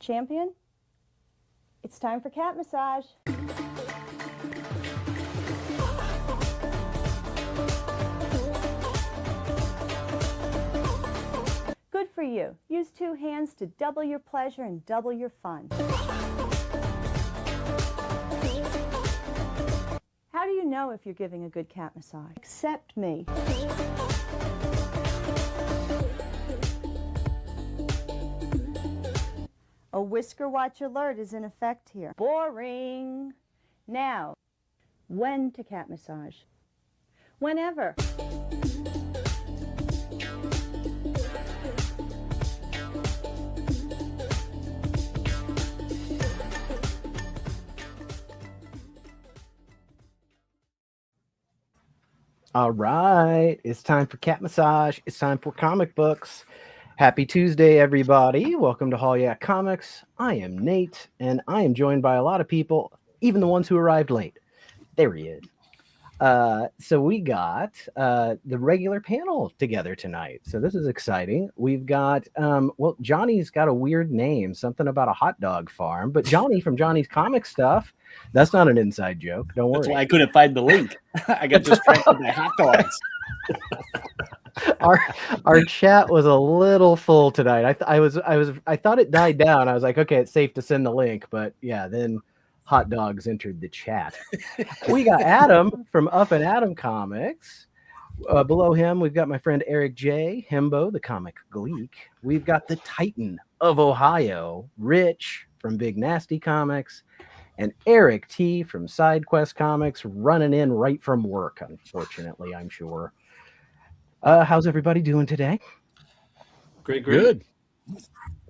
Champion, it's time for cat massage. Good for you. Use 2 hands to double your pleasure and double your fun. How do you know if you're giving a good cat massage? Accept me. A whisker watch alert is in effect here. Boring. Now, when to cat massage? Whenever. All right, it's time for cat massage. It's time for comic books. Happy Tuesday, everybody. Welcome to Hall Yeah Comics. I am Nate, and I am joined by a lot of people, even the ones who arrived late. There he is. So we got the regular panel together tonight. So this is exciting. We've got, well, Johnny's got a weird name, something about a hot dog farm, but Johnny from Johnny's Comic Stuff. That's not an inside joke. Don't worry. That's why I couldn't find the link. I got distracted by hot dogs. Our chat was a little full tonight. I thought it died down. I was like, okay, it's safe to send the link, but yeah, then hot dogs entered the chat. We got Adam from Up and Adam Comics. Below him, we've got my friend Eric J. Hembo, the comic gleek. We've got the Titan of Ohio, Rich from Big Nasty Comics, and Eric T. from Side Quest Comics, running in right from work, unfortunately, I'm sure. How's everybody doing today? Great. Good.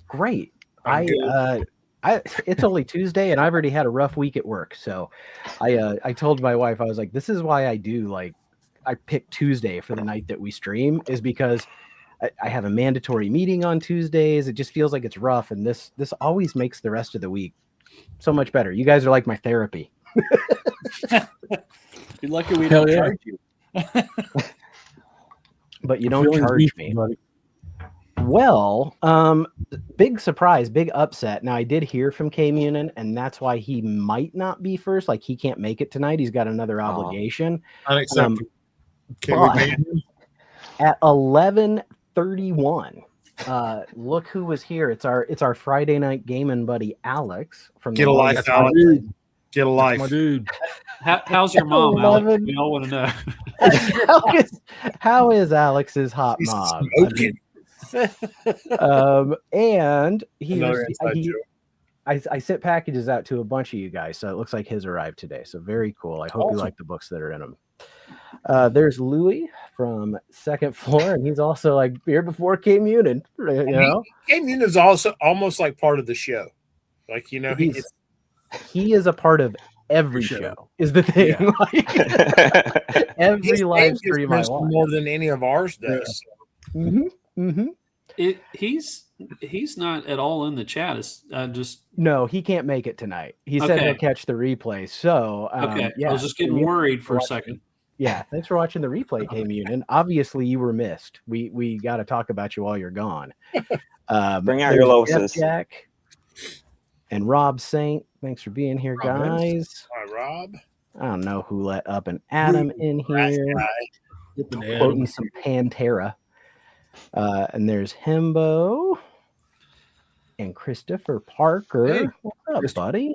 Great. It's only Tuesday, and I've already had a rough week at work. So I told my wife, I was like, this is why I pick Tuesday for the night that we stream, is because I have a mandatory meeting on Tuesdays. It just feels like it's rough, and this always makes the rest of the week so much better. You guys are like my therapy. You're lucky we don't charge you. But you don't charge me. Buddy. Well, big surprise, big upset. Now, I did hear from K Munin, and that's why he might not be first. Like, he can't make it tonight. He's got another obligation. Unacceptable. At 11:31, look who was here. It's our Friday night gaming buddy Alex from Get a Life, Alex. Get a life, my dude. How's your mom, Alex? We all want to know. how is Alex's hot mom? And I sent packages out to a bunch of you guys, so it looks like his arrived today. So very cool. I hope you like the books that are in them. There's Louis from Second Floor, and he's also like here before K Munin. You know, K Munin is also almost like part of the show. Like, you know, he is a part of every show. Is the thing. Yeah. Like, every live stream I watch more than any of ours does. Yeah. He's not at all in the chat. It's just no, he can't make it tonight. He said he'll catch the replay. So okay, yeah, I was just getting worried for a second. Yeah, thanks for watching the replay, K Munin. Obviously, you were missed. We got to talk about you while you're gone. Bring out your losses. Jack and Rob Saint. Thanks for being here, guys. Hi, Rob. I don't know who let Up and Adam in here. Quoting some Pantera. And there's Hembo and Christopher Parker. Hey, what's up, buddy?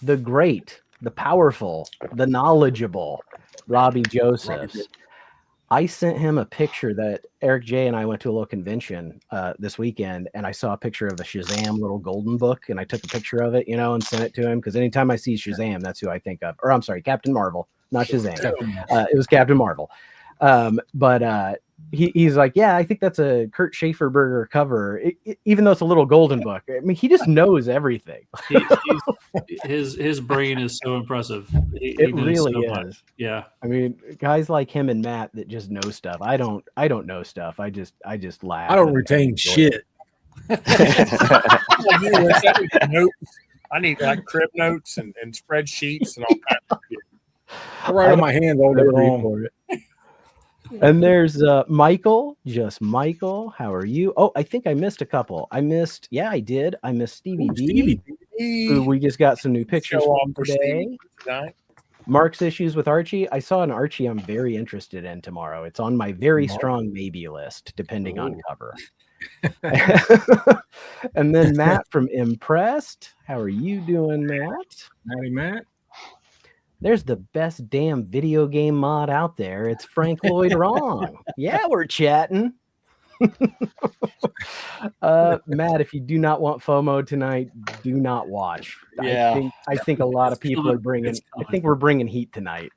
The great, the powerful, the knowledgeable Robbie Josephs. I sent him a picture that Eric J and I went to a little convention this weekend, and I saw a picture of a Shazam little golden book, and I took a picture of it, and sent it to him, because anytime I see Shazam, that's who I think of. Or I'm sorry, Captain Marvel, not Shazam. It was Captain Marvel. But he's like, yeah, I think that's a Kurt Schaeferberger cover, even though it's a little golden book. I mean, he just knows everything. His brain is so impressive. It really is. Yeah. I mean, guys like him and Matt that just know stuff. I don't know stuff. I just laugh. I don't retain shit. I need like crib notes and spreadsheets and all kinds of shit. I write on my hand all day long. And there's Michael, just Michael. How are you? Oh, I think I missed a couple. I missed Stevie D, who we just got some new pictures from today. Mark's issues with Archie. I saw an Archie I'm very interested in tomorrow. It's on my very strong maybe list, depending on cover. And then Matt from Impressed. How are you doing, Matt? Howdy, Matt. There's the best damn video game mod out there. It's Frank Lloyd Wrong. Yeah, we're chatting. Matt, if you do not want FOMO tonight, do not watch. Yeah. I think a lot of people are bringing. I think we're bringing heat tonight.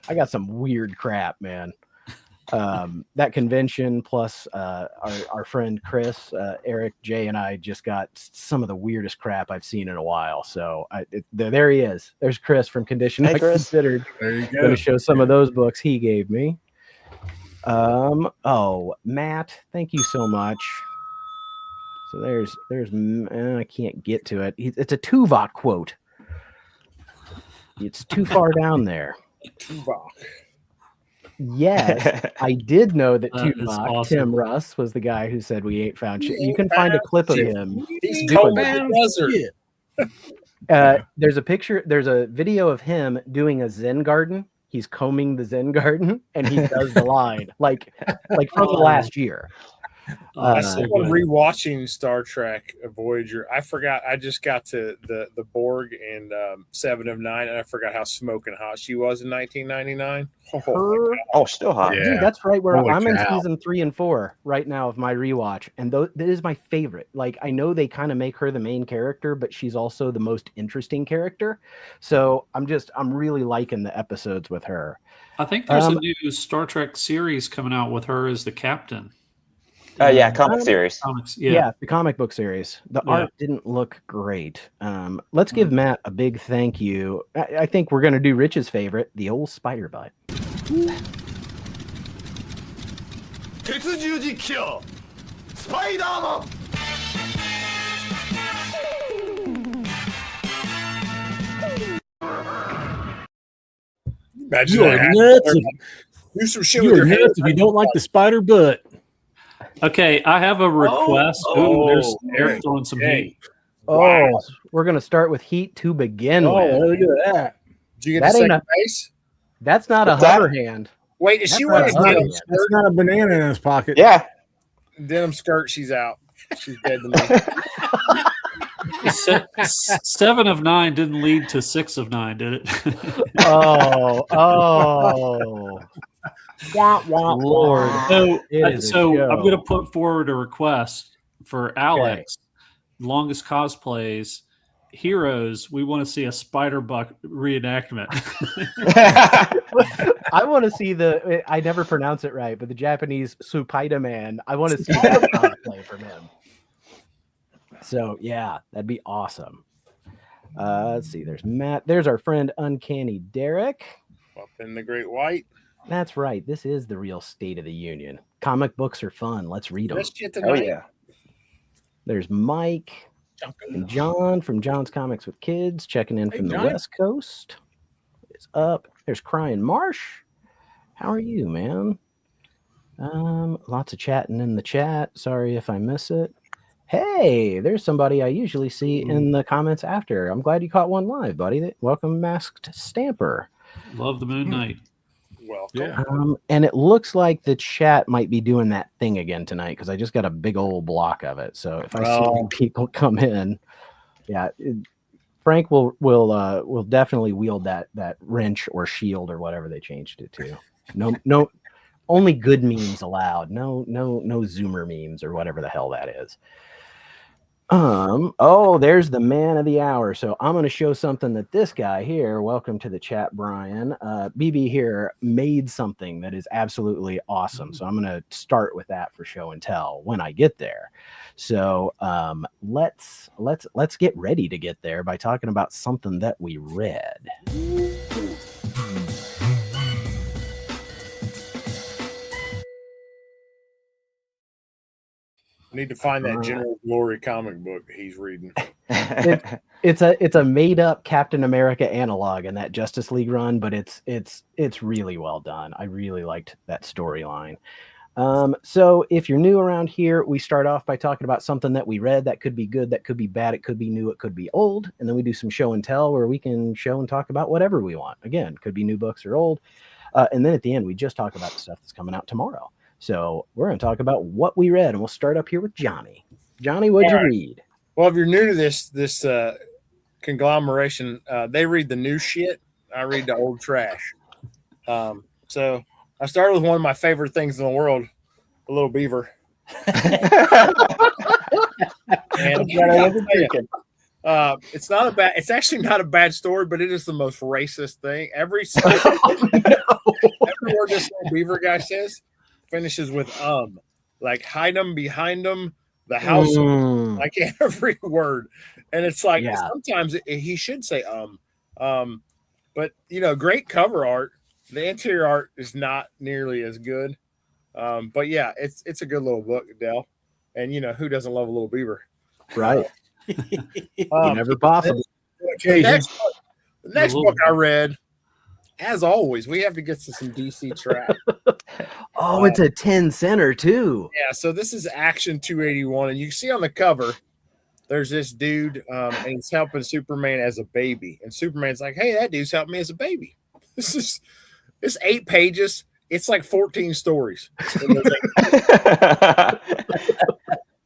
I got some weird crap, man. That convention plus our friend Chris, Eric, Jay, and I just got some of the weirdest crap I've seen in a while. So there he is. There's Chris from Condition Not Considered. There you go. Going to show some of those books he gave me. Matt, thank you so much. So there's I can't get to it. It's a Tuvok quote. It's too far down there. Tuvok. Yes, I did know that Tuvok, awesome. Tim Russ, was the guy who said we ain't found shit. You can find a clip of him. He's cold in the desert. There's a picture. There's a video of him doing a Zen garden. He's combing the Zen garden, and he does the line like from the last year. I still rewatching Star Trek Voyager. I forgot. I just got to the Borg and 7 of 9, and I forgot how smoking hot she was in 1999. Still hot. Yeah. Dude, that's right where Holy I'm in cow. season 3 and 4 right now of my rewatch, and that is my favorite. Like, I know they kind of make her the main character, but she's also the most interesting character. So I'm really liking the episodes with her. I think there's a new Star Trek series coming out with her as the captain. Comic series. Comics, Yeah, the comic book series. The art didn't look great. Let's give Matt a big thank you. I think we're going to do Rich's favorite, the old spider bite. Imagine You are that. nuts. Do some shit You with are your nuts if you hands. don't like the spider butt. Okay, I have a request. There's Eric throwing some heat. Oh, we're going to start with heat to begin with. Look at that. Did you get That the ain't second base? That's not What's a that? hover hand. Wait, is she That's wearing a not a denim hover. skirt? That's not a banana in his pocket. Yeah. Denim skirt, she's out. She's dead to me. 7 of 9 didn't lead to 6 of 9, did it? Oh. Lord. So, It is a so show. I'm going to put forward a request for Alex. Longest cosplays, Heroes. We want to see a Spider Buck reenactment. I want to see I never pronounce it right, but the Japanese Spider-Man. I want to see that cosplay from him. So, yeah, that'd be awesome. Let's see. There's Matt. There's our friend Uncanny Derek. Up in the Great White. That's right. This is the real State of the Union. Comic books are fun. Let's read them. Best shit tonight. yeah. There's Mike and John from John's Comics with Kids checking in from the West Coast. It's up. There's Crying Marsh. How are you, man? Lots of chatting in the chat. Sorry if I miss it. Hey, there's somebody I usually see in the comments after. I'm glad you caught one live, buddy. Welcome, Masked Stamper. Love the Moon Knight. Welcome. Yeah. And it looks like the chat might be doing that thing again tonight because I just got a big old block of it. So if I see people come in, Frank will definitely wield that wrench or shield or whatever they changed it to. No, only good memes allowed. No Zoomer memes or whatever the hell that is. There's the man of the hour. So I'm going to show something that this guy here, welcome to the chat, Brian. BB here made something that is absolutely awesome. So I'm going to start with that for show and tell when I get there. So let's get ready to get there by talking about something that we read. I need to find that General Glory comic book he's reading. It's a made up Captain America analog in that Justice League run, but it's really well done. I really liked that storyline. So if you're new around here, we start off by talking about something that we read that could be good, that could be bad, it could be new, it could be old, and then we do some show and tell where we can show and talk about whatever we want. Again, could be new books or old. And then at the end, we just talk about the stuff that's coming out tomorrow. So we're going to talk about what we read, and we'll start up here with Johnny. Johnny, what'd you read? Well, if you're new to this conglomeration, they read the new shit. I read the old trash. So I started with one of my favorite things in the world, a little beaver. And it's actually not a bad story, but it is the most racist thing. Every word this little beaver guy says finishes with like hide them, behind them, the house, like every word. And it's like sometimes he should say but great cover art. The interior art is not nearly as good. But yeah, it's a good little book, Dell. And who doesn't love a little beaver? Right. Never possible. The next book I read, as always, we have to get to some DC trap. It's a 10 center too. Yeah, so this is Action 281, and you can see on the cover, there's this dude, and he's helping Superman as a baby. And Superman's like, hey, that dude's helping me as a baby. It's 8 pages. It's like 14 stories.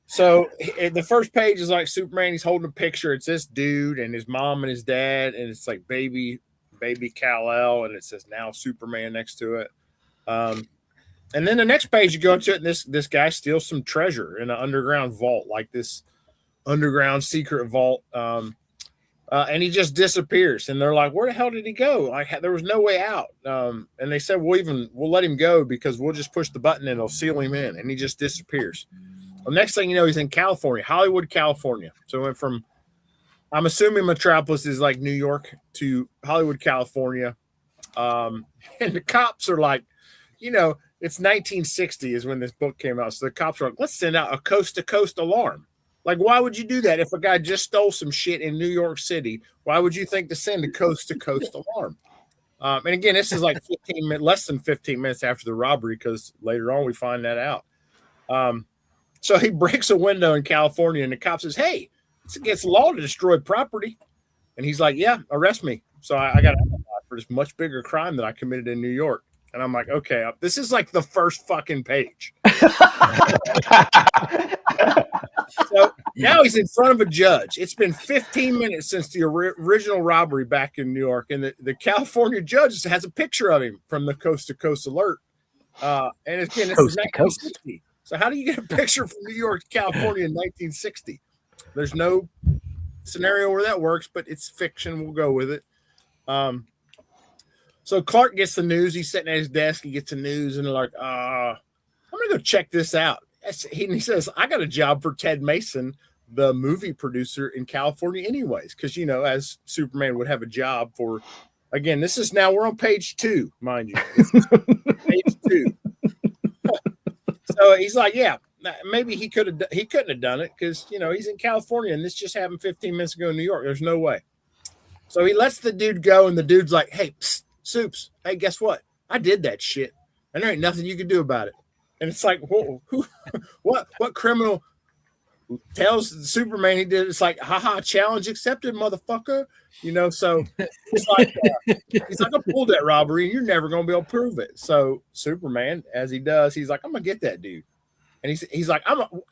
So the first page is like Superman. He's holding a picture. It's this dude and his mom and his dad, and it's like baby Kal-El, and it says now Superman next to it. And then the next page you go into it, and this guy steals some treasure in an underground vault, like this underground secret vault. And he just disappears, and they're like, where the hell did he go? Like, there was no way out. And they said, we'll let him go because we'll just push the button and it'll seal him in. And he just disappears. Well, next thing you know, he's in California, Hollywood, California. So it went from, I'm assuming Metropolis is like New York, to Hollywood, California. And the cops are like, it's 1960 is when this book came out. So the cops are like, let's send out a coast-to-coast alarm. Like, why would you do that if a guy just stole some shit in New York City? Why would you think to send a coast-to-coast alarm? And again, this is like less than 15 minutes after the robbery, because later on we find that out. So he breaks a window in California, and the cop says, hey, it's against the law to destroy property. And he's like, yeah, arrest me. So I got to for this much bigger crime that I committed in New York. And I'm like, okay, this is like the first fucking page. So now he's in front of a judge. It's been 15 minutes since the original robbery back in New York. And the California judge has a picture of him from the Coast to Coast alert. And again, this is 1960. So how do you get a picture from New York to California in 1960? There's no scenario where that works, but it's fiction. We'll go with it. So Clark gets the news. He's sitting at his desk. He gets the news, and they're like, I'm going to go check this out. He says, I got a job for Ted Mason, the movie producer in California anyways, because, as Superman would have a job for, again, we're on page 2, mind you. Page 2. So he's like, yeah, maybe he couldn't have done it because, he's in California, and this just happened 15 minutes ago in New York. There's no way. So he lets the dude go, and the dude's like, hey, psst, Soups, hey, guess what? I did that shit, and there ain't nothing you can do about it. And it's like, whoa, what criminal tells Superman he did? It's like, haha, challenge accepted, motherfucker. So it's like, he's like, I pulled that robbery, and you're never gonna be able to prove it. So Superman, as he does, he's like, I'm gonna get that dude. And he's like,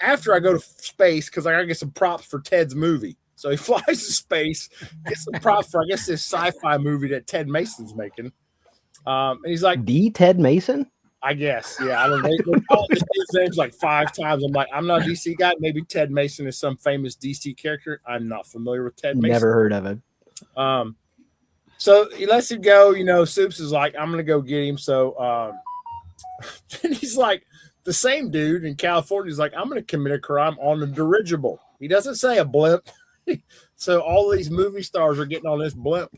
after I go to space, because I gotta get some props for Ted's movie. So he flies to space, gets some props for, I guess, this sci-fi movie that Ted Mason's making. And he's like, the Ted Mason? I guess, yeah. I don't know. They call this dude's names like 5 times. I'm like, I'm not a DC guy. Maybe Ted Mason is some famous DC character. I'm not familiar with Ted Mason. Never heard of it. So he lets him go. Soups is like, I'm gonna go get him. So and he's like, the same dude in California is like, I'm gonna commit a crime on a dirigible. He doesn't say a blimp. So all these movie stars are getting on this blimp,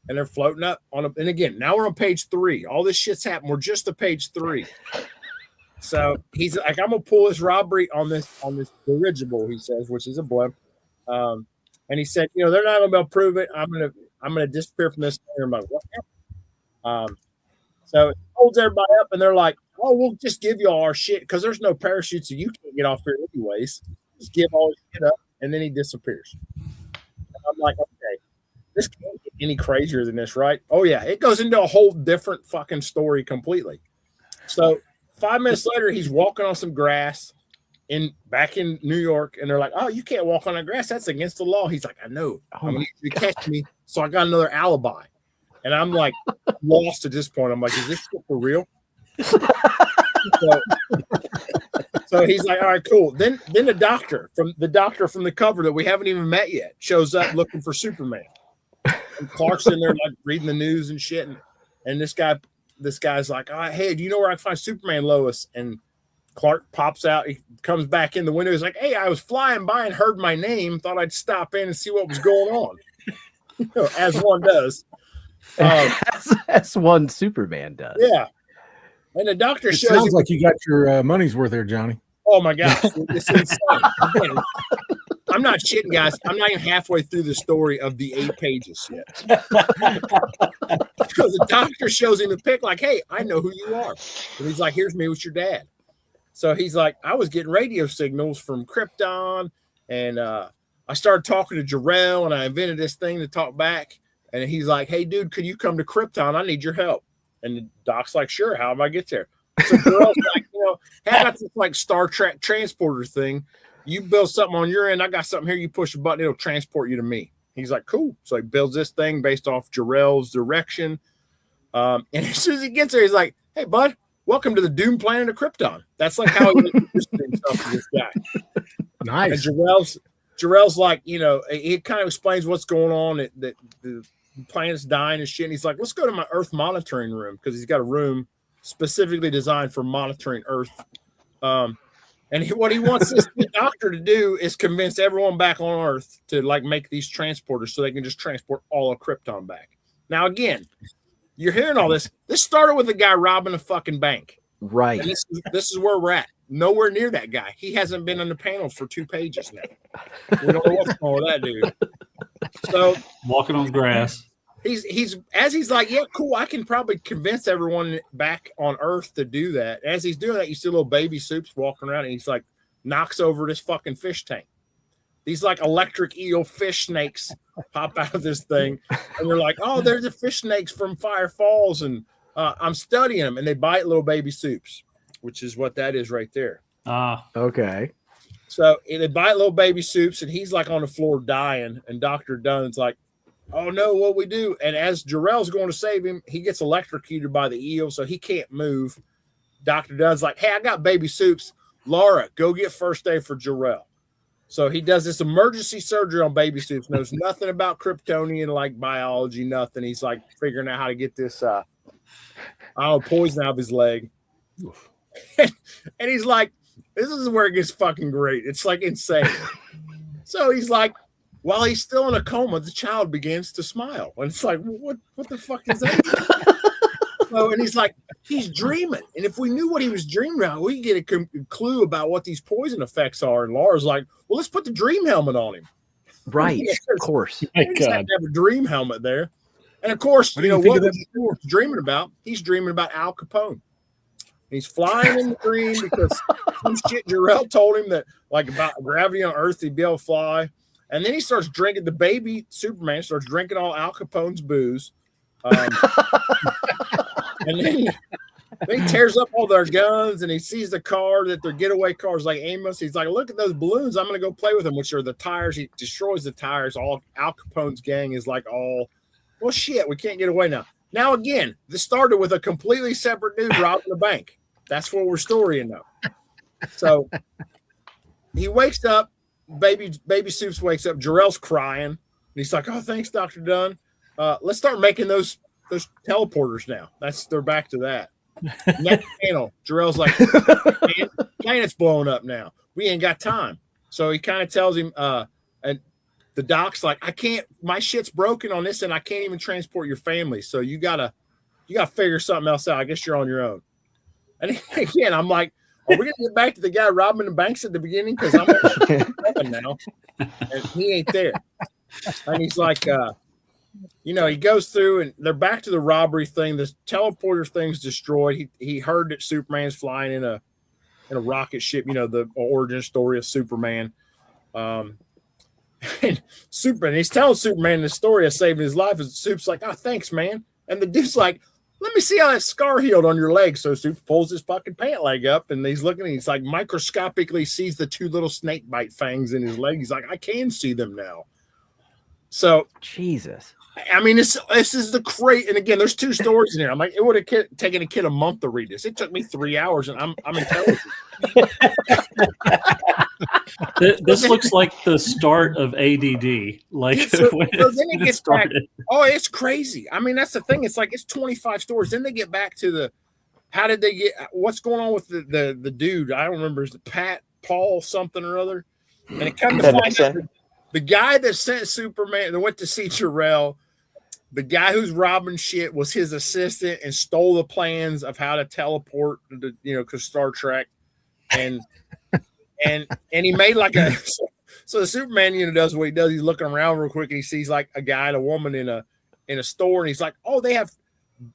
and they're floating up on and again, now we're on page 3. All this shit's happened. We're just to page 3. So he's like, I'm gonna pull this robbery on this dirigible, he says, which is a blimp. And And he said, you know, they're not going to be able to prove it. I'm gonna disappear from this. And I'm like, what? So it holds everybody up, and they're like, oh, we'll just give you all our shit because there's no parachute, so you can't get off here anyways. Just give all your shit up, and then he disappears. And I'm like, okay, this can't get any crazier than this, right? Oh yeah, it goes into a whole different fucking story completely. So 5 minutes later, he's walking on some grass back in New York, and they're like, oh, you can't walk on the grass. That's against the law. He's like, I know. I'm going to catch me. So I got another alibi. And I'm like lost at this point. I'm like, is this shit for real? So he's like, all right, cool. Then the doctor from the cover that we haven't even met yet shows up looking for Superman. And Clark's in there like reading the news and shit. And this guy's like, all right, hey, do you know where I can find Superman, Lois? And Clark pops out. He comes back in the window. He's like, hey, I was flying by and heard my name. Thought I'd stop in and see what was going on. You know, as one does. As one Superman does. Yeah. And the doctor It shows sounds him, like you got your money's worth there, Johnny. oh my gosh, it's insane. Again, I'm not shitting, guys. I'm not even halfway through the story of the 8 pages yet. Because the doctor shows him a pic like, hey, I know who you are. And he's like, here's me with your dad. So he's like, I was getting radio signals from Krypton, and I started talking to Jor-El, and I invented this thing to talk back. And he's like, hey, dude, could you come to Krypton? I need your help. And the doc's like, sure, how do I get there? So Jor-El's like, you know, hey, I got this like Star Trek transporter thing. You build something on your end. I got something here. You push a button, it'll transport you to me. He's like, cool. So he builds this thing based off Jor-El's direction. And as soon as he gets there, he's like, hey, bud, welcome to the Doom planet of Krypton. That's like how he introduced himself to this guy. Nice. And Jor-El's like, you know, he kind of explains what's going on, that the planet's dying and shit. And he's like, let's go to my Earth monitoring room, because he's got a room specifically designed for monitoring Earth. And what he wants this doctor to do is convince everyone back on Earth to like make these transporters so they can just transport all of Krypton back. Now, again, you're hearing all this. This started with a guy robbing a fucking bank. Right. And this is where we're at. Nowhere near that guy. He hasn't been on the panel for 2 pages now. We don't know what's going on with that dude. So Walking on grass. he's like, yeah, cool. I can probably convince everyone back on Earth to do that. As he's doing that, you see little baby Soups walking around, and he's like knocks over this fucking fish tank. These like electric eel fish snakes pop out of this thing, and they're like, oh, they're the fish snakes from Fire Falls, and I'm studying them, and they bite little baby Soups, which is what that is right there. Okay. So they bite little baby Soups, and he's like on the floor dying, and Dr. Dunn's like, oh no, what we do? And as Jor-El's going to save him, he gets electrocuted by the eel, so he can't move. Dr. Dunn's like, hey, I got baby Soups. Laura, go get first aid for Jor-El. So he does this emergency surgery on baby Soups, knows nothing about Kryptonian like biology, nothing. He's like figuring out how to get this poison out of his leg. And he's like, this is where it gets fucking great. It's like insane. So he's like, while he's still in a coma, the child begins to smile. And it's like, what the fuck is that? And he's like, he's dreaming. And if we knew what he was dreaming about, we could get a clue about what these poison effects are. And Laura's like, well, let's put the dream helmet on him. Right. Of course. He just had to have a dream helmet there. And of course, you know what he's dreaming about? He's dreaming about Al Capone. He's flying in the dream because some shit Jor-El told him that, like, about gravity on Earth, he'd be able to fly. And then he starts drinking. The baby Superman starts drinking all Al Capone's booze. And then he tears up all their guns, and he sees the car that their getaway car is like Amos. He's like, look at those balloons. I'm going to go play with them, which are the tires. He destroys the tires. All Al Capone's gang is like, all, well, shit, we can't get away now. Now, again, this started with a completely separate dude robbing the bank. That's what we're storying now. So he wakes up. Baby Soups wakes up. Jor-El's crying. And he's like, oh, thanks, Dr. Dunn. Let's start making those teleporters now. They're back to that. Next panel, Jor-El's like, planet's blowing up now. We ain't got time. So he kind of tells him, and the doc's like, my shit's broken on this, and I can't even transport your family. So you gotta figure something else out. I guess you're on your own. And again, I'm like, are we gonna get back to the guy robbing the banks at the beginning? Because I'm now, and he ain't there. and he's like, he goes through and they're back to the robbery thing. The teleporter thing's destroyed. He heard that Superman's flying in a rocket ship. The origin story of Superman. And he's telling Superman the story of saving his life. And Soup's like, "Oh, thanks, man." And the dude's like, "Let me see how that scar healed on your leg." So Soup pulls his fucking pant leg up, and he's looking, and he's like microscopically sees the 2 little snake bite fangs in his leg. He's like, "I can see them now." So Jesus. I mean, this is the crate, and again, there's 2 stories in here. I'm like, it would have taken a kid a month to read this. It took me 3 hours, and I'm intelligent. This looks like the start of ADD. Like so when then it gets back. started. Oh, it's crazy. I mean, that's the thing. It's like it's 25 stories. Then they get back to how did they get? What's going on with the dude? I don't remember. Is it Paul something or other? And it comes to find out the guy that sent Superman that went to see Jor-El, the guy who's robbing shit was his assistant and stole the plans of how to teleport to, because Star Trek, and he made like a so the Superman does what he does. He's looking around real quick and he sees like a guy and a woman in a store, and he's like, "Oh, they have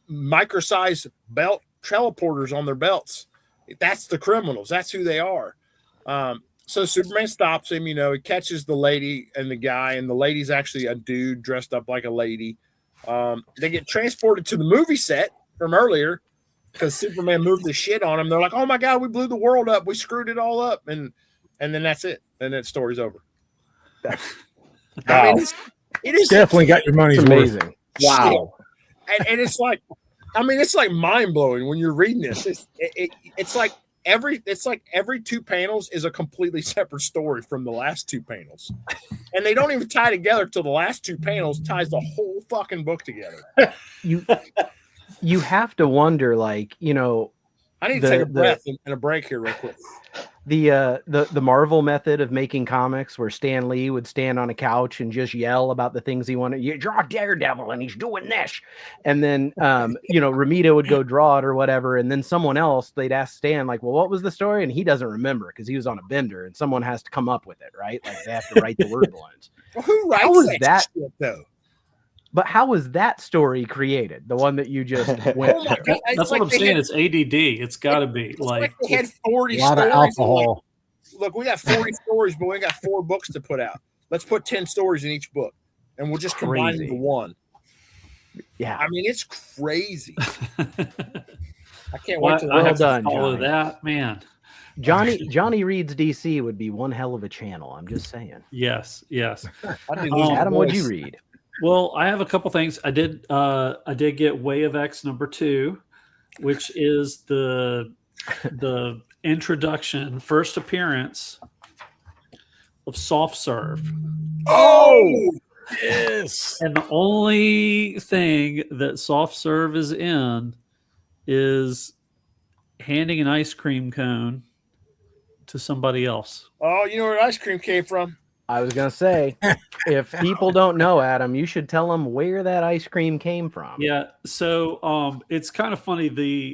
micro-sized belt teleporters on their belts. That's the criminals. That's who they are." So Superman stops him, he catches the lady and the guy, and the lady's actually a dude dressed up like a lady. They get transported to the movie set from earlier because Superman moved the shit on him. They're like, "Oh my God, we blew the world up. We screwed it all up." And then that's it. And then the story's over. I mean, it is Definitely got your money's It's worth. amazing. wow. And it's like, it's like mind blowing when you're reading this. It's like every 2 panels is a completely separate story from the last 2 panels, and they don't even tie together till the last 2 panels ties the whole fucking book together. You have to wonder, like, I need to take a breath and a break here real quick. The Marvel method of making comics, where Stan Lee would stand on a couch and just yell about the things he wanted. "You draw Daredevil and he's doing this," and then Romita would go draw it or whatever, and then someone else, they'd ask Stan, like, "Well, what was the story?" And he doesn't remember because he was on a bender, and someone has to come up with it, right? Like they have to write the word balloons. Well, who writes How was that shit, though? But how was that story created? The one that you just went Oh my through? God. That's what I'm saying. It's ADD. It's got to be It's like they had 40 A lot of stories. alcohol. Look, we got 40 stories, but we got 4 books to put out. Let's put 10 stories in each book, and we'll just combine them Crazy. to one. Yeah. I mean, it's crazy. I can't Well, wait to I have done, to follow Johnny. that, man. Johnny Reads DC would be one hell of a channel. I'm just saying. Yes. I did lose my Adam, what'd you voice. read? Well, I have a couple things. I did get Way of X #2, which is the introduction, first appearance of Soft Serve. Oh, Yes. And the only thing that Soft Serve is in is handing an ice cream cone to somebody else. oh, you know where ice cream came from? I was gonna say, if people don't know, Adam, you should tell them where that ice cream came from. Yeah, so it's kind of funny.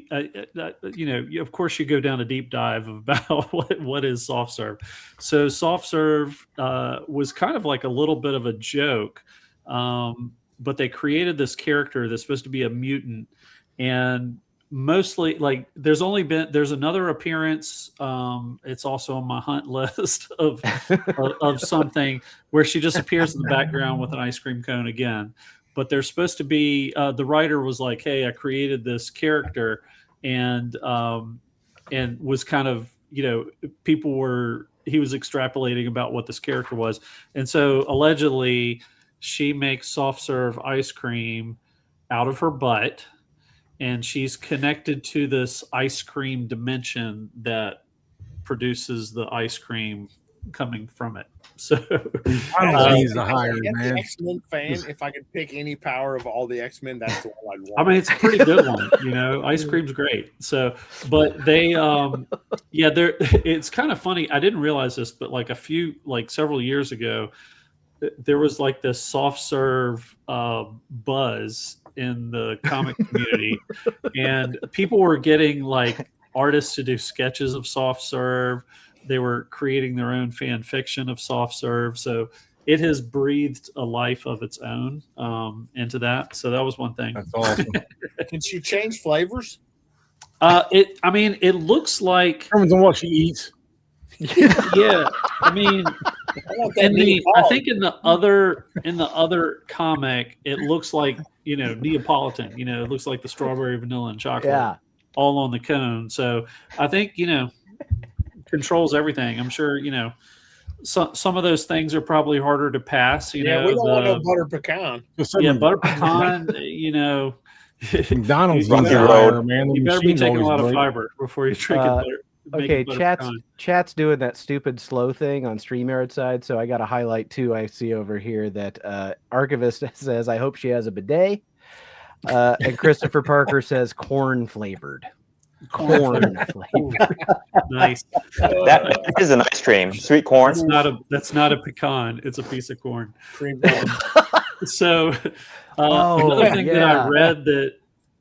Of course, you go down a deep dive about what is soft serve. So soft serve was kind of like a little bit of a joke, but they created this character that's supposed to be a mutant, and mostly like there's another appearance. It's also on my hunt list of something where she just appears in the background with an ice cream cone again. But they're supposed to be the writer was like, "Hey, I created this character," and was kind of, he was extrapolating about what this character was, and so allegedly she makes soft serve ice cream out of her butt. And she's connected to this ice cream dimension that produces the ice cream coming from it. So I don't think he's a hire, As an man. X-Men fan, if I could pick any power of all the X-Men, that's the one I'd want. I mean, it's a pretty good one. Ice cream's great. So, but they, it's kind of funny. I didn't realize this, but several years ago, there was like this soft serve buzz in the comic community, and people were getting like artists to do sketches of soft serve. They were creating their own fan fiction of soft serve. So it has breathed a life of its own into that. So that was one thing. That's awesome. Can she change flavors? It looks like Depends on what she eats. yeah. I mean, I want that I mini think in the other comic, it looks like Neapolitan. It looks like the strawberry, vanilla, and chocolate Yeah. all on the cone. So I think controls everything. I'm sure some of those things are probably harder to pass. we don't want no butter pecan. Butter pecan. McDonald's Rocky uses Road. fire, man. The You better be machines taking a always lot of break. fiber before you drink it. Okay, chat's doing that stupid slow thing on StreamYard side, so I got to highlight two I see over here that Archivist says, I hope she has a bidet. And Christopher Parker says corn flavored. Corn flavored. Nice. That is an ice cream. Sweet corn. That's not a pecan. It's a piece of corn. Cream bun. So another thing that I read that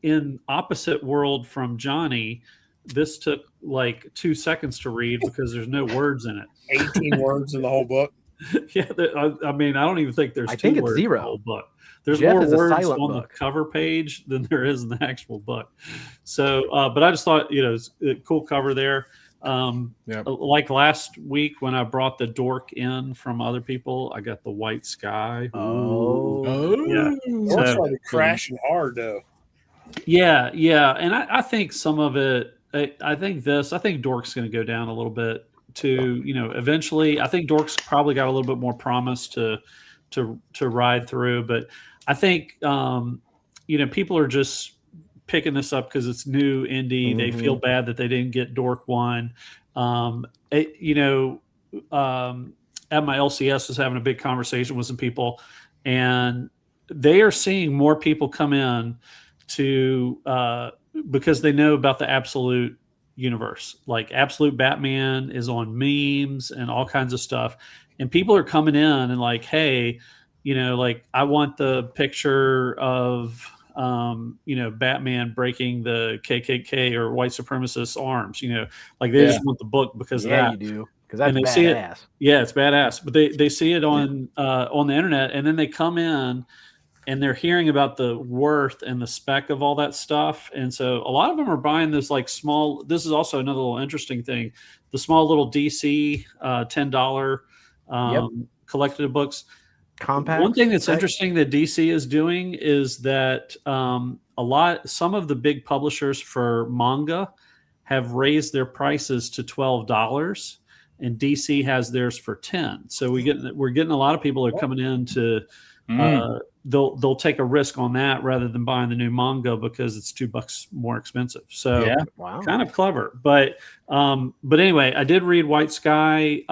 in Opposite World from Johnny, this took like 2 seconds to read because there's no words in it. 18 words in the whole book. Yeah, I don't even think there's I two think it's words 0. in the whole book. There's Jeff more is a words silent on book. the cover page than there is in the actual book. So, but I just thought, it's a cool cover there. Like last week when I brought the dork in from other people, I got the White Sky. Yeah. Dork started crashing hard though. Yeah, and I think some of it. I think Dork's going to go down a little bit too. Eventually, I think Dork's probably got a little bit more promise to ride through, but I think people are just picking this up because it's new indie. Mm-hmm. They feel bad that they didn't get Dork 1. At my LCS was having a big conversation with some people, and they are seeing more people come in to because they know about the Absolute universe. Like Absolute Batman is on memes and all kinds of stuff, and people are coming in and like, hey, I want the picture of Batman breaking the KKK or white supremacist arms. They just want the book because of that. You do, because that's they badass. see it. Yeah, it's badass. But they see it on the internet, and then they come in and they're hearing about the worth and the spec of all that stuff. And so a lot of them are buying this like small. This is also another little interesting thing: the small little DC $10 collected books. Compact. One thing that's interesting that DC is doing is that some of the big publishers for manga have raised their prices to $12, and DC has theirs for $10. So we're getting a lot of people are coming in to they'll take a risk on that rather than buying the new manga because it's $2 more expensive. So kind of clever. But anyway, I did read White Sky.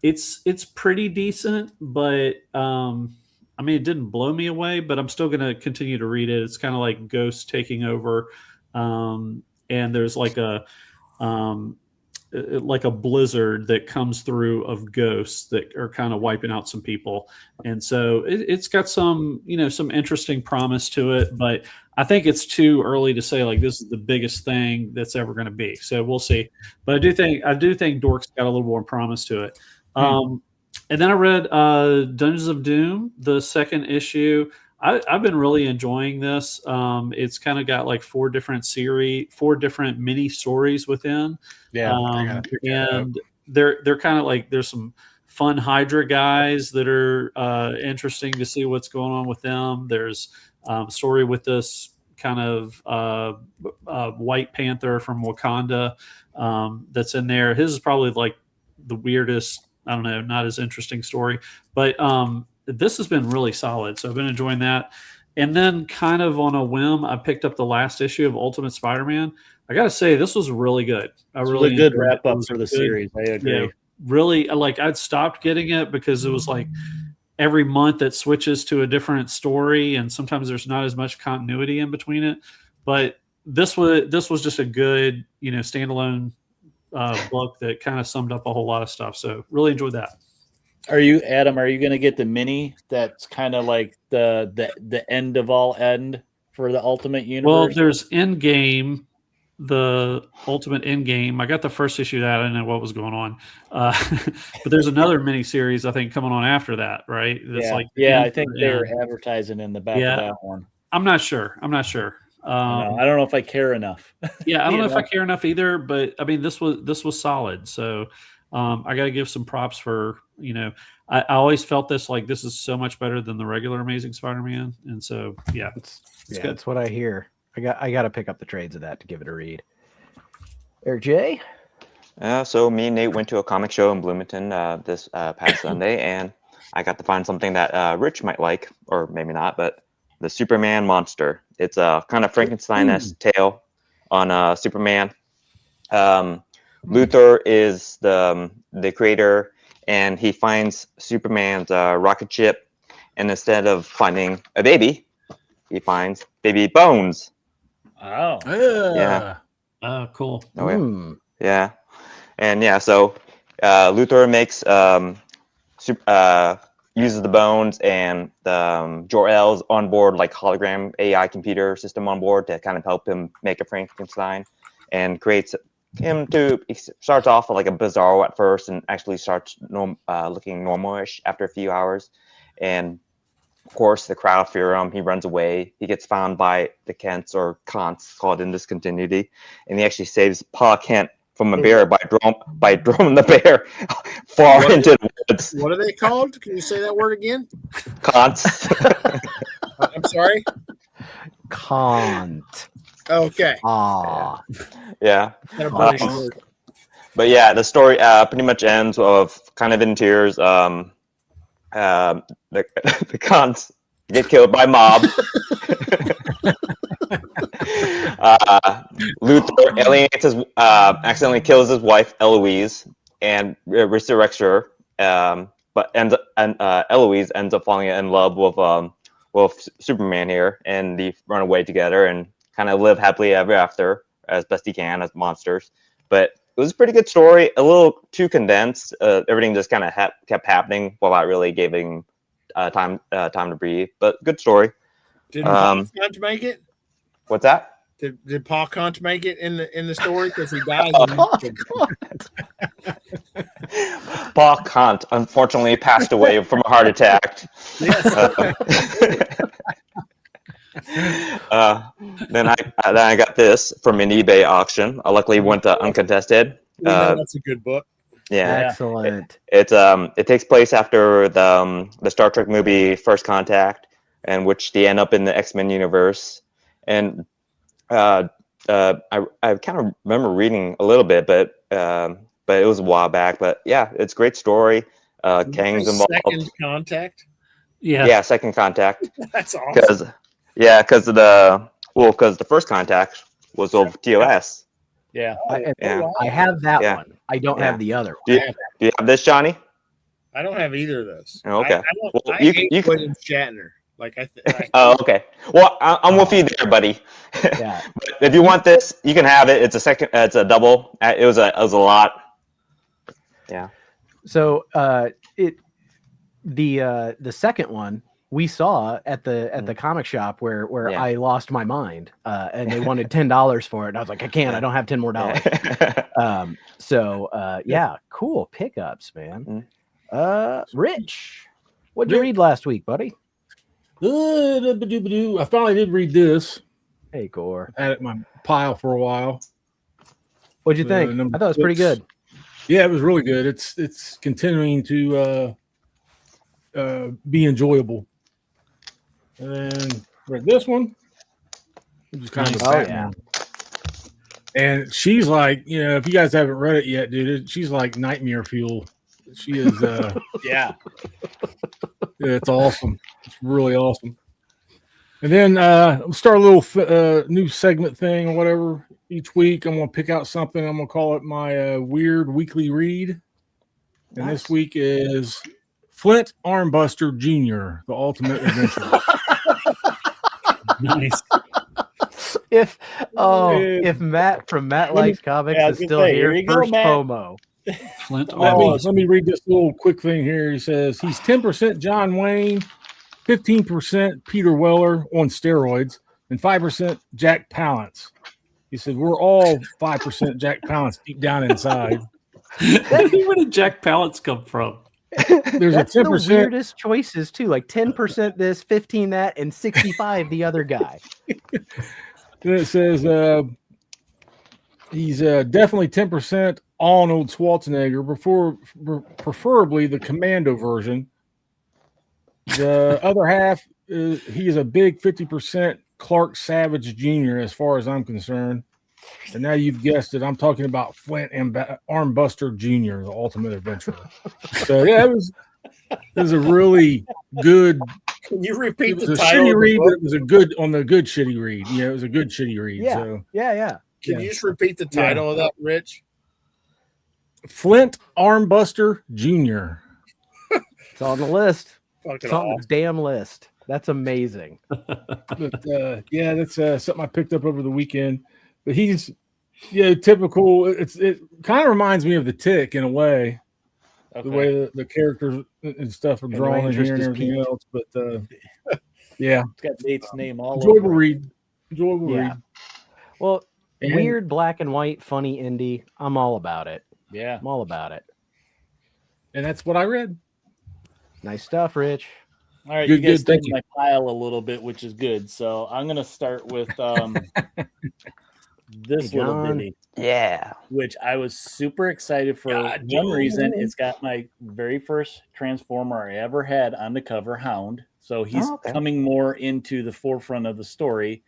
It's pretty decent, but it didn't blow me away, but I'm still going to continue to read it. It's kind of like Ghost taking over. And there's like a blizzard that comes through of ghosts that are kind of wiping out some people. And so it's got some interesting promise to it, but I think it's too early to say like this is the biggest thing that's ever going to be. So we'll see. But I do think Dork's got a little more promise to it. And then I read Dungeons of Doom, the second issue. I've been really enjoying this. It's kind of got like 4 different mini stories within. And they're kind of like there's some fun Hydra guys that are interesting to see what's going on with them. There's a story with this kind of White Panther from Wakanda that's in there. His is probably like the weirdest. I don't know, not as interesting story, but this has been really solid. So I've been enjoying that. And then kind of on a whim, I picked up the last issue of Ultimate Spider-Man. I got to say, this was really good. Really good wrap up for the series. I agree. Yeah, really, like I'd stopped getting it because it was like every month it switches to a different story. And sometimes there's not as much continuity in between it, but this was just a good, standalone book that kind of summed up a whole lot of stuff. So really enjoyed that. Are you going to get the mini that's kind of like the end of all end for the Ultimate Universe? Well, there's Endgame, the Ultimate Endgame. I got the first issue of that. I didn't know what was going on. But there's another miniseries, I think, coming on after that, right? That's I think they're advertising in the back of that one. I'm not sure. I don't know if I care enough. Yeah, I don't know if I care enough either, but I mean, this was solid. So I got to give some props for, I always felt this is so much better than the regular Amazing Spider-Man. And so, yeah, it's good. That's what I hear. I got to pick up the trades of that to give it a read. Eric J? So me and Nate went to a comic show in Bloomington this past Sunday, and I got to find something that Rich might like, or maybe not, but the Superman monster. It's a kind of Frankenstein-esque tale on Superman. Luthor is the creator, and he finds Superman's rocket ship, and instead of finding a baby, he finds baby bones. Oh. Yeah. Oh, cool. Oh, yeah. Yeah. And yeah, so Luthor makes uses the bones and the Jor-El's on board, like hologram AI computer system on board to kind of help him make a Frankenstein, and creates him to. He starts off like a Bizarro at first, and actually starts looking normalish after a few hours, and of course the crowd fear him. He runs away. He gets found by the Kents, or Kants, called in discontinuity, and he actually saves Pa Kent from a bear by throwing the bear far into the woods. What are they called? Can you say that word again? Kants. I'm sorry? Kant. Okay. Ah. Yeah. Word. But yeah, the story pretty much ends of kind of in tears. The Kants get killed by mob. Luthor alienates accidentally kills his wife Eloise and resurrects her. But Eloise ends up falling in love with Superman here, and they run away together and kind of live happily ever after as best he can as monsters. But it was a pretty good story. A little too condensed. Everything just kind of kept happening without really giving time to breathe. But good story. Did Pa Kent make it? What's that? Did Pa Kent make it in the story? Because he dies. Pa Kent unfortunately passed away from a heart attack. Yes. Then I got this from an eBay auction. I luckily went to uncontested. That's a good book. Yeah, Excellent. It takes place after the Star Trek movie First Contact, in which they end up in the X-Men universe. And I kind of remember reading a little bit, but it was a while back. But yeah, it's a great story. Kang's involved. Second Contact. Yeah. Second Contact. That's awesome. Because the First Contact was of TOS. Yeah. I have that one. I don't have the other one. Do you have this, Johnny? I don't have either of those. Oh, okay. I hate William Shatner. Oh, okay. Well, I'm with you there, buddy. Yeah. But if you want this, you can have it. It's a second. It's a double. It was a lot. Yeah. So the second one we saw at the comic shop where I lost my mind, and they wanted $10 for it. And I was like, I can't. I don't have $10 more. Yeah, cool pickups, man. Rich, what'd you read last week, buddy? I finally did read this. Hey, Gore. Had it in my pile for a while. What'd you think? I thought it was pretty good. Yeah, it was really good. It's continuing to be enjoyable. And then read this one, which is kind of Batman. And she's like, if you guys haven't read it yet, dude, she's like nightmare fuel. She is, yeah, it's awesome. It's really awesome. And then we'll start a little new segment thing or whatever. Each week, I'm going to pick out something. I'm going to call it my weird weekly read. And this week is Flint Armbuster Jr., The Ultimate Adventure. Nice. If Matt from Matt Likes Comics is still here, first promo. Flint Let me read this little quick thing here. He says he's 10% John Wayne, 15% Peter Weller on steroids, and 5% Jack Palance. He said, we're all 5% Jack Palance deep down inside. Where did Jack Palance come from? There's That's a the 10%. weirdest choices too. Like 10% this, 15 that, and 65 the other guy. Then it says he's definitely 10% on old Schwarzenegger, preferably the Commando version. The other half, he is a big 50% Clark Savage Jr. as far as I'm concerned. And now you've guessed it. I'm talking about Flint and Armbuster Jr., the Ultimate Adventurer. So yeah, it was a really good. Can you repeat It was the a title? shitty Of the read, book? but it was a good on the good shitty read. Yeah, it was a good shitty read. Yeah. So Yeah. Can you just repeat the title of that, Rich? Flint Armbuster Jr. It's on the list. Fucking It's on awesome. the damn list. That's amazing. But yeah, that's something I picked up over the weekend. But he's typical. It kind of reminds me of the Tick in a way. Okay. The way the characters and stuff are And drawn in interest here and is everything peaked. else. But yeah, It's got Nate's name all enjoyable over. read. Enjoyable Yeah. read. Well, And- weird black and white, funny indie. I'm all about it. Yeah. I'm all about it. And that's what I read. Nice stuff, Rich. All right, Good, you guys good, thank stirred my pile a little bit, which is good. So I'm gonna start with this Hey, little John. ditty, Yeah. which I was super excited for. God, One reason, dude. it's got my very first Transformer I ever had on the cover, Hound. So he's Oh, okay. coming more into the forefront of the story.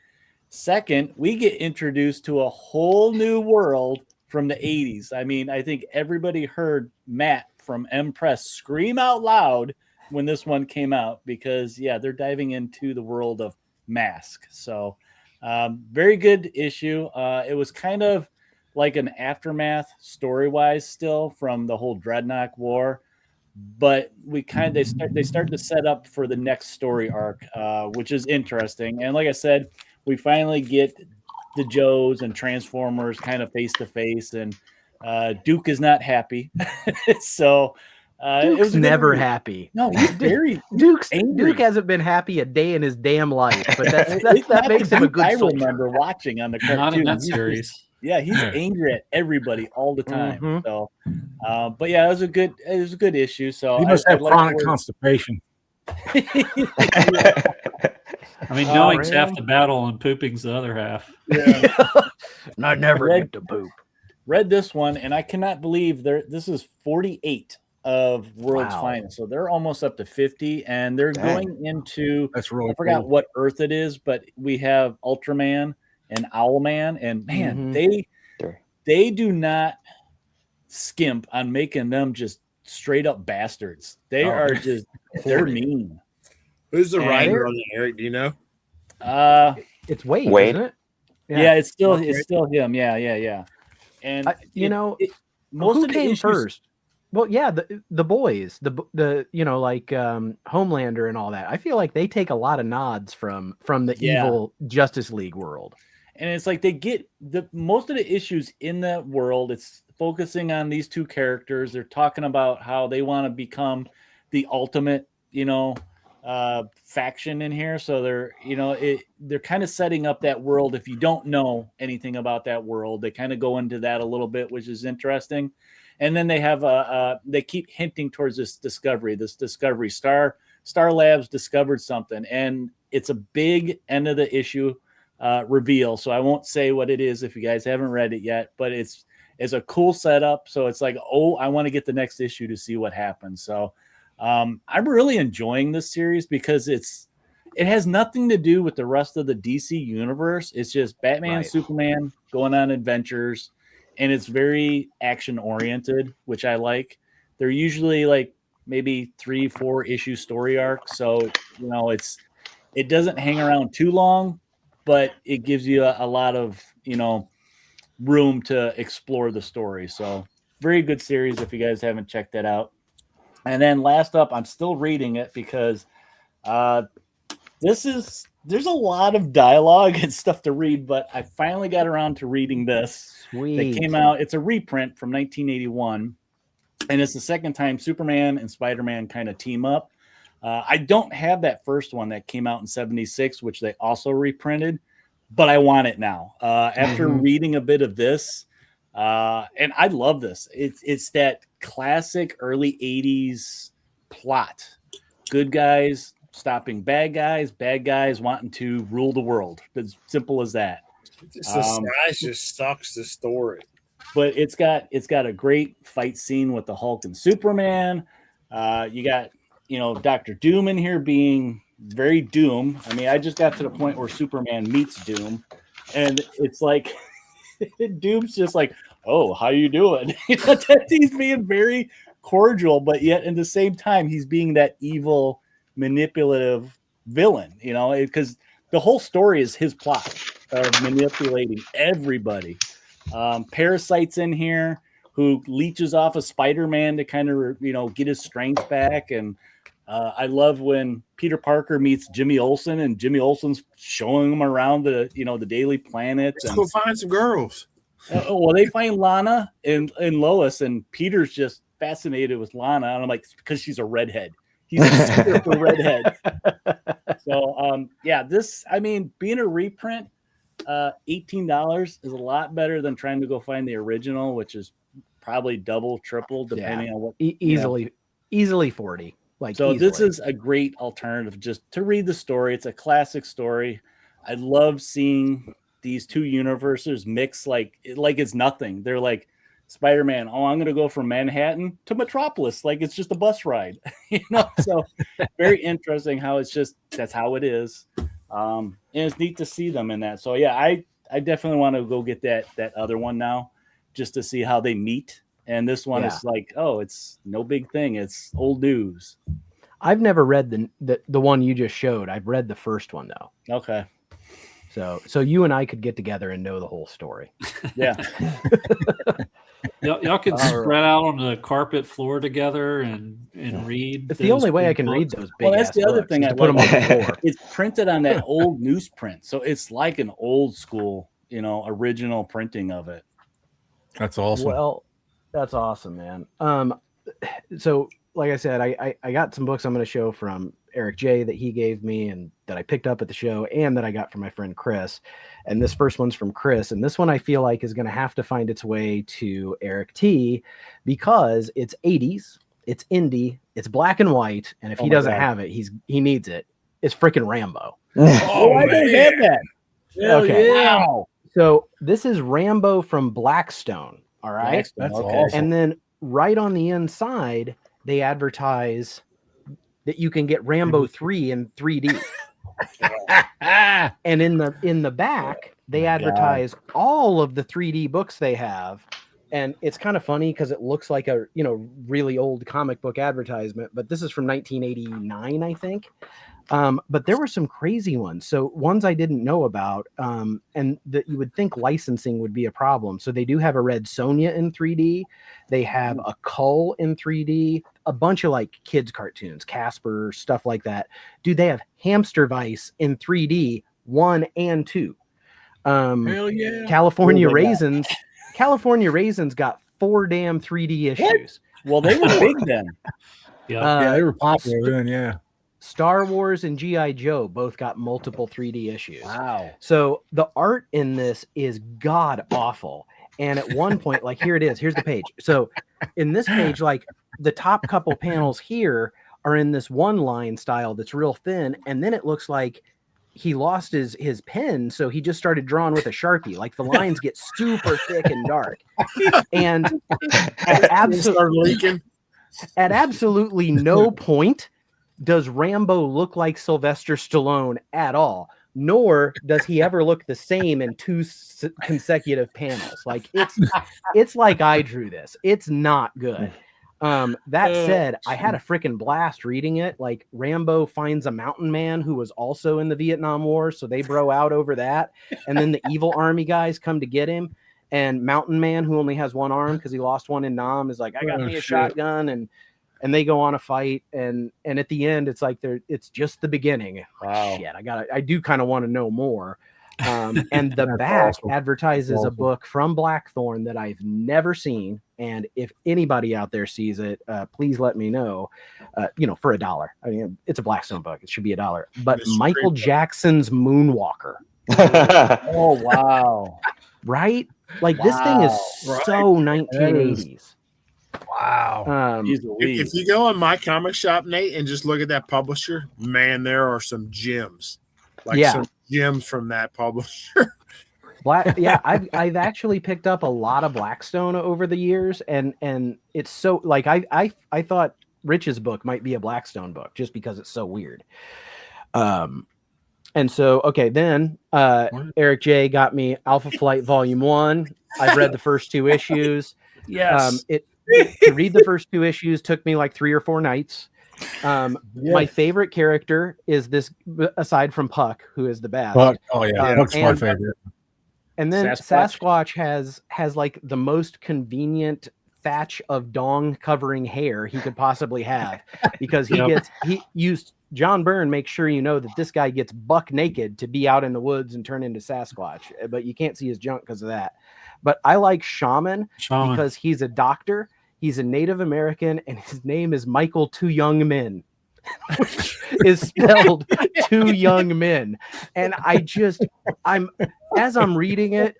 Second, we get introduced to a whole new world from the 80s. I mean, I think everybody heard Matt from M Press scream out loud when this one came out because, yeah, they're diving into the world of Mask. So, very good issue. It was kind of like an aftermath story-wise still from the whole Dreadnought War, but they start to set up for the next story arc, which is interesting. And like I said, we finally get the Joes and Transformers kind of face to face, and Duke is not happy. So it Duke's was a good never read. happy. No, he's very Duke angry. hasn't been happy a day in his damn life, but It's that not makes the him a Duke good I soldier. remember watching on the cartoon. Not in that He's just- series. Yeah, he's angry at everybody all the time. Mhm. So, but yeah, it was a good issue. So He must I have like chronic where- constipation. I mean, Oh, knowing's half really? the battle and pooping's the other half. And I never Red- get to poop. Read this one, and I cannot believe this is 48 of World's Wow. Finest. So they're almost up to 50, and they're Dang. going into That's really I forgot cool. what Earth it is, but we have Ultraman and Owlman, and man, Mhm. they do not skimp on making them just straight up bastards. They Oh. are just they're mean. Who's the And- writer on the Eric? Do you know? It's Wade, Wade? isn't it? Yeah, it's still Okay. him. Yeah. And Most most who of the came issues, first? Well, yeah, the boys, the Homelander and all that. I feel like they take a lot of nods from the Yeah. evil Justice League world. and it's like they get the most of the issues in that world. It's focusing on these two characters. They're talking about how they want to become the ultimate, faction in here. So they're kind of setting up that world. If you don't know anything about that world, they kind of go into that a little bit, which is interesting. And then they have they keep hinting towards this discovery. Star Labs discovered something, and it's a big end of the issue reveal. So I won't say what it is if you guys haven't read it yet, but it's a cool setup. So it's like, oh, I want to get the next issue to see what happens. So I'm really enjoying this series because it has nothing to do with the rest of the DC universe. It's just Batman, Right. Superman going on adventures, and it's very action oriented, which I like. They're usually like maybe 3-4 issue story arcs. So, it doesn't hang around too long, but it gives you a lot of, room to explore the story. So very good series if you guys haven't checked that out. And then last up, I'm still reading it because there's a lot of dialogue and stuff to read, but I finally got around to reading this. Sweet. That came out. It's a reprint from 1981, and it's the second time Superman and Spider-Man kind of team up. I don't have that first one that came out in 76, which they also reprinted, but I want it now. After Mhm. reading a bit of this, and I love this. It's that classic early 80s plot. Good guys stopping bad guys wanting to rule the world. As simple as that. The size just sucks the story. But it's got a great fight scene with the Hulk and Superman. You got, Dr. Doom in here being very Doom. I mean, I just got to the point where Superman meets Doom, and it's like Doom's just like, "Oh, how you doing?" He's being very cordial, but yet at the same time, he's being that evil, manipulative villain. Because the whole story is his plot of manipulating everybody. Parasite's in here who leeches off of Spider-Man to kind of get his strength back. And I love when Peter Parker meets Jimmy Olsen, and Jimmy Olsen's showing him around the Daily Planet. Let's go find some girls. Well, they find Lana and Lois, and Peter's just fascinated with Lana. And I'm like, because she's a redhead. He's a super redhead. So, being a reprint, $18 is a lot better than trying to go find the original, which is probably double, triple, depending on what. Easily 40. This is a great alternative just to read the story. It's a classic story. I love seeing these two universes mix like it's nothing. They're like Spider-Man. Oh, I'm going to go from Manhattan to Metropolis. Like it's just a bus ride, So very interesting how that's how it is. And it's neat to see them in that. So yeah, I definitely want to go get that other one now, just to see how they meet. And this one is like, oh, it's no big thing. It's old news. I've never read the one you just showed. I've read the first one though. Okay. So you and I could get together and know the whole story. Yeah. Y'all can spread out on the carpet floor together and read. It's the only way I can read those big. Well, that's the other thing. I put them on the floor. It's printed on that old newsprint, so it's like an old school, original printing of it. That's awesome. Well, that's awesome, man. So like I said, I got some books I'm going to show from Eric J that he gave me and that I picked up at the show and that I got from my friend Chris. And this first one's from Chris. And this one I feel like is going to have to find its way to Eric T because it's 80s, it's indie, it's black and white. And if he doesn't have it, he needs it. It's freaking Rambo. Oh, I don't have that. Okay. Wow. So this is Rambo from Blackstone. All right. That's Okay. awesome. And then right on the inside, they advertise that you can get Rambo 3 in 3D. And in the back, they advertise all of the 3D books they have. And it's kind of funny because it looks like a really old comic book advertisement, but this is from 1989, I think. But there were some crazy ones. So ones I didn't know about, and that you would think licensing would be a problem. So they do have a Red Sonja in 3D. They have a Cull in 3D, a bunch of like kids cartoons, Casper, stuff like that. Dude, they have Hamster Vice in 3D 1 and 2. Hell yeah. California Raisins got 4 damn 3D issues. Well, they were big then. Yeah, they were popular then, yeah. Star Wars and G.I. Joe both got multiple 3D issues. Wow. So the art in this is god awful. And at one point, like here it is, here's the page. So in this page, like the top couple panels here are in this one line style that's real thin. And then it looks like he lost his pen. So he just started drawing with a Sharpie. Like the lines get super thick and dark. And at absolutely no point does Rambo look like Sylvester Stallone at all, nor does he ever look the same in 2 consecutive panels. Like it's like I drew this. It's not good. That said, I had a freaking blast reading it. Like Rambo finds a mountain man who was also in the Vietnam War, so they bro out over that. And then the evil army guys come to get him. And Mountain Man, who only has one arm because he lost one in Nam, is like, I got me a shotgun, and they go on a fight, and at the end, it's like it's just the beginning. Wow. Shit, I do kind of want to know more. And the back advertises a book from Blackthorn that I've never seen. And if anybody out there sees it, please let me know. For $1. I mean, it's a Blackstone book; it should be $1. But Michael Jackson's Moonwalker. Oh wow! right? Like this thing is Wow. so 1980s. Wow. Jeez If Louise. you go on My Comic Shop, Nate, and just look at that publisher, man, there are some gems. Like Yeah. some gems from that publisher. I've actually picked up a lot of Blackstone over the years, and it's so like I thought Rich's book might be a Blackstone book just because it's so weird. And so okay, then Eric J got me Alpha Flight Volume 1. I've read the first 2 issues. Yes. To read the first 2 issues took me like 3 or 4 nights. My favorite character is this, aside from Puck, who is the best. Puck. Oh yeah, Puck's my and- favorite. And then Sasquatch. Sasquatch has like the most convenient thatch of dong covering hair he could possibly have, because he used John Byrne makes sure you know that this guy gets buck naked to be out in the woods and turn into Sasquatch, but you can't see his junk because of that. But I like Shaman because he's a doctor, he's a Native American, and his name is Michael Two Young Men, which is spelled Two Young Men. And as I'm reading it,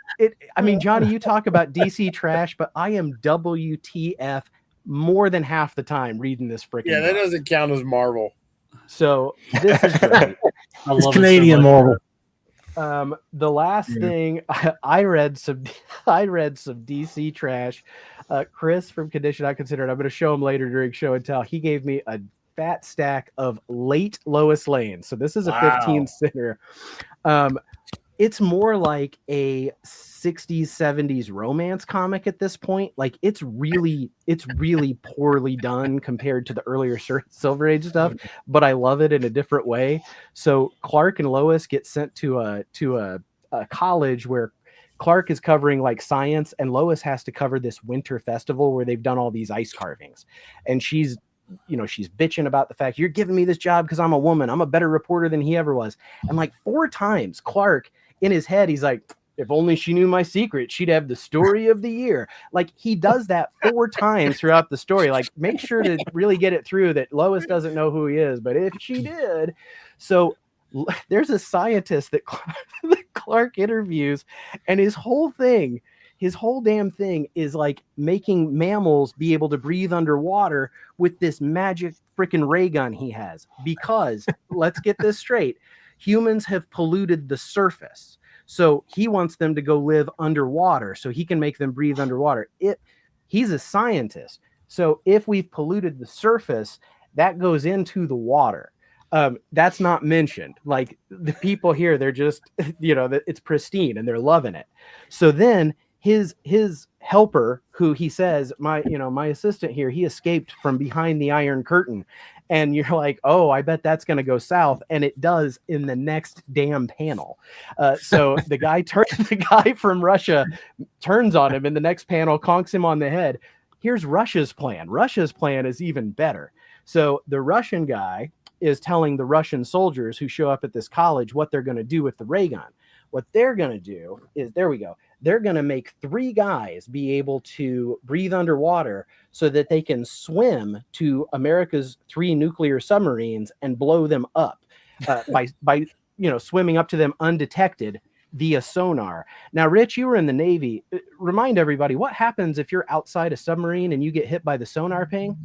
I mean, Johnny, you talk about DC trash, but I am WTF more than half the time reading this freaking Yeah, that book. doesn't count as Marvel. So this is great. I It's love Canadian it so much. Marvel. The last thing I read some DC trash. Chris from Condition Not Considered, I'm going to show him later during show and tell. He gave me a fat stack of late Lois Lane. So this is a 15 center. It's more like a 60s 70s romance comic at this point. Like it's really poorly done compared to the earlier Silver Age stuff, but I love it in a different way. So Clark and Lois get sent to a college where Clark is covering like science, and Lois has to cover this winter festival where they've done all these ice carvings, and she's bitching about the fact, you're giving me this job because I'm a woman, I'm a better reporter than he ever was. And like 4 times Clark in his head, he's like, if only she knew my secret, she'd have the story of the year. Like he does that 4 times throughout the story. Like make sure to really get it through that Lois doesn't know who he is, but if she did. So there's a scientist that Clark interviews, and his whole damn thing is like making mammals be able to breathe underwater with this magic freaking ray gun he has. Because let's get this straight, humans have polluted the surface. So he wants them to go live underwater so he can make them breathe underwater. He's a scientist. So if we've polluted the surface, that goes into the water. That's not mentioned. Like the people here, they're just, it's pristine and they're loving it. So then his helper, who he says, my assistant here, he escaped from behind the Iron Curtain. And you're like, oh, I bet that's going to go south. And it does in the next damn panel. So the guy from Russia turns on him in the next panel, conks him on the head. Here's Russia's plan. Russia's plan is even better. So the Russian guy is telling the Russian soldiers who show up at this college what they're going to do with the ray gun. What they're going to do is, there we go, they're going to make 3 guys be able to breathe underwater so that they can swim to America's 3 nuclear submarines and blow them up by swimming up to them undetected via sonar. Now, Rich, you were in the Navy. Remind everybody, what happens if you're outside a submarine and you get hit by the sonar ping?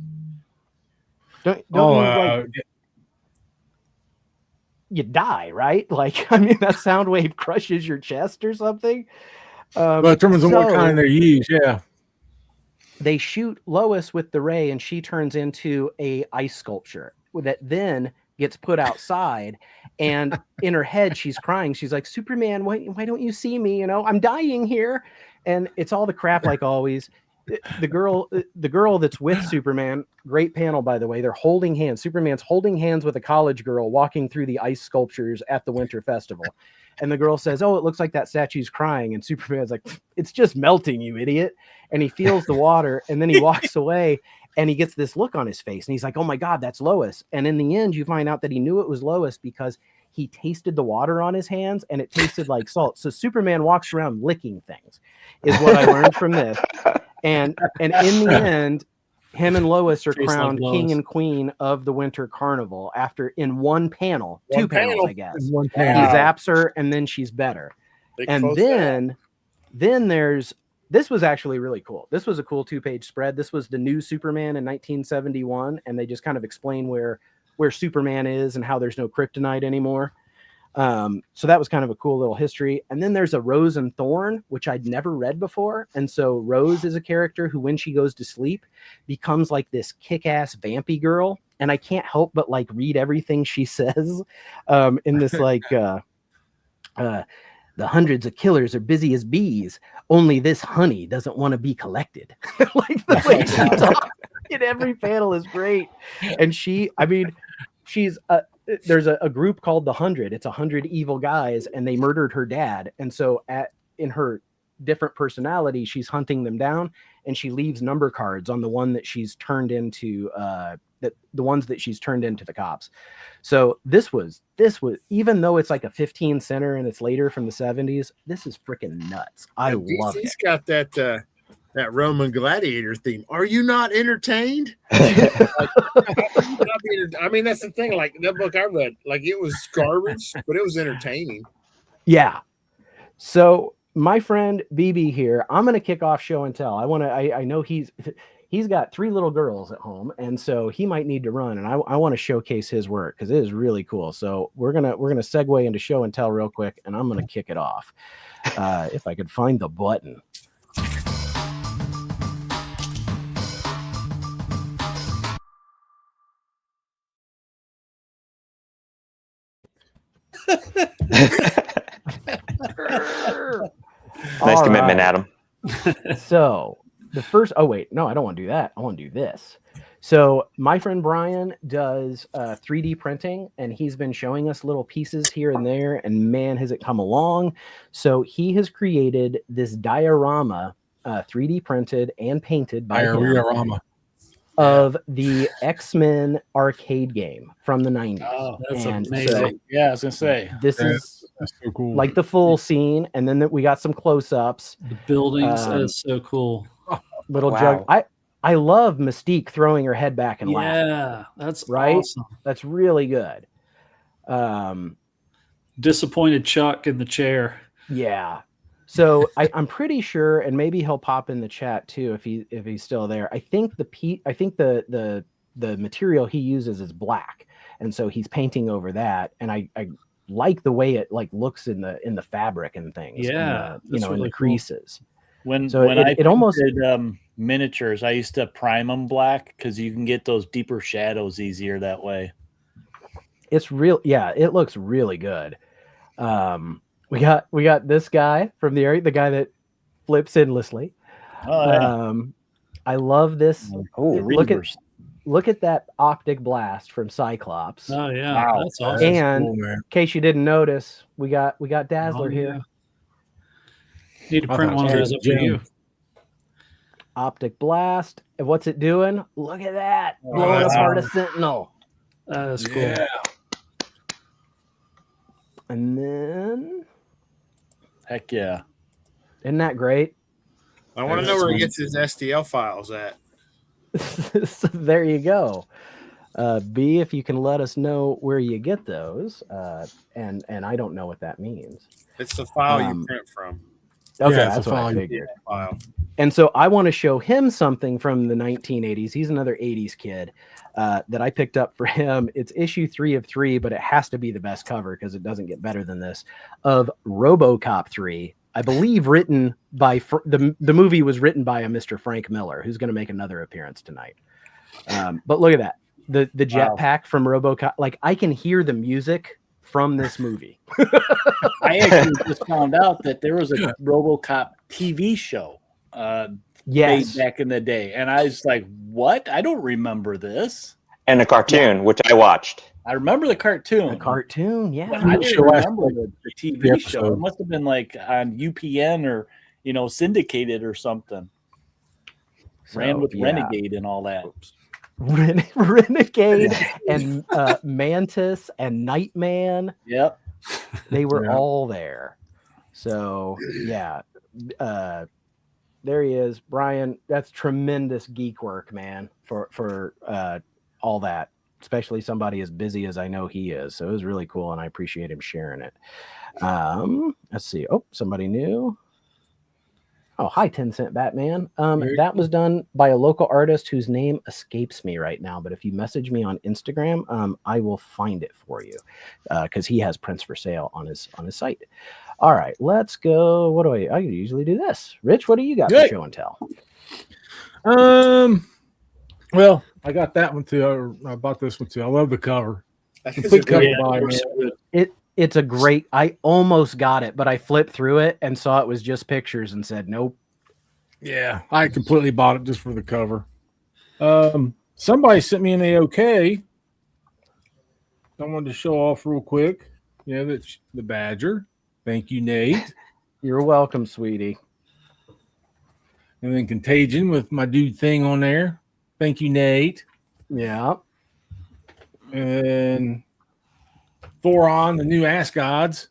You die, right? Like, I mean, that sound wave crushes your chest or something. But it determines on what kind they use. Yeah. They shoot Lois with the ray, and she turns into a ice sculpture that then gets put outside. And in her head, she's crying. She's like, Superman, why don't you see me? I'm dying here. And it's all the crap like always. The girl that's with Superman, great panel, by the way. They're holding hands. Superman's holding hands with a college girl walking through the ice sculptures at the Winter Festival. And the girl says, oh, it looks like that statue's crying. And Superman's like, it's just melting, you idiot. And he feels the water, and then he walks away, and he gets this look on his face. And he's like, oh my God, that's Lois. And in the end, you find out that he knew it was Lois because he tasted the water on his hands, and it tasted like salt. So Superman walks around licking things, is what I learned from this. And in the end, him and Lois are Tastes like crowned king Lois. and queen of the Winter Carnival after in one panel, One two panels, panel. I guess. In one He panel. Wow. zaps her, and then she's better. Big And faux pas. then there's this was actually really cool. This was a cool 2-page spread. This was the new Superman in 1971, and they just kind of explain where Superman is and how there's no kryptonite anymore. So that was kind of a cool little history. And then there's a Rose and Thorn, which I'd never read before. And so Rose is a character who, when she goes to sleep, becomes like this kick-ass vampy girl. And I can't help but like read everything she says in this like the hundreds of killers are busy as bees. Only this honey doesn't want to be collected. Like the way she talks in every panel is great. And she's there's a group called the 100. It's 100 evil guys, and they murdered her dad. And so in her different personality, she's hunting them down, and she leaves number cards on the one that she's turned into the ones that she's turned into the cops. So this was even though it's like a 15 center and it's later from the 70s, this is freaking nuts. I love it. DC's got that Roman gladiator theme. Are you not entertained? I mean, that's the thing. Like that book I read, like it was garbage, but it was entertaining. Yeah. So my friend BB here, I'm going to kick off show and tell. I know he's got 3 little girls at home, and so he might need to run, and I want to showcase his work because it is really cool. So we're gonna segue into show and tell real quick, and I'm gonna kick it off. If I could find the button. Nice All commitment, right. Adam. So the first, oh wait, no, I don't want to do that. I want to do this. So my friend Brian does 3D printing, and he's been showing us little pieces here and there, and man, has it come along. So he has created this diorama, 3D printed and painted by him, Diorama. of the X-Men arcade game from the 90s. Oh, That's And amazing. so yeah, I was gonna say. this Yeah. is That's so cool. like the full scene, and then we got some close-ups. The buildings is so cool. Little Wow. jug. I love Mystique throwing her head back and laughing. Yeah, that's Right? awesome. That's really good. Disappointed Chuck in the chair. Yeah. So I'm pretty sure, and maybe he'll pop in the chat too if he's still there. I think the material he uses is black, and so he's painting over that. And I like the way it like looks in the fabric and things. Yeah, and that's in really the cool. creases. When So I it almost- painted, miniatures, I used to prime them black because you can get those deeper shadows easier that way. It's real. Yeah, it looks really good. We got this guy from the area, the guy that flips endlessly. Oh, yeah. I love this. Oh, The Look at Reavers. that optic blast from Cyclops. Oh yeah, Wow. that's awesome. And cool, man. in case you didn't notice, we got Dazzler Oh, here. yeah. Need to I print thought one of it those was up for Jim. you. Optic blast. And what's it doing? Look at that. Blowing that's apart a Sentinel. That is cool. Yeah. And then, Heck yeah. isn't that great? I want to know where he gets his STL files at. So there you go. B, if you can let us know where you get those. And I don't know what that means. It's the file you Um, print from. Okay, Yeah, it's that's a what I file you- figured. File. And so I want to show him something from the 1980s. He's another 80s kid that I picked up for him. It's issue 3 of 3, but it has to be the best cover because it doesn't get better than this, of RoboCop 3. I believe written by the movie was written by a Mr. Frank Miller, who's going to make another appearance tonight. But look at that. The jetpack from RoboCop. Like, I can hear the music from this movie. I actually just found out that there was a RoboCop TV show Yes. made back in the day, and I was like, "What? I don't remember this." And a cartoon, which I watched. I remember the cartoon. The cartoon. but Yeah. I didn't Show last remember the TV the show. episode. It must have been like on UPN or syndicated or something. Ran So, with yeah. Renegade and all that. Renegade and Mantis and Nightman. Yep. They were Yeah. all there. So yeah, there he is, Brian. That's tremendous geek work, man. For all that, especially somebody as busy as I know he is. So it was really cool, and I appreciate him sharing it. Let's see. Oh, somebody new. Oh, hi, 10 Cent Batman. That was done by a local artist whose name escapes me right now. But if you message me on Instagram, I will find it for you because he has prints for sale on his site. All right, let's go. What do I usually do this? Rich, what do you got for show and tell? Well, I got that one too. I bought this one too. I love the cover. Complete cover by man. It's a great. I almost got it, but I flipped through it and saw it was just pictures and said nope. Yeah, I completely bought it just for the cover. Somebody sent me an AOK. I wanted to show off real quick. Yeah, that's the Badger. Thank you, Nate. You're welcome, sweetie. And then Contagion with my dude thing on there. Thank you, Nate. Yeah. And Thoron, the new Ass Gods.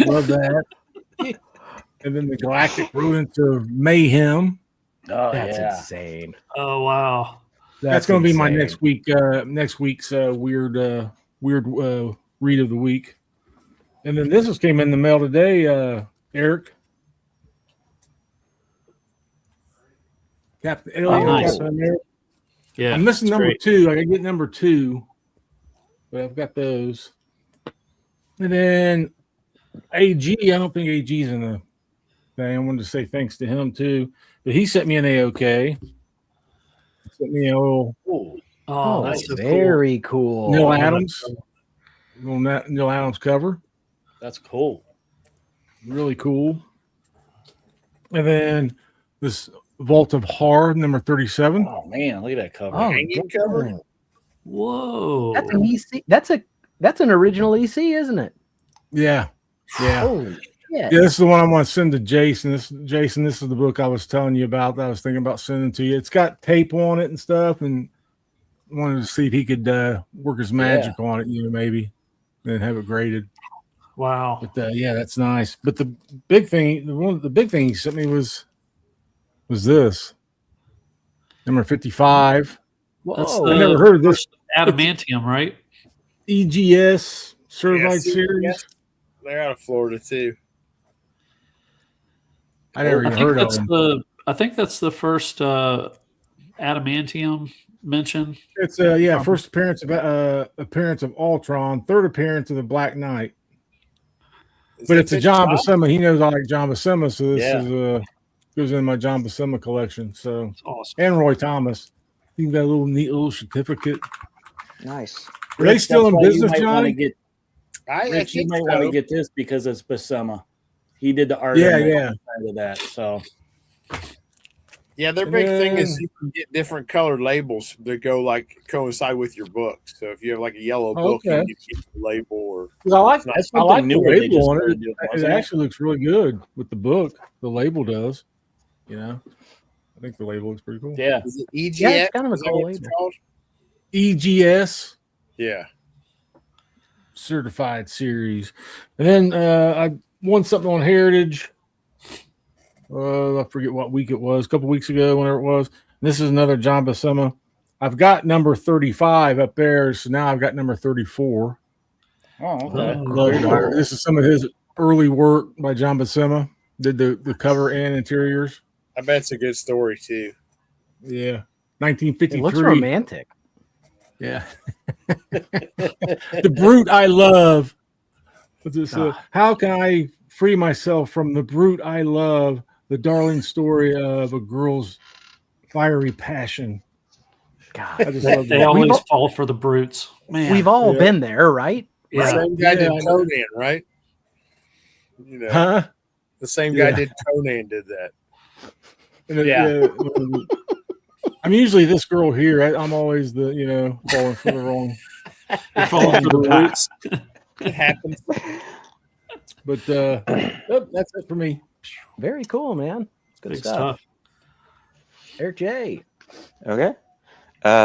Love that. And then the Galactic Ruins of Mayhem. Oh, That's yeah. insane. Oh wow. That's going to be my insane. next week's weird read of the week. And then this just came in the mail today, Eric. Captain Alien, nice. Captain America. Yeah. I'm missing it's number great. 2. I can get number 2, but I've got those. And then AG, I don't think AG's in the thing. I wanted to say thanks to him too, but he sent me an AOK. Sent me a little Oh, that's so cool. very cool. Neil Adams, Neil Adams cover. That's cool. Really cool. And then this Vault of Horror, number 37. Oh man, look at that cover. Oh, Hanging cover. Whoa. That's an EC. That's an original EC, isn't it? Yeah. Yeah. Holy shit. Yeah, this is the one I want to send to Jason. This is the book I was telling you about that I was thinking about sending to you. It's got tape on it and stuff, and wanted to see if he could work his magic on it, maybe, and have it graded. Wow. But yeah, that's nice. But the big thing he sent me was this number 55. That's I never heard of this. Adamantium, right? EGS certified Yeah, series. They're out of Florida too. I never even heard of them. I think that's the first adamantium mention. It's first appearance of Ultron, third appearance of the Black Knight. But it's a John Buscema. He knows I like John Buscema, so this is goes in my John Buscema collection. So That's awesome. and Roy Thomas. You got a neat little certificate. Nice. Are they still in business, Johnny? Rich, you might want to get this because it's Buscema. He did the art. Yeah. Of that. So Yeah, their big thing is you can get different colored labels that go coincide with your book. So if you have like a yellow book, you can keep the label. Or I like that's the new label on it. It actually looks really good with the book. The label does. I think the label looks pretty cool. Yeah. Is it EGX? Yeah, it's kind of a Is that cool what it's label. called? EGS Yeah. certified series. And then I won something on Heritage. I forget what week it was, a couple weeks ago, whenever it was. This is another John Buscema. I've got number 35 up there, so now I've got number 34. Oh, okay. This is some of his early work by John Buscema. Did the cover and interiors. I bet it's a good story too. Yeah. It 1953. looks romantic. Yeah. The brute I love. What's this, how can I free myself from the brute I love? The darling story of a girl's fiery passion. God, I just love They that. always fall for the brutes. Man. we've all been there, right? The Yeah. same guy did Yeah. Conan, right? Huh? The same guy Yeah. did Conan did that. And I'm usually this girl here. I'm always the falling for the wrong. You're falling for the brutes. It happens. But that's it for me. Very cool, man. It's good Big stuff. stuff. Eric J. Okay.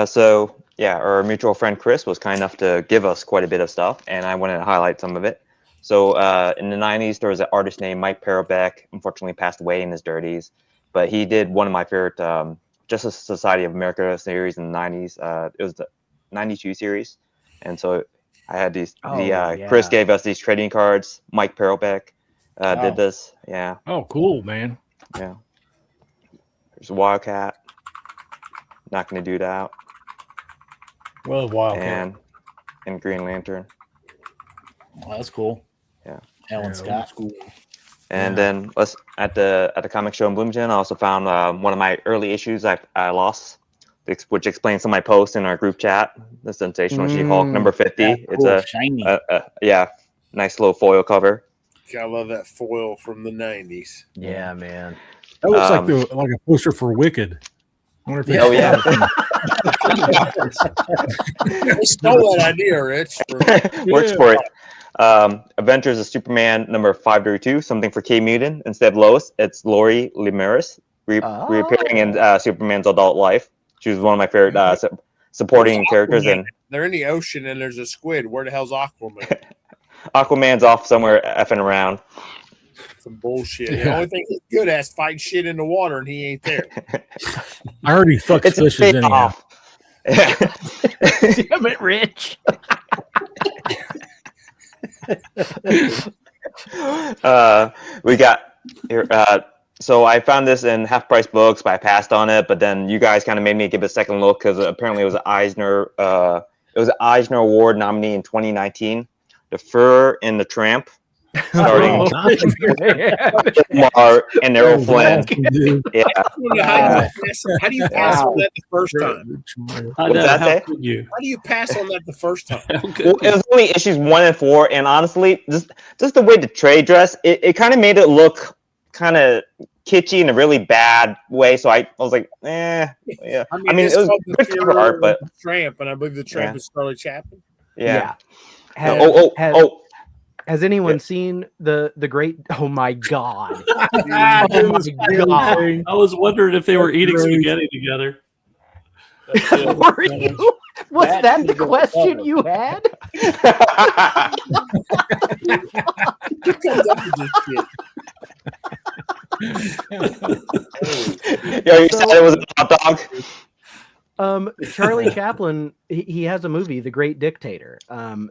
So yeah, our mutual friend Chris was kind enough to give us quite a bit of stuff, and I wanted to highlight some of it. So in the 90s, there was an artist named Mike Parobeck. Unfortunately, passed away in his 30s, but he did one of my favorite Justice Society of America series in the 90s. It was the 92 series, and so I had these. Chris gave us these trading cards. Mike Parobeck did this. Yeah. Oh, cool, man. Yeah. There's a Wildcat. Not going to do that. Well, Wildcat. And Green Lantern. Oh, that's cool. Yeah. Alan Scott. Cool. And then at the comic show in Bloomington, I also found one of my early issues I lost, which explains some of my posts in our group chat. The Sensational She-Hulk number 50. Yeah, It's cool, shiny. Nice little foil cover. I love that foil from the 90s. Yeah, man. That looks like a poster for Wicked. I wonder if Oh yeah. I stole that idea, Rich. Works for it. Adventures of Superman number 532, something for Kay Mutin instead of Lois. It's Lori Lemaris reappearing in Superman's adult life. She was one of my favorite supporting characters. And they're in the ocean and there's a squid. Where the hell's Aquaman? Aquaman's off somewhere effing around. Some bullshit. The only thing he's good at is fighting shit in the water, and he ain't there. I heard he fucks fishes anyhow. Damn it, Rich. We got here. So I found this in Half Price Books, but I passed on it. But then you guys kind of made me give it a second look because apparently it was an Eisner. It was an Eisner Award nominee in 2019. The Fur and the Tramp, starring Mar and Errol Flynn. Yeah. How do you pass on that the first time? How could you? How do you pass on that the first time? Well, it was only issues 1 and 4, and honestly, just the way the trade dress, it kind of made it look kind of kitschy in a really bad way. So I was like, yeah. I mean it was good cover art, but Tramp, and I believe the Tramp is Charlie Chaplin. Yeah. Has anyone seen the great? Oh my god! Oh my God. I was wondering if they were eating spaghetti together. Were you? Was that the question you had? Who comes up with this shit? Yeah, you said it was a hot dog. Charlie Chaplin, he has a movie, The Great Dictator,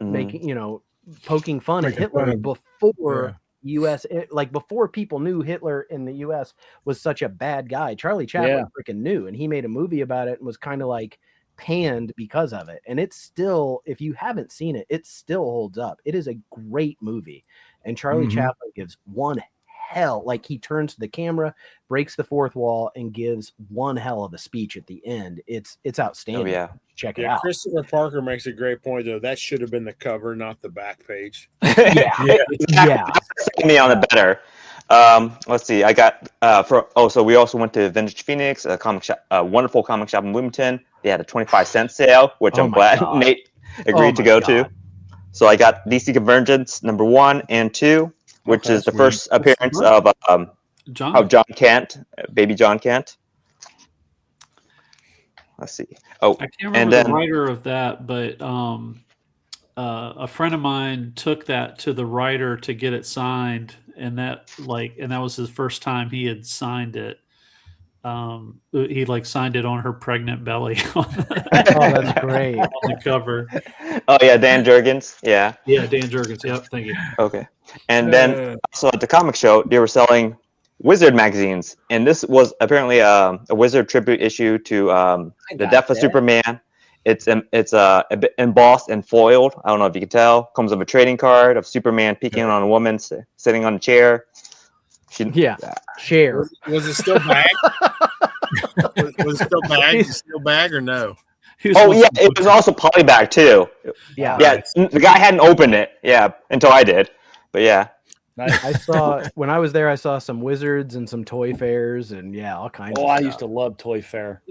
making poking fun at Hitler before U.S. before people knew Hitler in the U.S. was such a bad guy. Charlie Chaplin freaking knew, and he made a movie about it and was kind of like panned because of it. And it's still, if you haven't seen it, it still holds up. It is a great movie, and Charlie Chaplin gives one hell, like he turns to the camera, breaks the fourth wall, and gives one hell of a speech at the end. It's outstanding. Oh yeah. Check it out. Christopher Parker makes a great point though. That should have been the cover, not the back page. Yeah. Me on the better. Let's see. I got so we also went to Vintage Phoenix, a comic shop, a wonderful comic shop in Bloomington. They had a 25-cent sale, which I'm glad Nate agreed to go to. So I got DC Convergence number 1 and 2, which is the first appearance of John Kent, baby John Kent. Let's see. Oh, I can't remember the writer of that, but a friend of mine took that to the writer to get it signed, and that was his first time he had signed it. He signed it on her pregnant belly. Oh, that's great. On the cover. Oh yeah, Dan Jurgens. Yeah. Yeah, Dan Jurgens. Yep. Thank you. Okay. And then also at the comic show, they were selling Wizard magazines, and this was apparently a Wizard tribute issue to the death of Superman. It's embossed and foiled. I don't know if you can tell. Comes with a trading card of Superman peeking on a woman sitting on a chair. Share. Was it still bag? was it still bag? Is it still bag or no? Oh yeah, it was also polybag too. Yeah. The guy hadn't opened it. Yeah, until I did. But yeah. Nice. I saw when I was there. I saw some Wizards and some toy fairs and all kinds. of I stuff. used to love Toy Fair.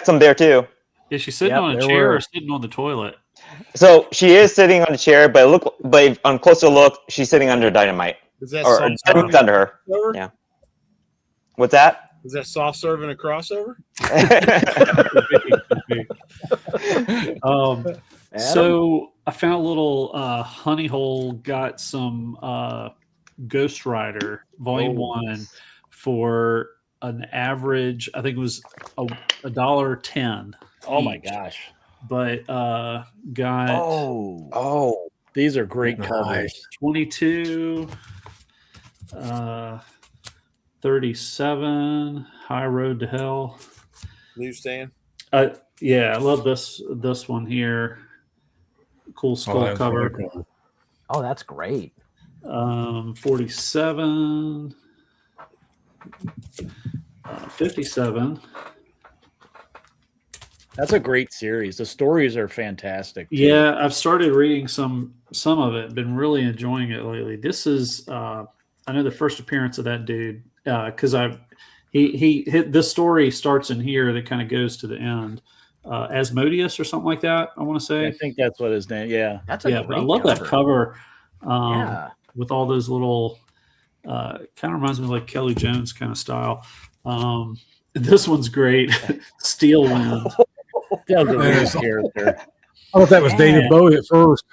Some there too. Is she sitting on a chair or sitting on the toilet? So she is sitting on a chair, but on closer look, she's sitting under dynamite. Is that or soft under her? crossover? Yeah. What's that? Is that soft serve and a crossover? So I found a little honey hole, got some Ghost Rider Volume 1 for an average, I think it was $1.10. Oh my each. gosh. But got Oh, These are great Nice. covers. 22, 37, High Road to Hell. Newsstand. Yeah, I love this one here. Cool skull that's cover. really cool. Oh, that's great. 47, 57. That's a great series. The stories are fantastic. too. Yeah, I've started reading some of it. Been really enjoying it lately. This is I know the first appearance of that dude because he hit this story starts in here that kind of goes to the end. Asmodeus or something like that. I want to say. I think that's what his name. Yeah. That's a Yeah, but great I love that cover. Yeah. With all those little kind of reminds me of like Kelly Jones kind of style. This one's great. Steel Wind. That was a weird Yes. character. I thought that was David Bowie at first.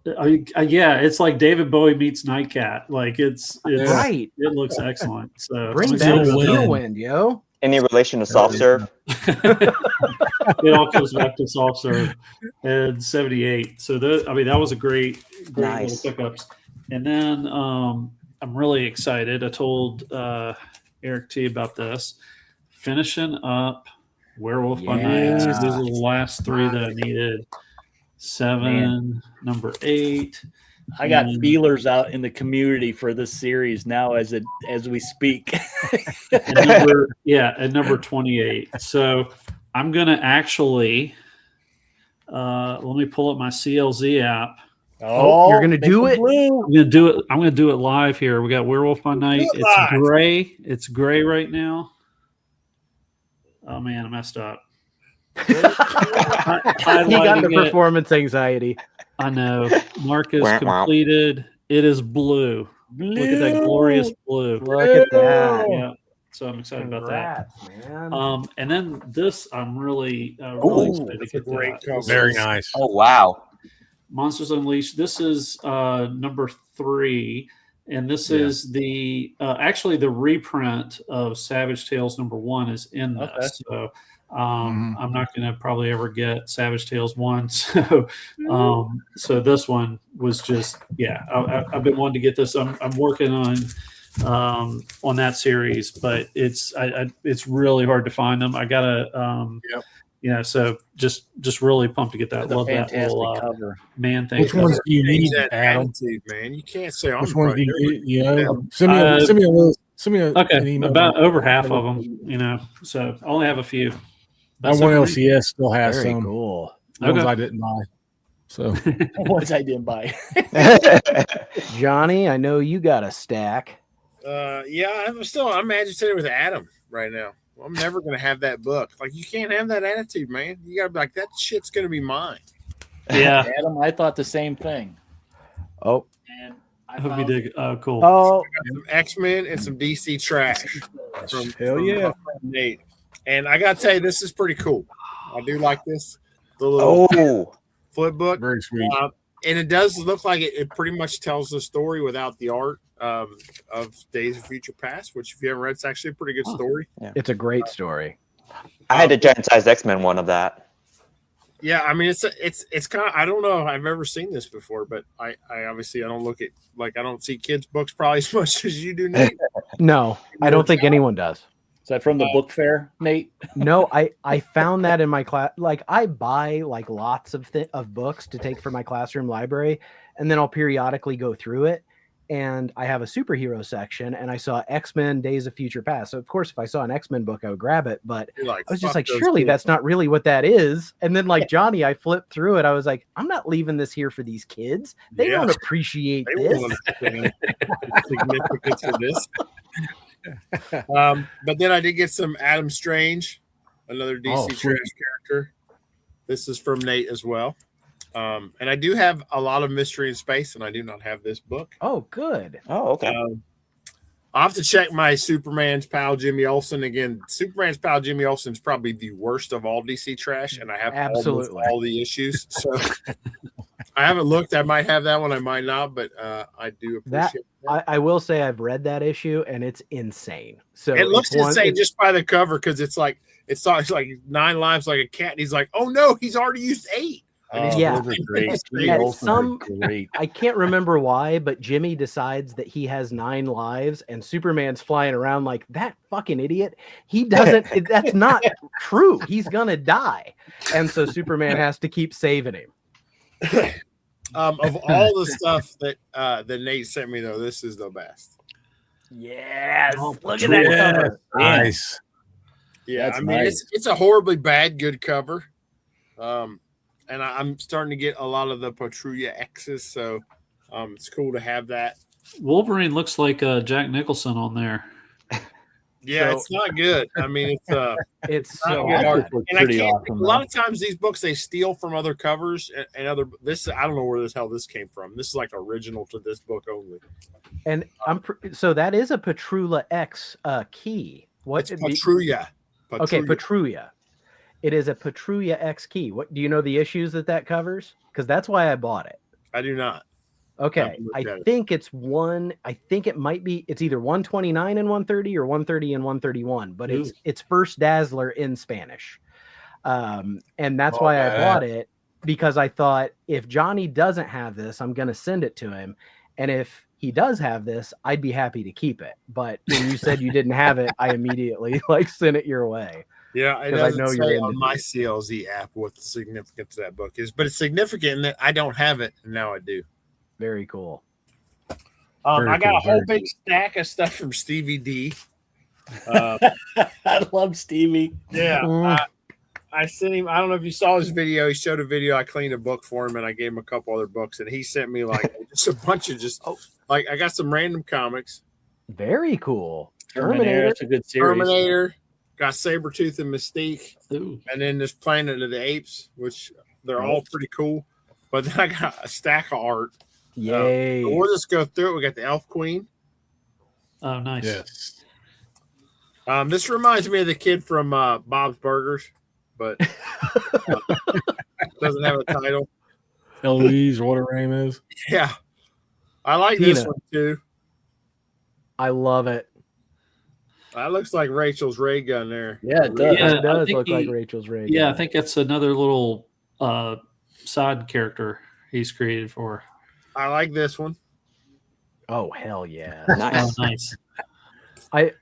Yeah, it's like David Bowie meets Nightcat. Like it's Right. It looks excellent. So Bring I'm back excited about Steel that. Wind, yo. any relation to soft serve? It all comes back to soft serve and 78. So that was a great Nice. little pickups. And then I'm really excited. I told Eric T about this. Finishing up Werewolf by Night. Yeah. These are the last three that I needed. 7, number 8. I got and- feelers out in the community for this series now as we speak. and number 28. So I'm gonna actually let me pull up my CLZ app. Oh, you're gonna make do them it? blue. I'm gonna do it live here. We got Werewolf by Night. Do it live. It's gray. It's gray right now. Oh man, I messed up. He got the Highlighting it. performance anxiety. I know. Mark is Wah, wah. completed. It is blue. Look at that glorious blue. Look at that. Yeah. So I'm excited about that. Congrats, man. And then this, I'm really Ooh, excited to That's a get great that. cover. This Very is nice. Oh wow. Monsters Unleashed. This is number 3, and this Yeah. is the actually the reprint of Savage Tales number 1 is in this. Okay. So Mhm. I'm not going to probably ever get Savage Tales 1. So this one was just I've been wanting to get this. I'm working on that series, but it's really hard to find them. I gotta so just really pumped to get that. That's a Love that fantastic little cover. man thing. Which ones do you Change need, that Adam? attitude, man. You can't say I'm Which ones do front. you send me Uh, send me a list. Send me an Okay, email. about over half of them, so I only have a few. My That's one okay. LCS still has Very some cool. ones Okay. I didn't buy. So Ones I didn't buy. Johnny, I know you got a stack. I'm agitated with Adam right now. I'm never gonna have that book. Like, you can't have that attitude, man. You gotta be like, that shit's gonna be mine. Yeah, Adam, I thought the same thing. Oh, And I hope you dig. Oh, cool. oh, Some X-Men and some DC trash from Hell from yeah. my friend Nate. And I gotta tell you, this is pretty cool. I do like this. The little Oh, flip book. Very sweet. And it does look like it pretty much tells the story without the art of Days of Future Past, which, if you haven't read, it's actually a pretty good story. it's a great story. I had a giant-sized X-Men one of that. Yeah, I mean, it's kind of, I don't know if I've ever seen this before, but I obviously I don't look at, like, I don't see kids' books probably as much as you do, Nate. No, I don't think anyone does. Is that from the book fair, Nate? No, I found that in my class. Like, I buy like lots of books to take for my classroom library, and then I'll periodically go through it. And I have a superhero section, and I saw X-Men Days of Future Past. So of course, if I saw an X-Men book, I would grab it. But You're like, I was just fuck like, those surely kids. that's not really what that is. And then, like Johnny, I flipped through it. I was like, I'm not leaving this here for these kids. They Yeah. don't appreciate They this. won't understand the significance of this. But then I did get some Adam Strange, another DC Oh, sweet. trash character. This is from Nate as well. And I do have a lot of Mystery in Space, and I do not have this book. Oh, good. Oh, okay. I'll have to check my Superman's pal Jimmy Olsen again. Superman's pal Jimmy Olsen is probably the worst of all DC trash, and I have Absolutely. all the issues. So I haven't looked. I might have that one. I might not, but I do appreciate that. I will say I've read that issue, and it's insane. So It looks it's insane just by the cover because it's like 9 lives like a cat. And he's like, "Oh no, he's already used 8." And he's Yeah. those are great. Jimmy At Olsen are some- great. I can't remember why, but Jimmy decides that he has 9 lives, and Superman's flying around like that fucking idiot. He doesn't. That's not true. He's gonna die, and so Superman has to keep saving him. Of all the stuff that Nate sent me, though, this is the best. Yes, look at Yeah. that cover. Nice. Yeah, That's I mean nice. it's a horribly bad good cover, and I'm starting to get a lot of the Patrulla X's, so it's cool to have that. Wolverine looks like Jack Nicholson on there. Yeah, So- it's not good. I mean, It's not so good bad. art. Looks And I pretty can't. awesome, A lot of times these books they steal from other covers and other. This I don't know where the hell this came from. This is like original to this book only. And so that is a Patrulla X key. What? It's Patrulla. Okay, Patrulla. It is a Patrulla X key. What do you know the issues that covers? Because that's why I bought it. I do not. Okay, Haven't looked I at it. think it's I think it might be. It's either 129 and 130 or 130 and 131. But it's First Dazzler in Spanish, and that's why I bought it, because I thought if Johnny doesn't have this, I'm gonna send it to him, and if he does have this, I'd be happy to keep it. But when you said you didn't have it, I immediately sent it your way. Yeah, it 'Cause I doesn't know say you're into on my these. CLZ app what the significance of that book is, but it's significant in that I don't have it, and now I do. Very cool. Very I got cool, a whole very big stack of stuff from Stevie D. I love Stevie. Yeah, I sent him. I don't know if you saw his video. He showed a video. I cleaned a book for him, and I gave him a couple other books, and he sent me like just a bunch of like I got some random comics. Very cool. Terminator. It's a good series. Terminator, got Sabretooth and Mystique, Ooh. and then this Planet of the Apes, which they're all pretty cool. But then I got a stack of art. Yay. We'll just go through it. We got the Elf Queen. Oh, nice. Yes. This reminds me of the kid from Bob's Burgers, but doesn't have a title. Eloise or whatever her name is. Yeah, I like this Tina. one too. I love it. That looks like Rachel's ray gun there. Yeah, it does. Yeah, it does I think look like he- Rachel's rig. Yeah, I think that's another little side character he's created for. I like this one. Oh hell yeah! Oh, Nice. nice.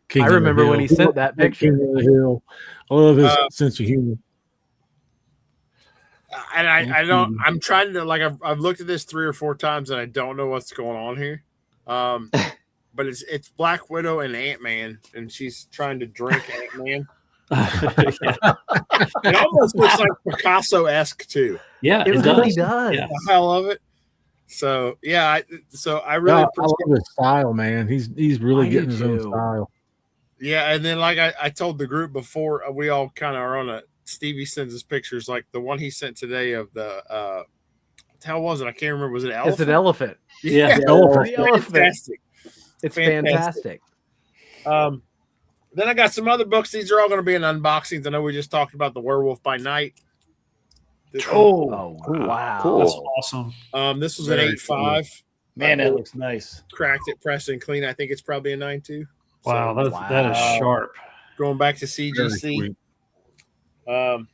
King I of the remember when Hill. he sent that picture. King of the Hill. I love his sense of humor. And I don't. I'm trying to like. I've looked at this 3 or 4 times, and I don't know what's going on here. But it's Black Widow and Ant-Man, and she's trying to drink Ant-Man. It almost looks like Picasso-esque too. Yeah, It it really does. does. Yeah. I love it. So yeah, I really I appreciate. love his style, man. He's really I getting do his own too. style. Yeah, and then like I told the group before, we all kind of are on a. Stevie sends us pictures like the one he sent today of the. What the hell was it? I can't remember. Was it elephant? It's an elephant. Yeah. The elephant. Fantastic. It's Fantastic. fantastic. Then I got some other books. These are all going to be in unboxings. I know we just talked about the Werewolf by Night. This Oh wow! Cool. That's awesome. this was an Very 8.5. Man, that looks nice. Cracked it, pressed and clean. I think it's probably a 9.2. Wow, So, that is sharp. going back to Very CGC. sweet.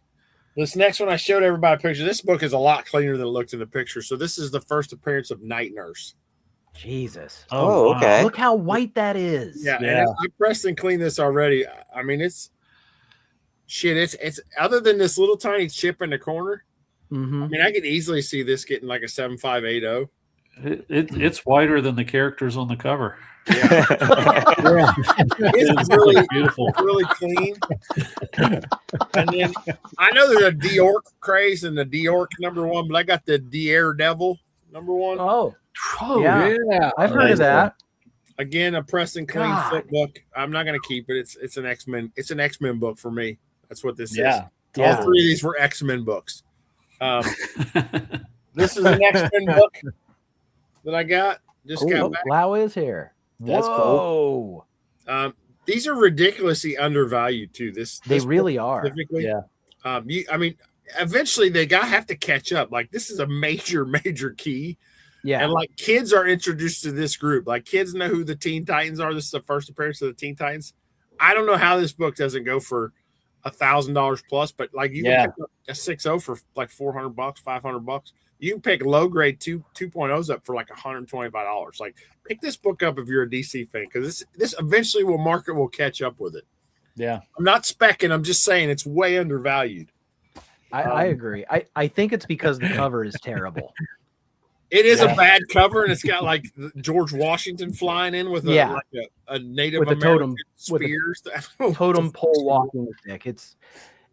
This next one I showed everybody a picture. This book is a lot cleaner than it looked in the picture. So this is the first appearance of Night Nurse. Jesus! Oh, wow. okay. Look how white that is. Yeah, Yeah. and I pressed and cleaned this already. I mean, it's shit. It's other than this little tiny chip in the corner. Mm-hmm. I mean, I could easily see this getting like a 7580. It's whiter than the characters on the cover. Yeah. It's really, Beautiful. really clean. And then I know there's a Diorc craze and the Diorc #1, but I got the Daredevil #1. Oh, Oh, yeah. Yeah. I've heard of that. Again, a press and clean God. flip book. I'm not gonna keep it. It's an X-Men. It's an X-Men book for me. That's what this is. Yeah. All 3 of these were X-Men books. This is an X-Men book that I got. Just Oh, got back. Lau is here. That's cool. Whoa. These are ridiculously undervalued too. They this really book are. specifically. Yeah. I mean, eventually they have to catch up. Like this is a major key. Yeah. And like kids are introduced to this group. Like kids know who the Teen Titans are. This is the first appearance of the Teen Titans. I don't know how this book doesn't go for $1,000 plus, but like you can pick up a 6.0 for like $400, $500. You can pick low grade 2.0s up for like $125. Like pick this book up if you're a DC fan, because this eventually market will catch up with it. Yeah. I'm not specking. I'm just saying it's way undervalued. I agree. I think it's because the cover is terrible. It is a bad cover, and it's got like George Washington flying in with a Native with American spears, with totem pole walking stick.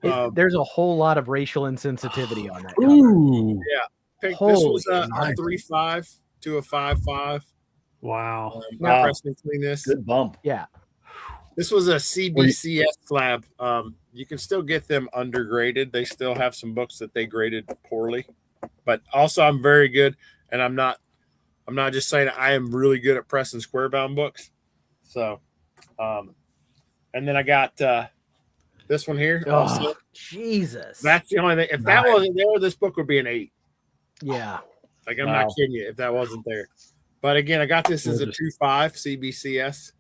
There's a whole lot of racial insensitivity on that cover. Ooh. Yeah, this was a 3.5 to a 5.5. Wow. Pressing between this. Good bump. Yeah. This was a CBCS slab. You can still get them undergraded. They still have some books that they graded poorly, but also I'm very good, and I'm not just saying it. I am really good at pressing square bound books. So, and then I got this one here. Oh, Jesus. That's the only thing. If that wasn't there, this book would be an 8. Yeah. Like I'm not kidding you. If that wasn't there, but again, I got this as a 2.5 CBCS.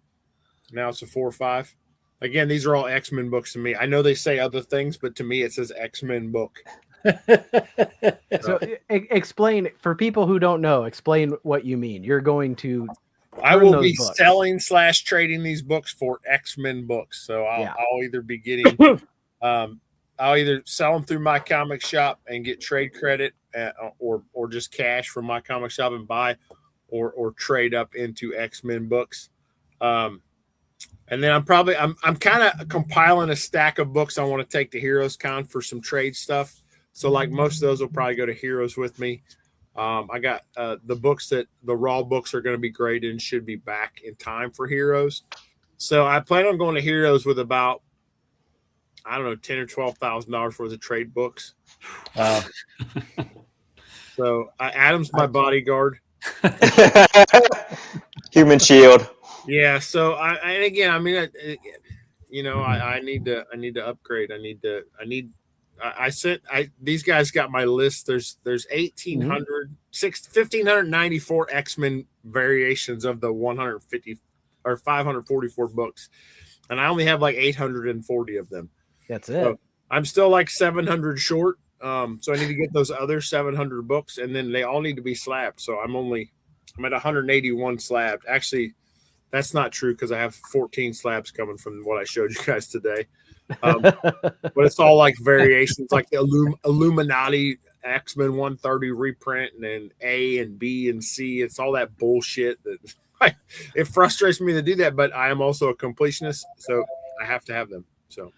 Now it's a 4.5. Again, these are all X-Men books to me. I know they say other things, but to me, it says X-Men book. So explain for people who don't know. Explain what you mean. You're going to. I will be selling / trading these books for X-Men books. So I'll either be getting, I'll either sell them through my comic shop and get trade credit, or just cash from my comic shop and buy, or trade up into X-Men books. And then I'm kind of compiling a stack of books I want to take to Heroes Con for some trade stuff. So like most of those will probably go to Heroes with me. I got the books that the raw books are going to be graded and should be back in time for Heroes. So I plan on going to Heroes with about, I don't know, $10,000 or $12,000 worth of trade books. So Adam's my bodyguard. Human shield. Yeah. So I need to upgrade. These guys got my list. There's 1,594 X-Men variations of the 150 or 544 books. And I only have like 840 of them. That's it. So I'm still like 700 short. So I need to get those other 700 books, and then they all need to be slabbed. So I'm at 181 slabbed. Actually, that's not true because I have 14 slabs coming from what I showed you guys today. But it's all like variations, like the Illuminati X-Men 130 reprint, and then A and B and C. It's all that bullshit that it frustrates me to do that, but I am also a completionist, so I have to have them. So,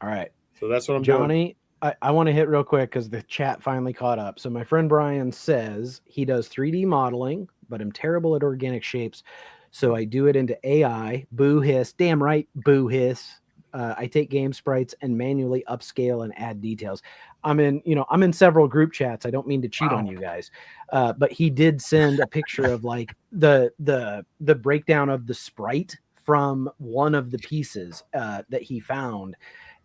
all right. So that's what I'm doing. Johnny, I want to hit real quick because the chat finally caught up. So my friend Brian says he does 3D modeling, but I'm terrible at organic shapes. So I do it into AI. Boo hiss. Damn right. Boo hiss. I take game sprites and manually upscale and add details. I'm in several group chats. I don't mean to cheat on you guys, but he did send a picture of like the breakdown of the sprite from one of the pieces that he found,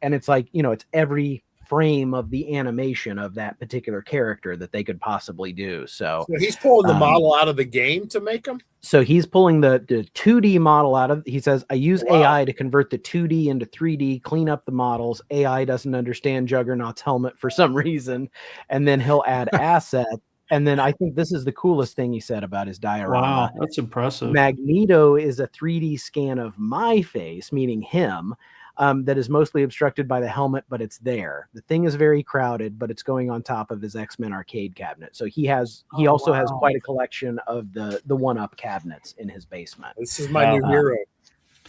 and it's like it's every frame of the animation of that particular character that they could possibly do. So he's pulling the model out of the game to make them. So he's pulling the 2D model out of. He says, "I use AI to convert the 2D into 3D, clean up the models. AI doesn't understand Juggernaut's helmet for some reason, and then he'll add assets." And then I think this is the coolest thing he said about his diorama. Wow, that's impressive. Magneto is a 3D scan of my face, meaning him. That is mostly obstructed by the helmet, but it's there. The thing is very crowded, but it's going on top of his X-Men arcade cabinet. So he also has quite a collection of the 1-up cabinets in his basement. This is my new hero.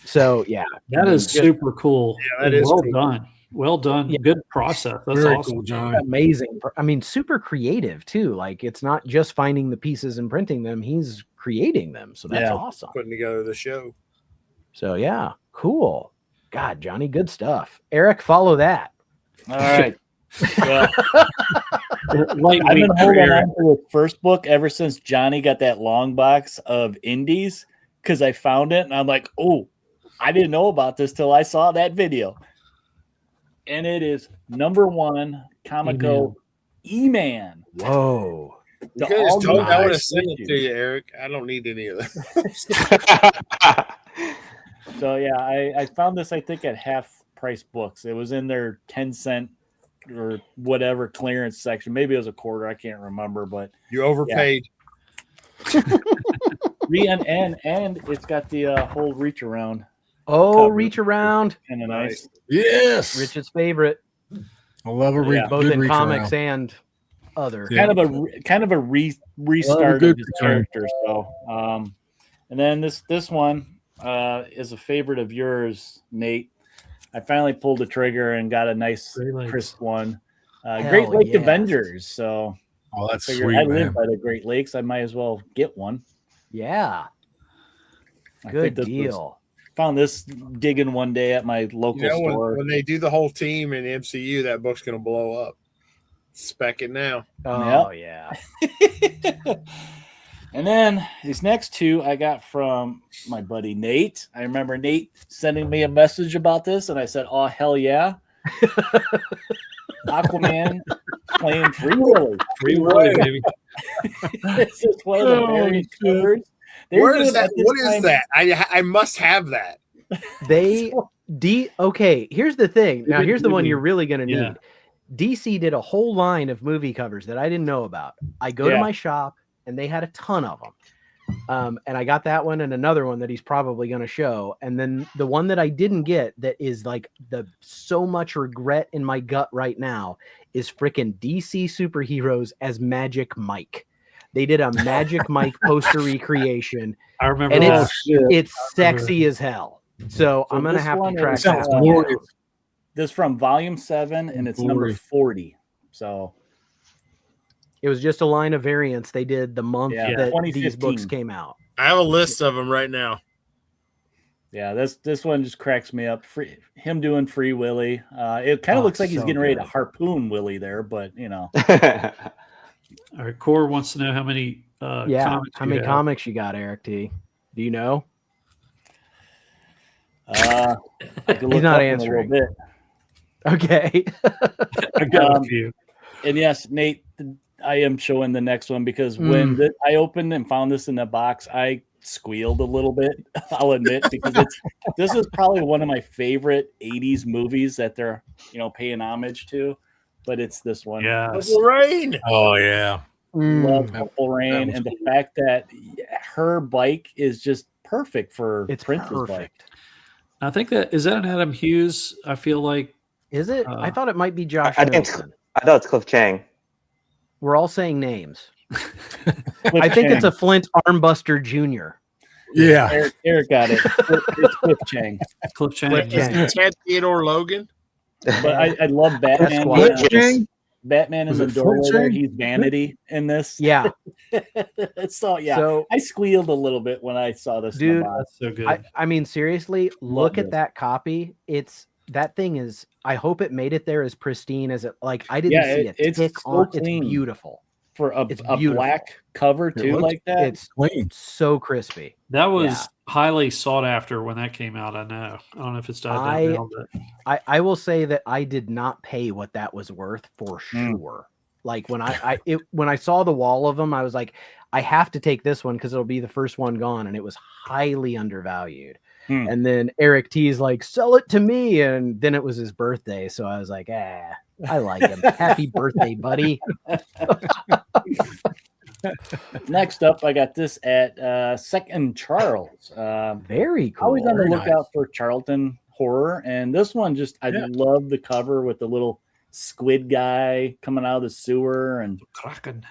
So yeah, that is super cool. Yeah, that is well cool. done. Well done. Yeah. Good process. That's Very awesome. cool, Johnny. Amazing. I mean, super creative too. Like it's not just finding the pieces and printing them; he's creating them. So that's awesome. Putting together the show. So yeah, cool. God, Johnny, good stuff. Eric, follow that. All right. Well, Lightweight I've been holding career. on to the first book ever since Johnny got that long box of indies, because I found it and I'm like, oh, I didn't know about this till I saw that video. And it is #1 Comico E-Man. Whoa. You The could have just told me I would have all-new sent it issue. to you, Eric. I don't need any of that. So yeah, I found this I think at half price books. It was in their 10-cent or whatever clearance section. Maybe it was a quarter. I can't remember, but You overpaid. and it's got the whole reach around. Oh, Cover. reach around. Kind of nice. Yes. Rich's favorite, I love a Yeah. both good in reach comics around. and other. Yeah. Kind of a restart good of his return. character. So, and then this one is a favorite of yours, Nate. I finally pulled the trigger and got a nice Great Lakes. crisp one. Hell Great Lake yes. Avengers. So Oh, that's figure sweet, I man. live by the Great Lakes. I might as well get one. Yeah, I good think this was- deal. found this digging one day at my local You know, store. when they do the whole team in MCU, that book's going to blow up. Spec it now. Oh yeah. And then these next two I got from my buddy Nate. I remember Nate sending me a message about this, and I said, "Oh hell yeah!" Aquaman playing Free Willy. Free Willy, baby. This is one of the variant covers. They're Where doing is that? at this What is time- that? I must have that. They okay, here's the thing. Now here's the one you're really gonna need. Yeah. DC did a whole line of movie covers that I didn't know about. I go to Yeah. my shop and they had a ton of them. And I got that one and another one that he's probably going to show. And then the one that I didn't get that is like the so much regret in my gut right now is freaking DC superheroes as Magic Mike. They did a Magic Mike poster recreation. I remember And that. it's sexy as hell. So I'm going to this have to one track is, that Sounds one glorious. down. This from Volume 7, and it's number Glory. 40. So It was just a line of variants they did the month Yeah, that these 2015. books came out. I have a list of them right now. yeah, this one just cracks me up. Him doing Free Willy. It kind Oh, of looks like he's so getting ready to good. harpoon Willy there, but you know. All right, Core wants to know how many Yeah. comics How you many have. comics you got, Eric T? Do you know? I can look not up in a answering. little bit. Okay. I've got Um, a few. And yes, Nate, I am showing the next one because Mm. when I opened and found this in the box, I squealed a little bit. I'll admit because this is probably one of my favorite '80s movies that they're paying homage to. But it's this one. Yes. Purple Rain. Oh yeah. Love that- Purple Rain, was and the cool. fact that her bike is just perfect for It's Prince's bike. perfect. I think is that an Adam Hughes? I feel like Is it? I Uh, thought it might be Josh I think it's- Nelson. I thought it's Cliff Chang. We're all saying names. Cliff I think Chang. it's a Flint Armbuster Jr. Yeah. Eric got it. It's Cliff Chang. Cliff Chang. Cliff Chang. Ted Theodore Logan. But I love Batman. Esquire. Chang? Batman is Was a it Flint doorway there. Chang? He's Vanity in this. Yeah. So yeah, So, I squealed a little bit when I saw this. in the Dude, box. That's so good. I mean, seriously, look this. at that copy. That thing is, I hope it made it there as pristine as it, like, I didn't Yeah, see it. it's tick so on. clean. It's beautiful. for a it's beautiful beautiful. cover too, looks- like that. It's Clean. so crispy. that was yeah. highly sought after when that came out. I know. I don't know if it's died down now, but I will say that I did not pay what that was worth for Mm. sure. Like when when I saw the wall of them, I was like, I have to take this one because it'll be the first one gone, and it was highly undervalued. Hmm. And then Eric T's like, sell it to me, and then it was his birthday, so I was like, I like him. Happy birthday, buddy. Next up, I got this at Second Charles. Very cool. Always on the Very lookout for Charlton horror, and this one I Yeah. love the cover with the little squid guy coming out of the sewer, and Kraken.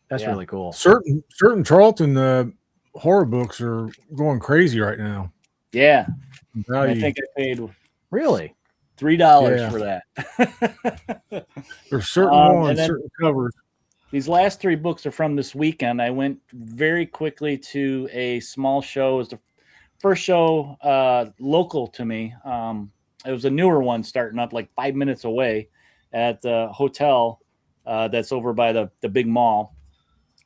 That's Yeah. really cool. Certain Charlton horror books are going crazy right now. yeah, Value. I think I paid Really? $3 Yeah. for that. There's certain and ones, then- certain covers. These last three books are from this weekend. I went very quickly to a small show. It was the first show local to me. It was a newer one starting up like 5 minutes away at the hotel that's over by the big mall.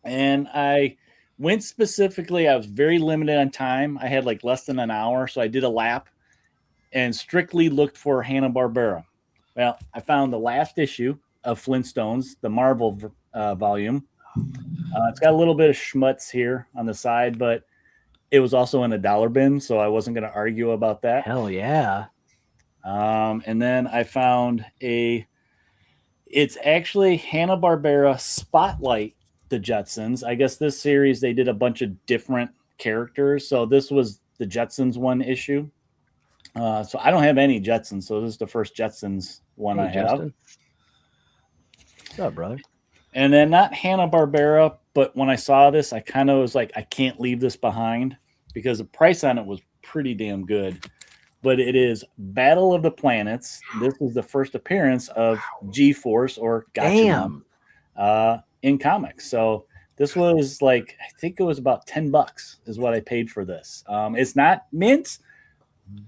And I went specifically. I was very limited on time. I had like less than an hour, so I did a lap and strictly looked for Hanna-Barbera. Well, I found the last issue of Flintstones, the Marvel volume. It's got a little bit of schmutz here on the side, but it was also in a dollar bin, so I wasn't going to argue about that. Hell yeah. And then I found it's actually Hanna-Barbera Spotlight the Jetsons. I guess this series, they did a bunch of different characters. So this was the Jetsons one issue. So I don't have any Jetsons. So this is the first Jetsons one I have. Justin. What's up, brother? And then not Hanna-Barbera, but when I saw this, I kind of was like, I can't leave this behind because the price on it was pretty damn good. But it is Battle of the Planets. This is the first appearance of G-Force or Gatchaman in comics. So this was like, I think it was about $10 is what I paid for this. It's not mint,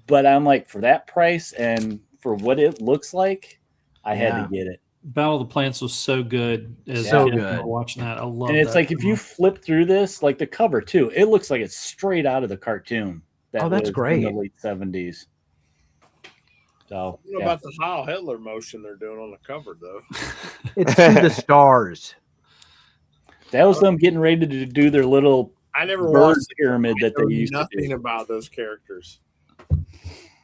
but I'm like, for that price and for what it looks like, I had to get it. Battle of the Planets was so good. So good. Watching that, I love. And it's that. like if you flip through this, like the cover too, it looks like it's straight out of the cartoon. That's was great. In the late 70s. So I don't know about the Heil Hitler motion they're doing on the cover though. It's to the stars. That was them getting ready to do their little I never bird watched pyramid that I know they used to nothing do. about those characters.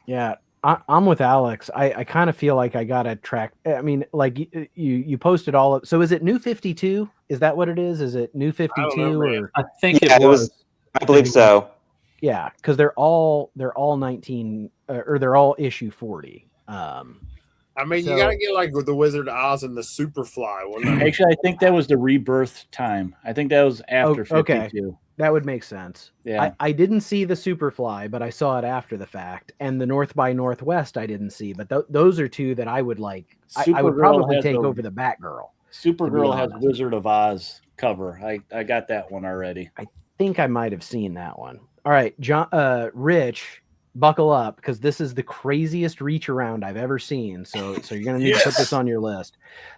Yeah, I'm with Alex. I kind of feel like I gotta track. I mean, like you posted all of. So is it New 52? Is that what it is? Is it New 52 or? I think Yeah, it was. I believe so. Yeah, because they're all 19 or they're all issue 40. I mean, So- you gotta get like with the Wizard of Oz and the Superfly. Wouldn't it? Actually, I think that was the rebirth time. I think that was after okay. 52. That would make sense. Yeah. I didn't see the Superfly, but I saw it after the fact, and the North by Northwest I didn't see. But those are two that I would like. I would Supergirl probably has take the- over the Batgirl. Supergirl has honest. Wizard of Oz cover. I got that one already. Think I might have seen that one. All right, John, Rich, buckle up because this is the craziest reach around I've ever seen. So you're gonna need to put this on your list.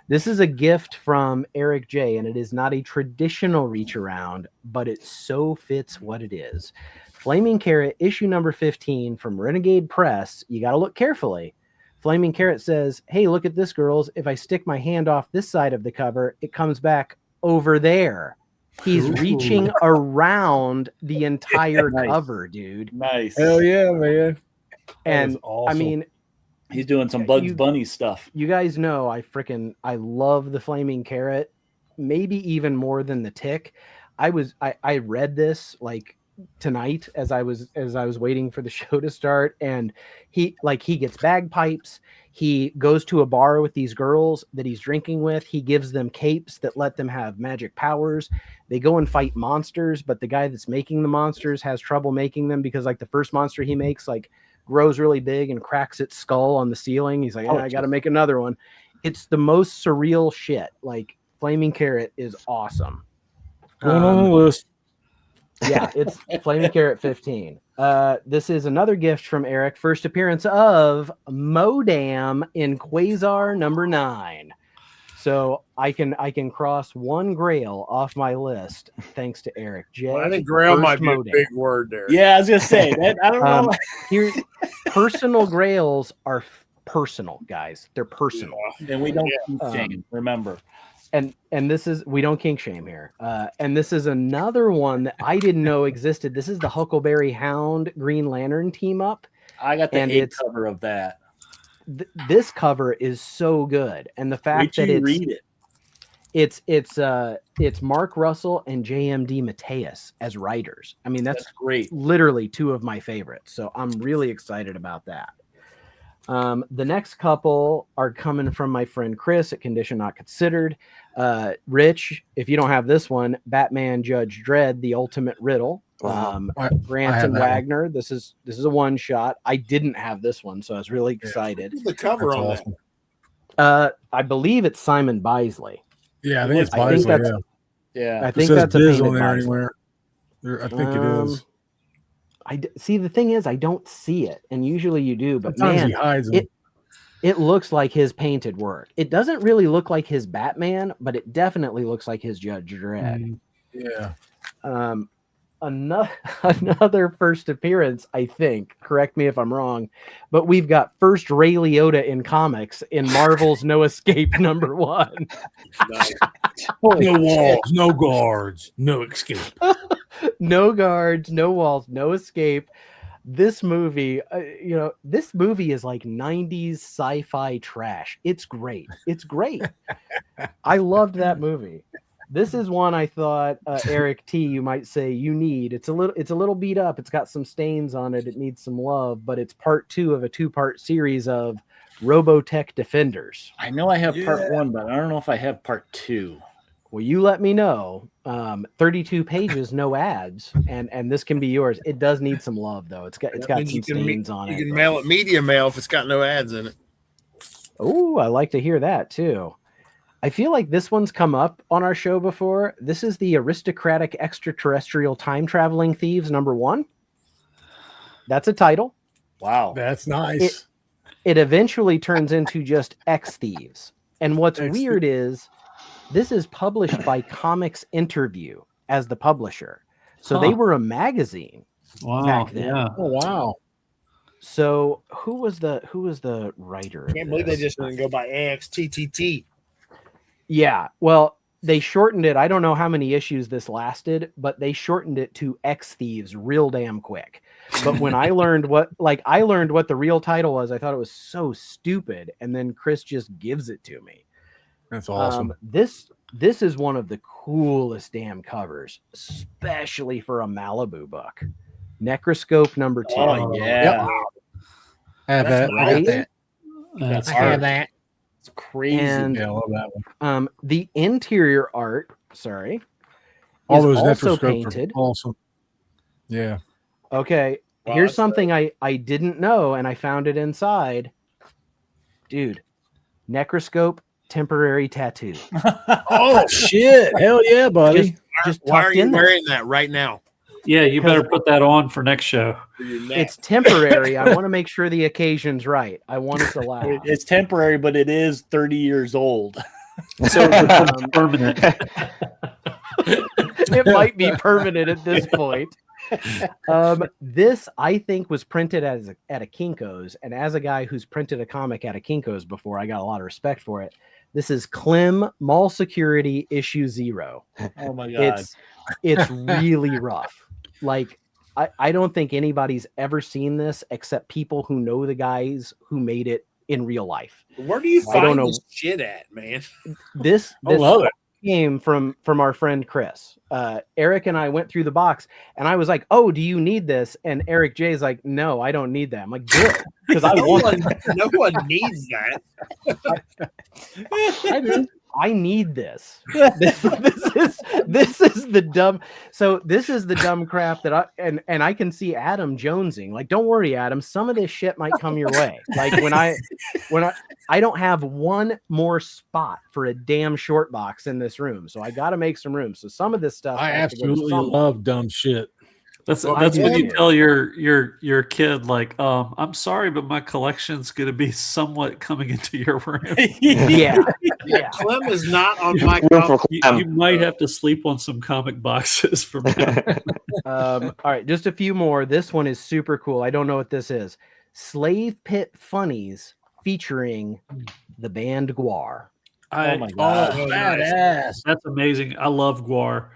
This is a gift from Eric J, and it is not a traditional reach around, but it so fits what it is. Flaming Carrot, issue number 15 from Renegade Press. You got to look carefully. Flaming Carrot says, "Hey, look at this, girls. If I stick my hand off this side of the cover, it comes back over there." He's reaching around the entire Nice. cover, dude. Nice. Hell yeah, man. And awesome. I mean, He's doing some Bugs Bunny stuff. you guys know I love the Flaming Carrot, maybe even more than the Tick. I read this like tonight as I was waiting for the show to start, and he gets bagpipes. He goes to a bar with these girls that he's drinking with. He gives them capes that let them have magic powers. They go and fight monsters, but the guy that's making the monsters has trouble making them because like the first monster he makes like grows really big and cracks its skull on the ceiling. He's like, I got to make another one. It's the most surreal shit. Like Flaming Carrot is awesome. Going on the list. Yeah, it's Flaming Carrot 15. This is another gift from Eric. First appearance of Modam in Quasar number 9. So I can cross one Grail off my list thanks to Eric J. Well, I think Grail First might be Modam. a big word there. Yeah, I was gonna say that. I don't know. Here, personal Grails are personal, guys. They're personal. And we don't Yeah. keep shame. Remember. And this is, we don't kink shame here. And this is another one that I didn't know existed. This is the Huckleberry Hound Green Lantern team up. I got the And 8 it's- cover of that. This cover is so good, and the fact Wait till that you read it. it's Mark Russell and JMD Mateus as writers. I mean, that's That's great. literally two of my favorites. So I'm really excited about that. The next couple are coming from my friend Chris at Condition Not Considered. Rich, if you don't have this one, Batman Judge Dredd, The Ultimate Riddle. Wow. Grant have and that one. Wagner. This is a one shot. I didn't have this one, so I was really excited. Who's the cover That's on awesome. I believe it's Simon Bisley. Yeah, I think it's I think Bisley. that's- Yeah. Yeah. I It think says that's a Biz painted on there Bisley. anywhere. I think it is. See, the thing is, I don't see it, and usually you do. But Sometimes man, he hides them. it looks like his painted work. It doesn't really look like his Batman, but it definitely looks like his Judge Dredd. Yeah. Another first appearance, I think. Correct me if I'm wrong, but we've got first Ray Liotta in comics in Marvel's No Escape #1. Nice. No walls, no guards, no escape. No guards, no walls, no escape. This movie, this movie is like 90s sci-fi trash. It's great. It's great. I loved that movie. This is one I thought, Eric T, you might say you need. It's a little beat up. It's got some stains on it. It needs some love, but it's part 2 of a 2-part series of Robotech Defenders. I know I have part 1, but I don't know if I have part 2. Well, you let me know. 32 pages, no ads, and this can be yours. It does need some love though. It's got some stains on it. You can mail it media mail if it's got no ads in it. Oh, I like to hear that too. I feel like this one's come up on our show before. This is the Aristocratic Extraterrestrial Time Traveling Thieves #1. That's a title. Wow. That's nice. It eventually turns into just X Thieves. And what's X weird is this is published by Comics Interview as the publisher. So they were a magazine Wow. back then. Yeah. Oh wow. So who was the writer? Can't believe they just didn't go by AXTTT. Yeah, well, they shortened it. I don't know how many issues this lasted, but they shortened it to X Thieves real damn quick. But when I learned what the real title was, I thought it was so stupid. And then Chris just gives it to me. That's awesome. This is one of the coolest damn covers, especially for a Malibu book. Necroscope #2. Oh yeah. Have that. I got that. That's I have hard. that. It's crazy. And Yeah, I love that one. the interior art, All is those also Necroscopes painted. are awesome. Yeah. Okay, Wow, here's that's something I didn't know, and I found it inside. Dude, Necroscope temporary tattoo. Oh shit! Hell yeah, buddy. Just Why are tucked you in there. wearing that right now? Yeah, you better put that on for next show. For your neck? It's temporary. I want to make sure the occasion's right. I want it to last. It's temporary, but it is 30 years old. So it becomes permanent. It might be permanent at this point. This I think was printed at a Kinko's, and as a guy who's printed a comic at a Kinko's before, I got a lot of respect for it. This is Clem Mall Security issue 0. Oh my god. It's really rough. Like I don't think anybody's ever seen this except people who know the guys who made it in real life. Where do you I don't find know. this shit at, man? This love it. came from our friend Chris. Eric and I went through the box, and I was like, "Oh, do you need this?" And Eric J's like, "No, I don't need that." I'm like, "Good," because I want it. No one needs that. I do. I need this. This is the dumb. So this is the dumb crap that I can see Adam jonesing. Like, don't worry, Adam. Some of this shit might come your way. Like when I don't have one more spot for a damn short box in this room, so I got to make some room. So some of this stuff. I has to go absolutely somewhere. love dumb shit. That's Well, when I you do. tell your kid, like, I'm sorry, but my collection's going to be somewhat coming into your room. Yeah. Yeah, Clem is not on my Room for You might have to sleep on some comic boxes for me. All right, just a few more. This one is super cool. I don't know what this is. Slave Pit Funnies featuring the band Guar. Oh my god. Oh, badass. That's amazing. I love Guar.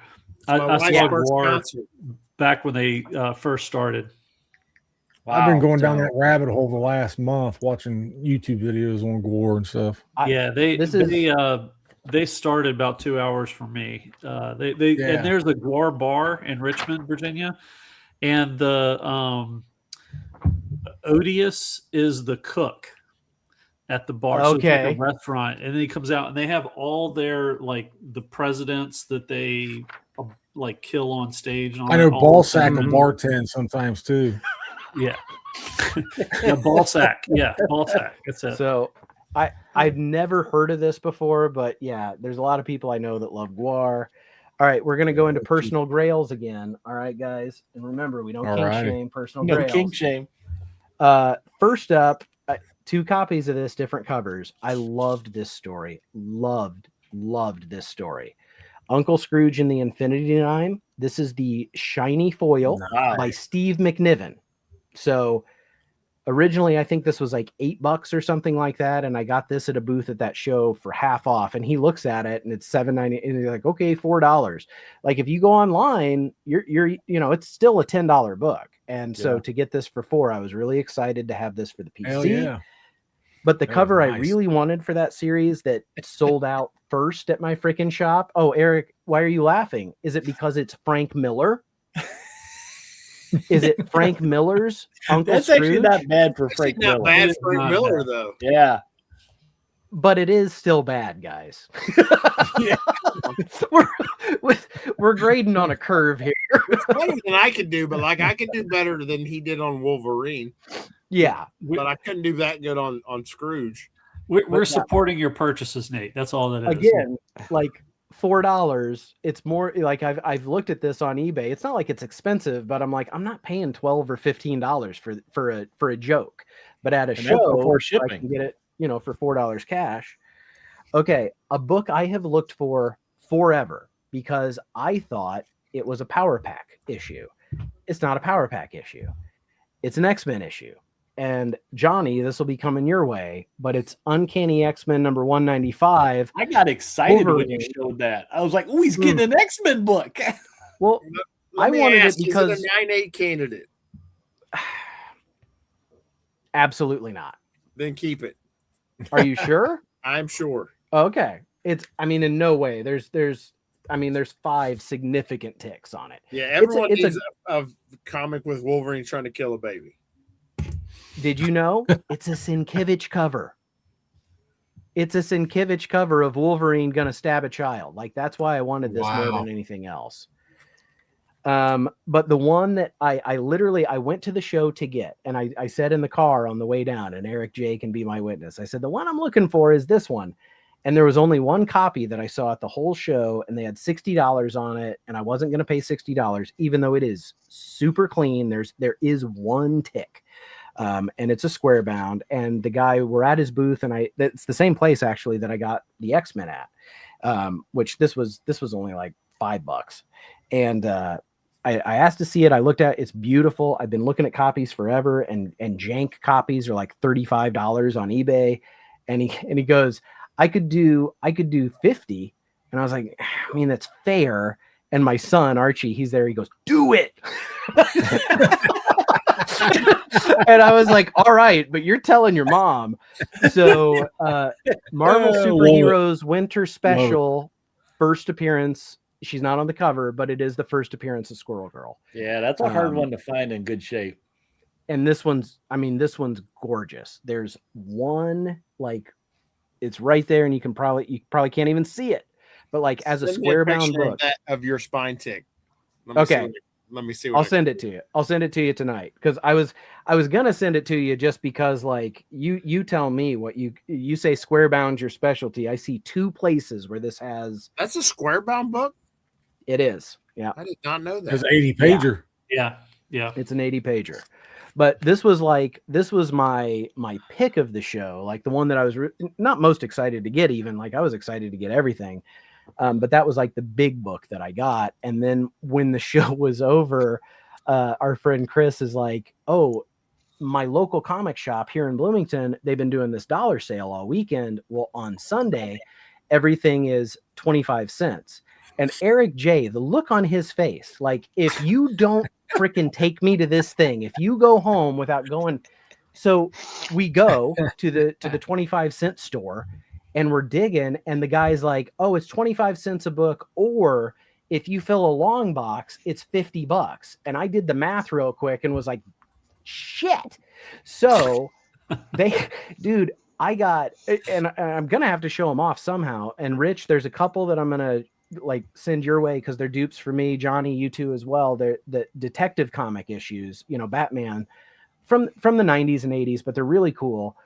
I My wife's saw first Guar concert. back when they first started. I've been going down So- that rabbit hole the last month watching YouTube videos on gore and stuff. Yeah, they started about 2 hours from me. They Yeah. and there's a Guar bar in Richmond, Virginia, and the Odious is the cook at the bar. So it's like Okay. a restaurant, and then he comes out and they have all their like the presidents that they like kill on stage. And all I know that, all Ballsack will Mhm. bartend sometimes too. Yeah, yeah, Ballsack. Yeah, Ballsack. That's it. So I've never heard of this before, but yeah, there's a lot of people I know that love Guar. All right, we're gonna go into personal grails again. All right, guys, and remember, we don't All kink righty. shame personal No grails. kink shame. First up, 2 copies of this, different covers. I loved this story. Loved this story. Uncle Scrooge and the Infinity Dime. This is the shiny foil by Steve McNiven. So originally, I think this was like $8 or something like that, and I got this at a booth at that show for half off. And he looks at it, and it's $7.90, and he's like, "Okay, $4." Like if you go online, you're it's still a $10 book. And so to get this for $4, I was really excited to have this for the PC. Hell yeah. But the That cover was I nice. really wanted for that series that sold out first at my freaking shop. Oh, Eric, why are you laughing? Is it because it's Frank Miller? Is it Frank Miller's Uncle That's Scrooge? actually not bad for It's Frank not Miller. bad It's for not Miller bad. though. Yeah. But it is still bad, guys. we're grading on a curve here. It's better than I could do, but like I could do better than he did on Wolverine. Yeah. But I couldn't do that good on Scrooge. We're supporting your purchases, Nate. That's all that is. Again, like $4. It's more like I've looked at this on eBay. It's not like it's expensive, but I'm like, I'm not paying $12 or $15 for a joke. But at a And that's show, before I shipping. can get it, for $4 cash. Okay, a book I have looked for forever because I thought it was a Power Pack issue. It's not a Power Pack issue. It's an X-Men issue. And Johnny, this will be coming your way, but it's Uncanny X-Men number 195. I got excited when you Wolverine. showed that. I was like, "Oh, he's getting an X-Men book." Well, Let I me wanted it ask, because- is it a 9/8 candidate? absolutely not. Then keep it. Are you sure? I'm sure. Okay. In no way. There's 5 significant ticks on it. Yeah, everyone it's needs a comic with Wolverine trying to kill a baby. Did you know it's a Sienkiewicz cover? It's a Sienkiewicz cover of Wolverine gonna stab a child. Like that's why I wanted this more Wow. than anything else. But the one that I literally went to the show to get, and I said in the car on the way down, and Eric J can be my witness. I said the one I'm looking for is this one, and there was only one copy that I saw at the whole show, and they had $60 on it, and I wasn't going to pay $60, even though it is super clean. There is one tick. And it's a square bound, and the guy, we're at his booth, and it's the same place actually that I got the X-Men at, which this was only like $5. And I asked to see it. I looked at it's beautiful. I've been looking at copies forever, and jank copies are like $35 on eBay. And he goes, I could do 50. And I was like, I mean, that's fair. And my son, Archie, he's there. He goes, do it. And I was like, all right, but you're telling your mom. So Marvel Superheroes Winter Special, first appearance. She's not on the cover, but it is the first appearance of Squirrel Girl. Yeah, that's a hard one to find in good shape. And this one's gorgeous. There's one, like, it's right there, and you probably can't even see it. But like as a Send me square bound picture of book. that of your spine tick. Let me Okay. see let me see. I'll send it to you. I'll send it to you tonight because I was gonna send it to you just because like you tell me what you say square bound's your specialty. I see 2 places where this has That's a square bound book. it is. Yeah, I did not know that. There's 80 pager. Yeah. it's an 80 pager. But this was my pick of the show, like the one that I was not most excited to get. Even like I was excited to get everything. But that was like the big book that I got. And then when the show was over, our friend Chris is like, oh, my local comic shop here in Bloomington, they've been doing this dollar sale all weekend. Well, on Sunday, everything is 25 cents. And Eric J, the look on his face, like if you don't freaking take me to this thing, if you go home without going. So we go to the 25-cent store, and we're digging, and the guy's like, oh, it's 25 cents a book, or if you fill a long box, it's $50. And I did the math real quick and was like, shit. So dude, I got, and I'm going to have to show them off somehow. And Rich, there's a couple that I'm going to like send your way because they're dupes for me. Johnny, you too as well. They're the detective comic issues, Batman from the 90s and 80s, but they're really cool.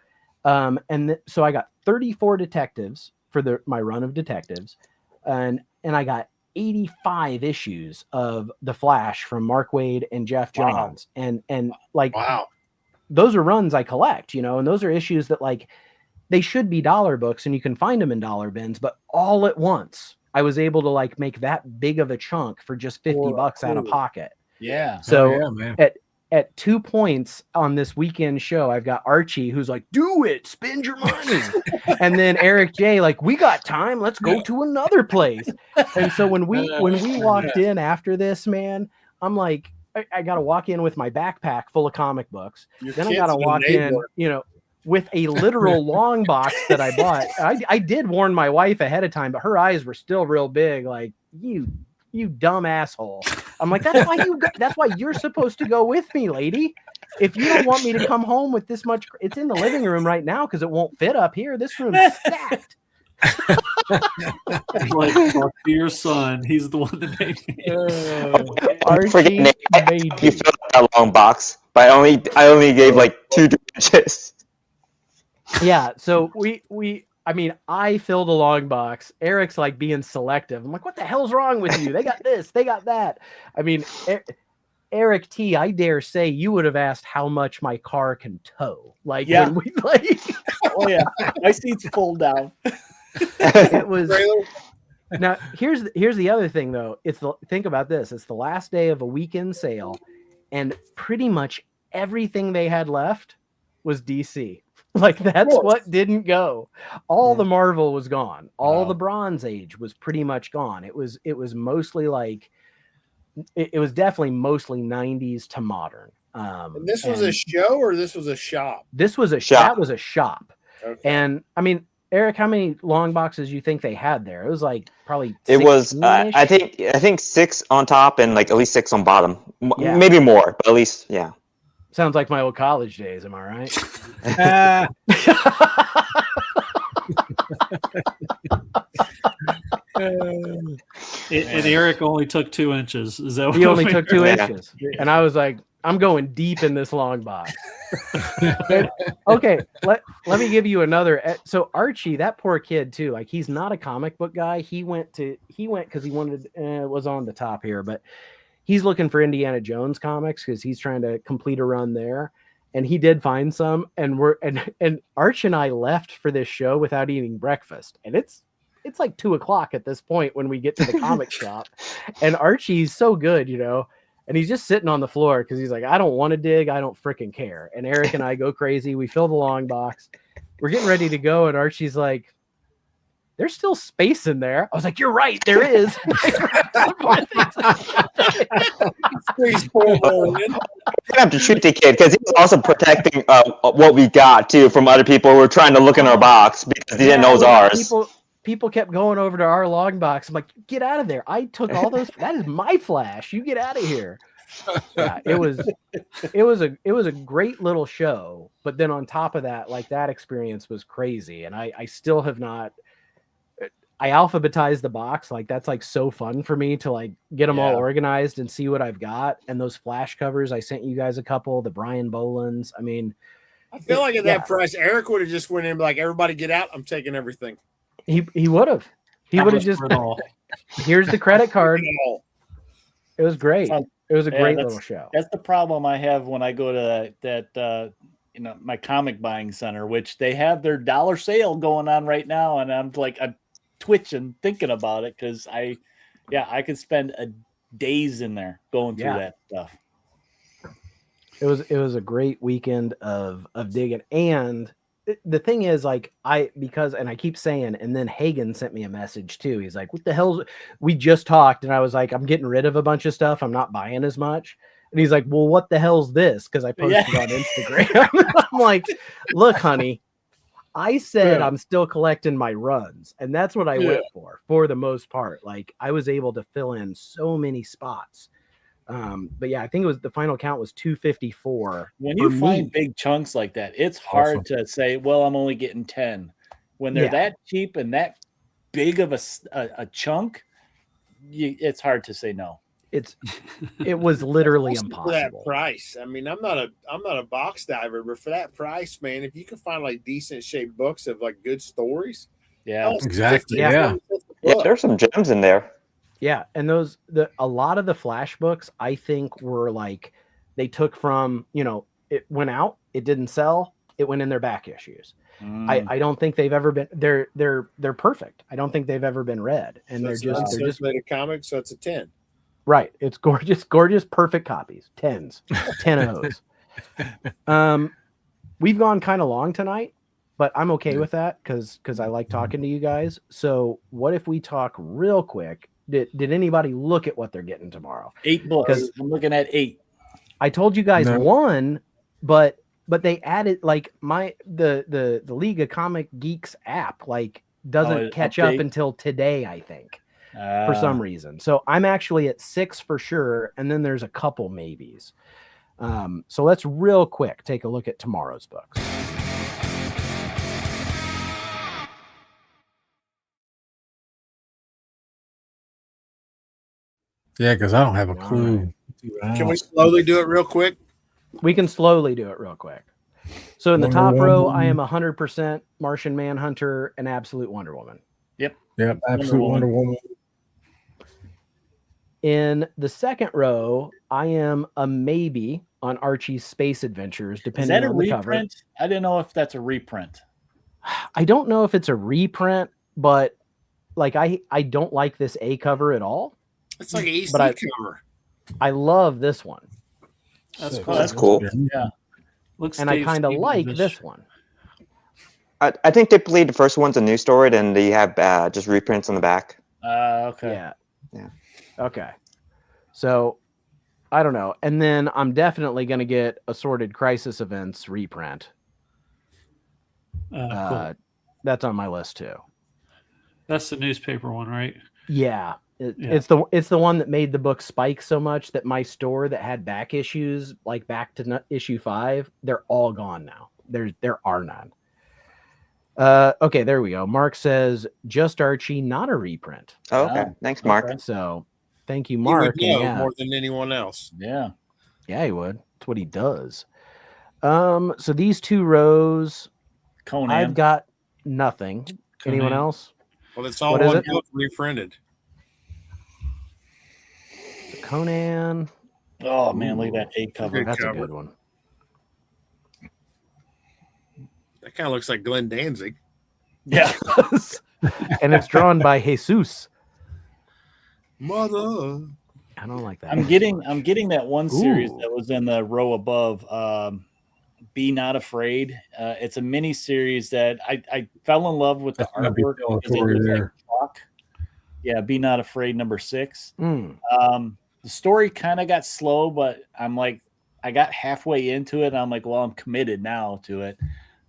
So I got 34 detectives for my run of detectives, and I got 85 issues of The Flash from Mark Waid and Jeff Johns. And like, Wow. those are runs I collect, and those are issues that like they should be dollar books and you can find them in dollar bins, but all at once I was able to like make that big of a chunk for just $50 out of pocket. Yeah. So yeah, man. at 2 points on this weekend show, I've got Archie who's like, do it, spend your money. And then Eric J, like, we got time, let's go to another place. And so when we walked in after this, man, I'm like, I gotta walk in with my backpack full of comic books. Then I gotta walk in, you know, with a literal long box that I bought. I did warn my wife ahead of time, but her eyes were still real big, like, you dumb asshole. I'm like, that's why you're supposed to go with me, lady. If you don't want me to come home with this much, it's in the living room right now because it won't fit up here. This room's stacked. Like, talk to your son. He's the one that made me. Archie Nate, made you me. filled that long box, but I only gave like 2 inches. Yeah, so I filled a long box. Eric's like being selective. I'm like, what the hell's wrong with you? They got this, they got that. I mean, Eric T, I dare say you would have asked how much my car can tow. Like, Yeah. when we like, Oh yeah, my seat's pulled down. it was. Now here's the other thing though. Think about this. It's the last day of a weekend sale, and pretty much everything they had left was DC. Like, that's what didn't go. All the Marvel was gone. All the Bronze Age was pretty much gone. It was mostly like it was definitely mostly 90s to modern. And this was a show or this was a shop? This was that was a shop. Okay. And I mean, Eric, how many long boxes you think they had there? It was like probably it was I think 6 on top and like at least 6 on bottom. Yeah. Maybe more, but at least yeah. Sounds like my old college days, am I right? And Eric only took 2 inches. Is that he only took 2 inches. And I was like, I'm going deep in this long box. Okay, let me give you another. So Archie, that poor kid too, like, he's not a comic book guy. He went because he wanted, it was on the top here, but he's looking for Indiana Jones comics because he's trying to complete a run there. And he did find some, and Arch and I left for this show without eating breakfast. And it's like 2:00 at this point when we get to the comic shop. And Archie's so good, you know, and he's just sitting on the floor because he's like, I don't want to dig. I don't freaking care. And Eric and I go crazy. We fill the long box. We're getting ready to go. And Archie's like, there's still space in there. I was like, you're right. There is. We're gonna have to treat the kid because he's also protecting what we got too from other people who were trying to look in our box because he didn't know it was ours. People kept going over to our log box. I'm like, get out of there. I took all those. That is my flash. You get out of here. Yeah, it was a great little show. But then on top of that, like, that experience was crazy. And I still have not. I alphabetized the box. Like, that's like so fun for me to like get them all organized and see what I've got. And those flash covers, I sent you guys a couple, the Brian Bolins. I mean, I feel like at that price, Eric would have just went in like, everybody get out. I'm taking everything. He would have. He would have just. Here's the credit card. It was great. It was a great little show. That's the problem I have when I go to that my comic buying center, which they have their dollar sale going on right now, and I'm twitching thinking about it because I could spend days in there going through that stuff. It was a great weekend of digging. And the thing is, like, I keep saying, and then Hagen sent me a message too. He's like, what the hell? We just talked, and I was like, I'm getting rid of a bunch of stuff. I'm not buying as much. And he's like, well, what the hell's this? Because I posted on Instagram. I'm like, look, honey, I said I'm still collecting my runs, and that's what I went for the most part. Like, I was able to fill in so many spots. But yeah, I think the final count was 254. When you find big chunks like that, it's hard to say, well, I'm only getting 10. When they're that cheap and that big of a chunk, it's hard to say no. It was literally impossible for that price. I mean, I'm not a box diver, but for that price, man, if you can find like decent shaped books of like good stories, exactly, there's some gems in there. Yeah, and a lot of the flash books, I think, were like, they took from, you know, it went out, it didn't sell, it went in their back issues. Mm. I don't think they've ever been. They're perfect. I don't think they've ever been read, and they're just made a comic, so it's a 10. right. It's gorgeous, perfect copies. 10s, 10 of those. We've gone kind of long tonight, but I'm okay with that because I like talking to you guys. So what if we talk real quick? Did anybody look at what they're getting tomorrow? 8 books. I'm looking at 8. I told you guys No. 1, but they added like the League of Comic Geeks app like doesn't catch up update? until today, I think, for some reason. So I'm actually at 6 for sure, and then there's a couple maybes. So let's real quick take a look at tomorrow's books. Yeah, because I don't have a All clue. Can we slowly do it real quick? We can slowly do it real quick. So in the Wonder top row, Woman. I am 100% Martian Manhunter and Absolute Wonder Woman. Yep, absolute Wonder Woman. In the second row, I am a maybe on Archie's Space Adventures, Is depending that a on the cover. reprint? I didn't know if that's a reprint. I don't know if it's a reprint, but like I don't like this A cover at all. It's like an EC But cover. I love this one, That's Sick. cool. That's cool. Yeah. Looks and I Dave kind of Stevens like ish. this one. I think they believe the first one's a new story, and they have just reprints on the back. Okay. Yeah. Yeah. Okay. So I don't know. And then I'm definitely going to get Assorted Crisis Events reprint. Cool. That's on my list too. That's the newspaper one, right? Yeah. Yeah. It's the one that made the book spike so much that my store that had back issues, like back to issue 5, they're all gone now. There are none. Okay, there we go. Mark says just Archie, not a reprint. Oh, okay. Wow. Thanks, Mark. Okay. So thank you, He Mark. would know And yeah, more than anyone else. Yeah. yeah, he would. That's what he does. So these 2 rows, Conan. I've got nothing. Anyone Conan. else? Well, it's all What is one it? book reprinted. Conan. Oh man, look at that 8 cover. Good That's a cover. good one. That kind of looks like Glenn Danzig. Yeah. And it's drawn by Jesus. Mother. I don't like that. I'm getting that one series Ooh. that was in the row above. Be Not Afraid. It's a mini series that I fell in love with the That's gonna be artwork because it Bellatori looked like there. chalk. Yeah, Be Not Afraid number 6. Mm. The story kind of got slow, but I'm like, I got halfway into it, and I'm like, well, I'm committed now to it.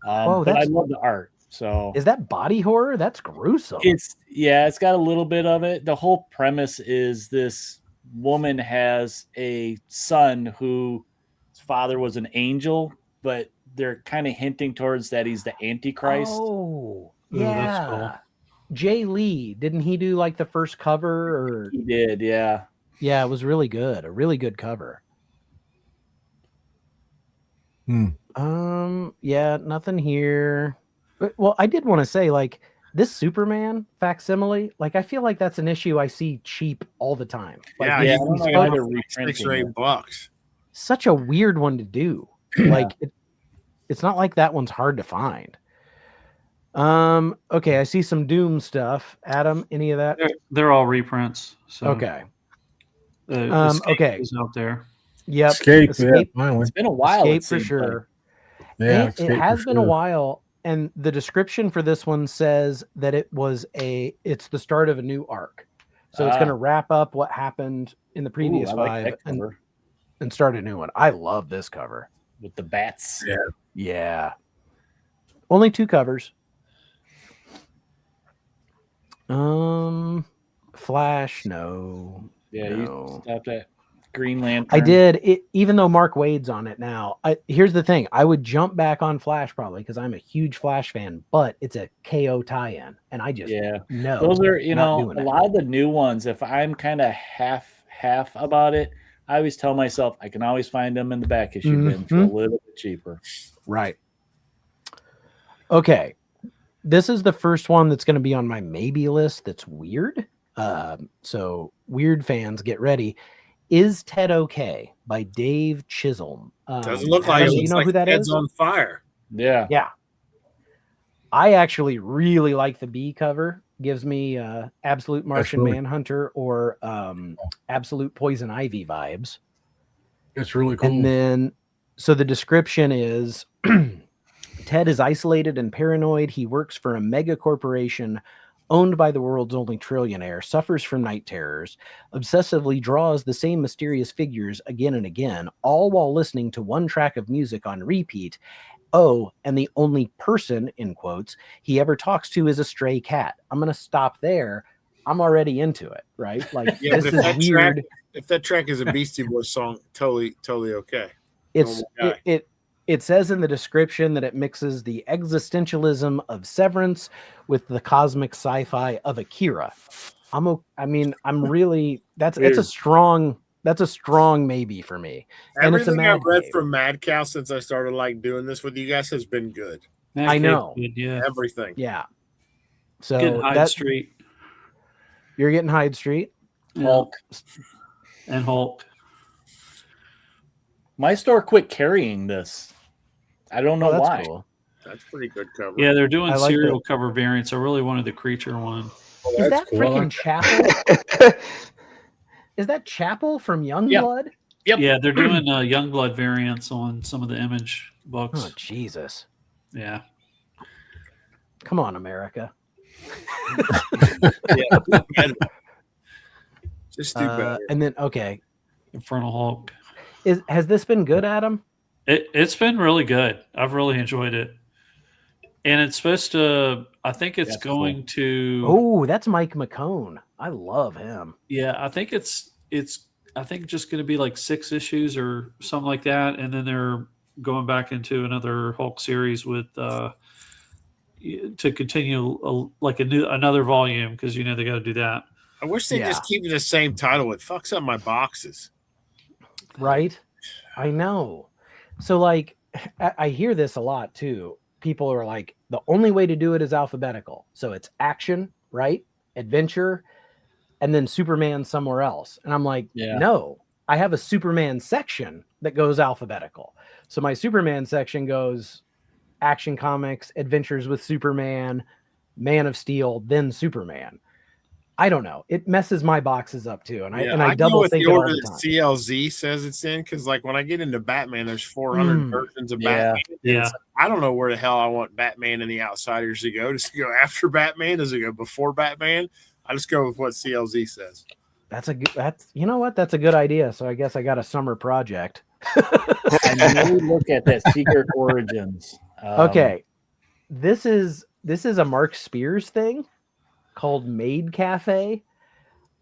Oh, but I that's- love the art. So Is that body horror? That's gruesome. it's got a little bit of it. The whole premise is this woman has a son whose father was an angel, but they're kind of hinting towards that he's the Antichrist. Oh, Ooh, that's yeah. cool. Jay Lee, didn't he do like the first cover? Or He did, yeah. yeah, it was really good. A really good cover. Yeah, nothing here. Well, I did want to say, like, this Superman facsimile, like, I feel like that's an issue I see cheap all the time. Like, Yeah, Yeah, you I can don't know get why it they're for reprinting 6 or it. $8. such a weird one to do. Like, it's not like that one's hard to find. Okay, I see some Doom stuff. Adam, any of that? They're all reprints. So Okay. Escape okay. is out there. Yep. Escape, yeah, Escape, finally. It's been a while. Escape it for seems like. sure. Yeah, It has been a while, and the description for this one says that it's the start of a new arc. So it's Ah. going to wrap up what happened in the previous Ooh, I like 5 that cover and start a new one. I love this cover. with the bats. Yeah. Yeah. Only 2 covers. Flash, no. Yeah, No. you stopped at Green Lantern. I did, even though Mark Wade's on it now. Here's the thing. I would jump back on Flash probably because I'm a huge Flash fan, but it's a KO tie-in, and I just Yeah, no. those are not a doing it. lot of the new ones. If I'm kind of half about it, I always tell myself I can always find them in the back issue bin for a little bit cheaper. Right. Okay. This is the first one that's going to be on my maybe list that's weird. So weird fans, get ready. Is Ted Okay by Dave Chisholm. Doesn't look like Adam, it. do you Looks know like who that Ted's is? on fire. Yeah. Yeah. I actually really like the B cover. Gives me Absolute Martian really- Manhunter or Absolute Poison Ivy vibes. It's really cool. And then, so the description is Ted is isolated and paranoid. He works for a mega corporation owned by the world's only trillionaire, suffers from night terrors, obsessively draws the same mysterious figures again and again, all while listening to one track of music on repeat. Oh, and the only person, in quotes, he ever talks to is a stray cat. I'm going to stop there. I'm already into it, right? Like, Yeah, this but is if that weird. track, if that track is a Beastie Boys song, totally okay. It's normal guy. it says in the description that it mixes the existentialism of Severance with the cosmic sci-fi of Akira. I'm really that's a strong maybe for me. And it's a Everything I've Mad read Cave. from Mad Cow since I started like doing this with you guys has been good. Mad I Cave's know. good, yeah. Everything. Yeah. Getting So Hyde Street you're getting Hyde Street. yeah, Hulk. and Hulk. My store quit carrying this. I don't know Oh, that's why. cool. That's pretty good cover. Yeah, they're doing I like serial cover variants. I really wanted the creature one. Is that cool. I freaking like Chapel? Is that Chapel from Youngblood? Yep. Yeah, they're doing Youngblood variants on some of the Image books. Oh, Jesus. Yeah. Come on, America. Just do better. And then, okay. Infernal Hulk. Has this been good, Adam? It's been really good. I've really enjoyed it. And it's supposed to, I think it's That's going to, Oh, that's Mike McCone. I love him. yeah, I think it's I think just going to be like 6 issues or something like that. And then they're going back into another Hulk series with, to continue another volume because, they got to do that. I wish they just keep the same title. It fucks up my boxes. Right? I know. So, like, I hear this a lot too. People are like, the only way to do it is alphabetical. So it's action, right? Adventure, and then Superman somewhere else. And I'm like, Yeah. no, I have a Superman section that goes alphabetical. So my Superman section goes Action Comics, Adventures with Superman, Man of Steel, then Superman. I don't know. It messes my boxes up too, and I go double with think the it all order the that time. CLZ says it's in because, like, when I get into Batman, there's 400 versions of Yeah. Batman. Yeah. It's like, I don't know where the hell I want Batman and the Outsiders to go. Does it go after Batman? Does it go before Batman? I just go with what CLZ says. That's you know what? That's a good idea. So I guess I got a summer project. I may look at that Secret Origins. Okay, this is a Mark Spears thing called Maid Cafe.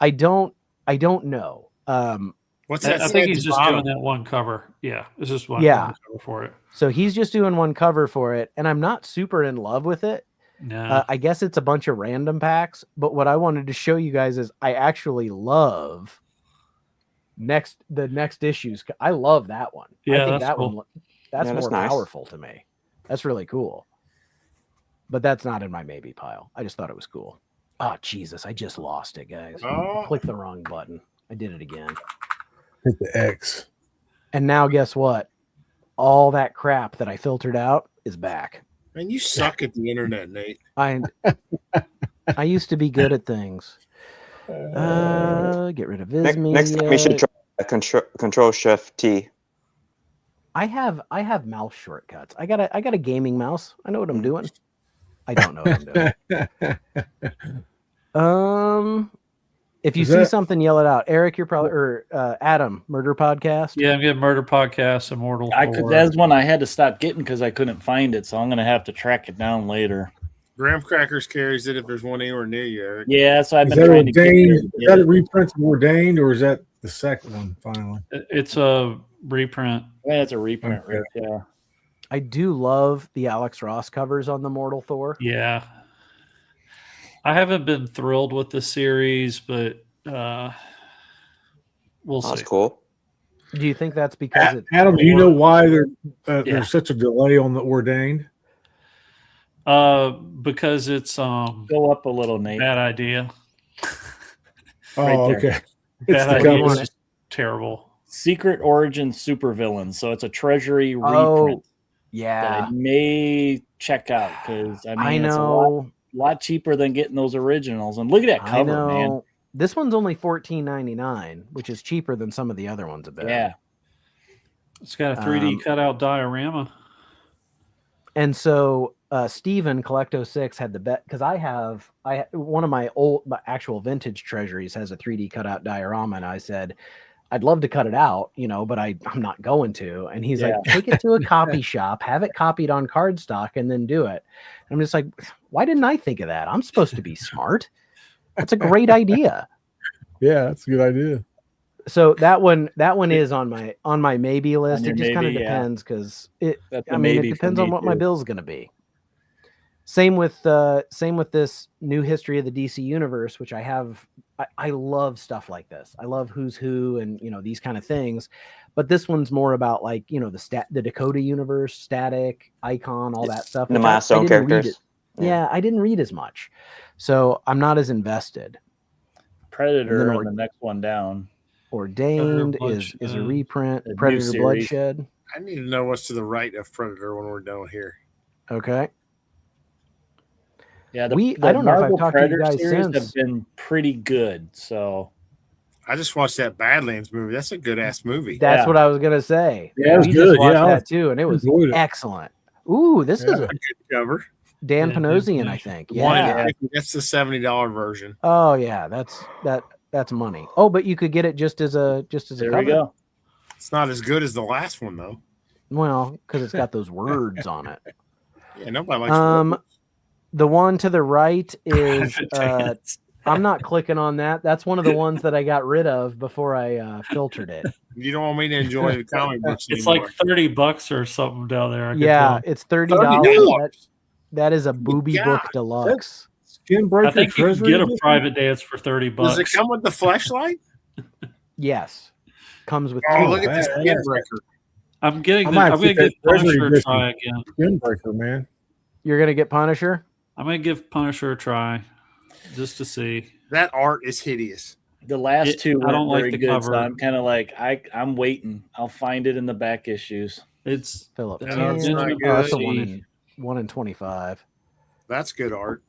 I don't know. What's I that? say think at he's the just bottom? doing that one cover. Yeah. It's just one Yeah. cover for it. So he's just doing one cover for it, and I'm not super in love with it. No. I guess it's a bunch of random packs, but what I wanted to show you guys is I actually love the next issues. I love that one. I Yeah, think that's that cool. one that's Yeah, that's more nice. powerful to me. That's really cool. But that's not in my maybe pile. I just thought it was cool. Oh Jesus, I just lost it, guys. Oh. Click the wrong button. I did it again. Hit the X. And now guess what? All that crap that I filtered out is back. Man, you suck at the internet, Nate. I used to be good at things. Get rid of Viz Next time you should try Control Shift T. I have mouse shortcuts. I got a gaming mouse. I know what I'm doing. I don't know what I'm doing. If you Is see that- something, yell it out. Eric, you're probably or Adam, Murder Podcast. Yeah, I'm getting Murder Podcast, Immortal. That's one I had to stop getting because I couldn't find it, so I'm gonna have to track it down later. Graham Crackers carries it if there's one anywhere near you, Eric. Yeah, so I've Is been that trying to get ordained? there Is to that get a it. reprint of Ordained, or is that the second one finally? It's a reprint. Yeah, it's a reprint, Okay. Rick. Yeah. I do love the Alex Ross covers on the Mortal Thor. Yeah. I haven't been thrilled with the series, but we'll That's see. cool. Do you think that's because it? Adam, do you know why Yeah. there's such a delay on the Ordained? Because it's Go up a little, Nate. bad idea. Oh, Right there. okay. It's Bad the idea cover. is just terrible. Secret Origin Supervillain. So it's a Treasury reprint. Oh, Yeah, I may check out because I mean it's a lot cheaper than getting those originals. And look at that cover, man. This one's only $14.99, which is cheaper than some of the other ones a bit. Yeah. It's got a 3D cutout diorama. And so Steven Collecto6 had the bet because I one of my actual vintage treasuries has a 3D cutout diorama, and I said I'd love to cut it out, but I'm not going to. And he's like, take it to a copy shop, have it copied on cardstock, and then do it. And I'm just like, why didn't I think of that? I'm supposed to be smart. That's a great idea. Yeah, that's a good idea. So that one is on my maybe list. It just kind of depends because it depends on what my bill's going to be. Same with this new history of the DC universe, which I have. I love stuff like this. I love Who's Who and these kind of things, but this one's more about like the Dakota universe, Static, Icon, all that stuff. The milestone characters. Yeah, I didn't read as much, so I'm not as invested. Predator on the next one down. Ordained is a reprint. Predator Bloodshed. I need to know what's to the right of Predator when we're done here. Okay. Yeah, I don't know if I've talked to you guys since. Have been pretty good. So I just watched that Badlands movie. That's a good ass movie. That's what I was gonna say. Yeah, it was we good. Just watched that too, and it was excellent. Ooh, this is a good cover. Dan Panosian, I think. Yeah, that's the $70 version. Oh yeah, that's money. Oh, but you could get it just as a there cover. we go. It's not as good as the last one though. Well, because it's got those words on it. Yeah, nobody likes the one to the right is I'm not clicking on that. That's one of the ones that I got rid of before I filtered it. You don't want me to enjoy the comic books It's anymore. like $30 or something down there. It's $30. That is a booby book deluxe. I think you can get a private dance for $30. Does it come with the flashlight? Yes, comes with. Look at this Skinbreaker. I'm gonna give Punisher a try again. Skinbreaker, man. You're gonna get Punisher. I'm gonna give Punisher a try, just to see. That art is hideous. The last two I don't like very the good, cover. so I'm kind of like I'm waiting. I'll find it in the back issues. It's Philip. That art's Tan. not good. That's a 1 in 25. That's good art.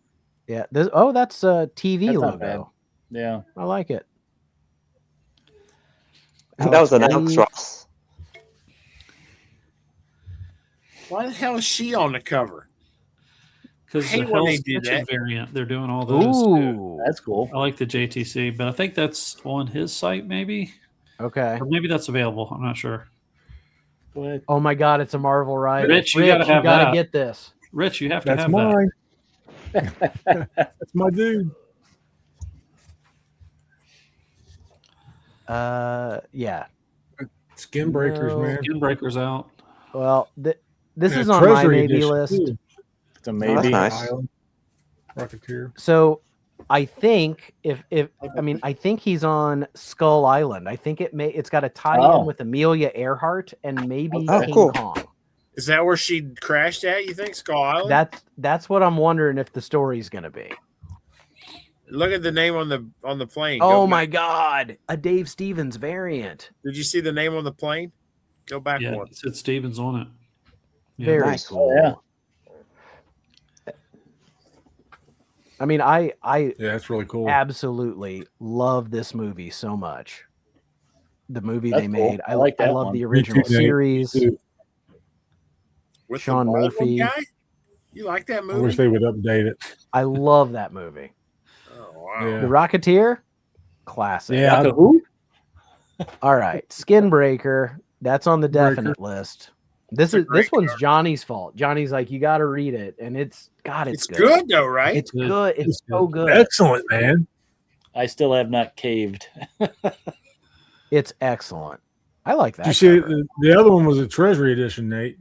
Yeah. That's a TV That's not bad. logo. Yeah, I like it. That was an Alex Ross. Why the hell is she on the cover? because the hate when they Hell's do Kitchen that. variant. They're doing all those. Ooh. that's cool. I like the JTC, but I think that's on his site, maybe, Okay. or maybe that's available. I'm not sure. What? Oh my God, it's a Marvel ride. Rich, you gotta have that. get this. Rich, you have to That's have mine. That's my dude. Yeah. Skin breakers, No. man. that. Skin Breakers out. Well, this Yeah, is on my Treasury maybe edition, list. too. It's a That's maybe. nice. Island. Rocketeer. So I think I think he's on Skull Island. I think it's got a tie-in with Amelia Earhart and maybe Oh, King cool. Kong. Is that where she crashed at? You think Skull Island? That's what I'm wondering if the story's gonna be. Look at the name on the plane. Oh Go my back. God, a Dave Stevens variant. Did you see the name on the plane? Go back Yeah, one. it said Stevens on it. Yeah. Very Nice. cool. Oh, yeah. I mean, I Yeah, that's really cool. absolutely love this movie so much. The movie That's they cool. made. I like that love one. the original Me too, Nate. series. Me too. With Sean the bald Murphy. guy? You like that I wish movie? they would update it. I love that movie. Oh wow. Yeah. The Rocketeer, classic. Yeah, The who? All right, Skinbreaker. That's on the Breaker. definite list. This great one's cover. Johnny's fault. Johnny's like, you got to read it, and it's It's good though, right? It's good. It's so good. Excellent, man. I still have not caved. It's excellent. I like that. Did you see cover. the other one was a Treasury edition, Nate?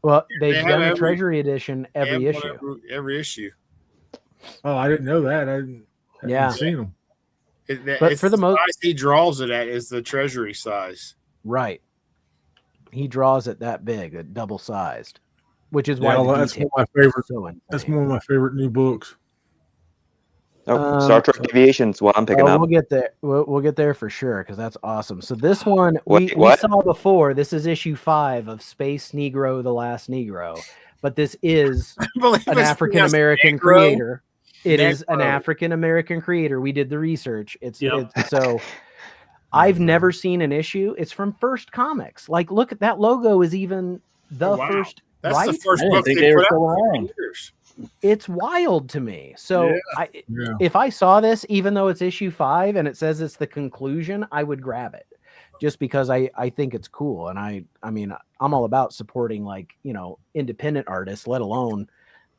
Well, they've They have done the every- Treasury edition every And issue. Every issue. Oh, I didn't know that. I hadn't Yeah. seen them. But for the most- size he draws it at is the treasury size. Right. He draws it that big, double sized, which is why Yeah, the that's detail one of my favorite. is so insane. That's one of my favorite new books. Oh, Star Trek Aviation's what I'm picking up. We'll get there. We'll get there for sure because that's awesome. So this one we What? saw before. This is issue 5 of Space Negro: The Last Negro, but this is I believe an it's African American Negro. creator. It is an Negro. African American creator. We did the research. Yep. So I've never seen an issue. It's from First Comics. Like, look at that logo is even the Oh, wow. first. That's right? the first I didn't book think they they were put still out for around. years. It's wild to me. So Yeah. Yeah. if I saw this, even though it's issue 5 and it says it's the conclusion, I would grab it just because I think it's cool. And I mean, I'm all about supporting, like, you know, independent artists, let alone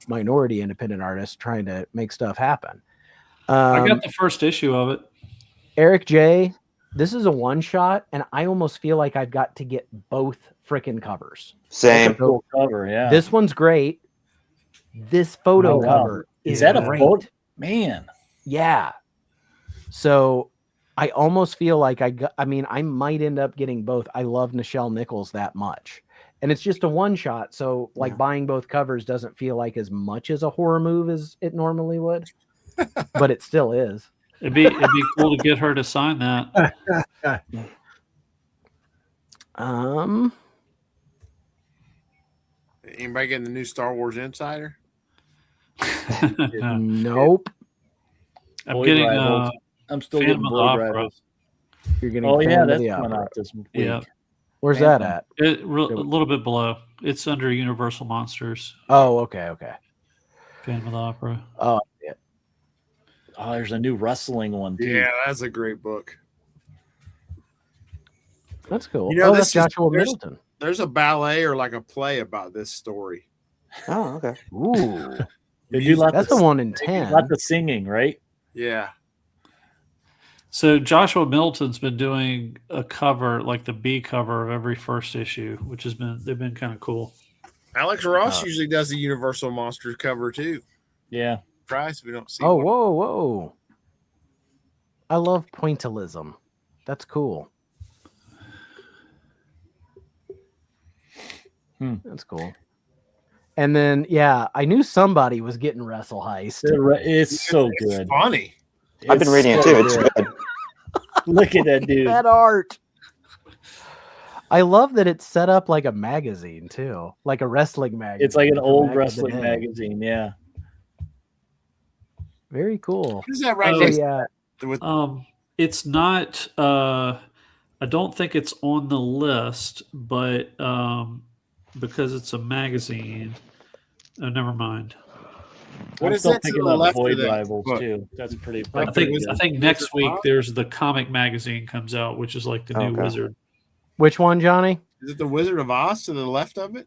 minority independent artists trying to make stuff happen. I got the first issue of it. Eric J, this is a one shot, and I almost feel like I've got to get both freaking covers. Same. Cool cover, yeah. This one's great. This photo Oh, wow. cover Is that a great. photo? Man, Yeah. So I almost feel like I mean, I might end up getting both. I love Nichelle Nichols that much. And it's just a one shot. So like buying both covers doesn't feel like as much as a horror move as it normally would. But it still is. It'd be cool to get her to sign that. Anybody getting the new Star Wars Insider? No. Nope. I'm Boy getting Rivals. I'm still Phantom getting of the Boy Opera. Rivals. You're getting Oh yeah, Phantom of that's the coming Opera. out this week. Yeah. Where's Phantom. that at? a little bit below. It's under Universal Monsters. Oh, okay. Phantom of the Opera. Oh, yeah. Oh, there's a new wrestling one too. Yeah, that's a great book. That's cool. You know, that's this is- Joshua there's- Middleton. There's a ballet or like a play about this story. Oh, okay. Ooh. They do lots That's of, the one in they do 10. lots of singing, right? Yeah. So Joshua Middleton's been doing a cover, like the B cover of every first issue, which they've been kind of cool. Alex Ross usually does the Universal Monsters cover too. Yeah. Surprised we don't see Oh, one. whoa. I love pointillism. That's cool. That's cool. And then, yeah, I knew somebody was getting Wrestle Heist. It's so It's good. funny. I've been reading it so too. It's good. good. Look at that dude. That art. I love that it's set up like a magazine too, like a wrestling magazine. It's like an from old back in the wrestling day. magazine. Yeah. Very cool. What is that right Oh, next Yeah, with It's not. I don't think it's on the list, but because it's a magazine. Oh, never mind. What I'm is still that to thinking the of left of Void that Rivals book? too. That's pretty. I That's pretty think good. I think next week Bob? there's the comic magazine comes out, which is like the new Okay. Wizard. which one, Johnny? Is it the Wizard of Oz to the left of it?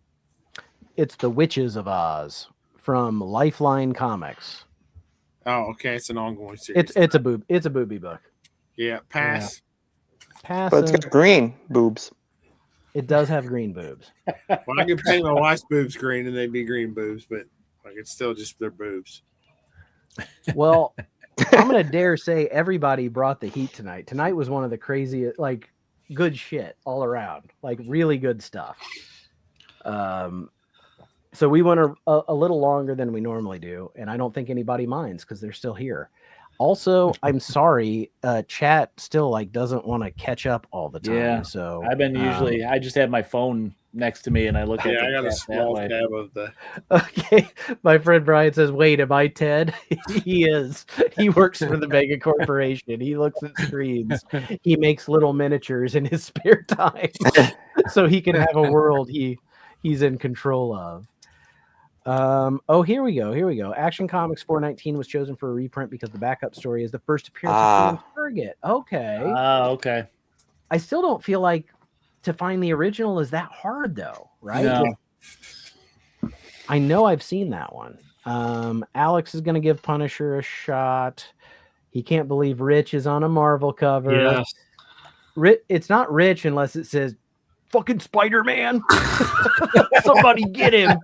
It's The Witches of Oz from Lifeline Comics. Oh, okay. It's an ongoing series. It's a booby book. Yeah, pass. Pass. But it's got green boobs. It does have green boobs. Well, I can paint my wife's boobs green and they'd be green boobs, but like it's still just their boobs. Well, I'm gonna dare say everybody brought the heat tonight. Tonight was one of the craziest, like, good shit all around, like really good stuff. So we went a little longer than we normally do, and I don't think anybody minds because they're still here. Also, I'm sorry, chat still like doesn't want to catch up all the time. Yeah. So I've been usually. I just have my phone next to me and I look at Yeah, I the got a chat that small way. tab of the. Okay, my friend Brian says, "Wait, am I Ted?" He is. He works for the mega corporation. He looks at screens. He makes little miniatures in his spare time, so he can have a world he's in control of. Oh, here we go. Action Comics 419 was chosen for a reprint because the backup story is the first appearance of Team Target. Okay, Okay. I still don't feel like to find the original is that hard though, right? No. I know I've seen that one. Alex is going to give Punisher a shot. He can't believe Rich is on a Marvel cover. Yes. It's not Rich unless it says fucking Spider-Man. Somebody get him.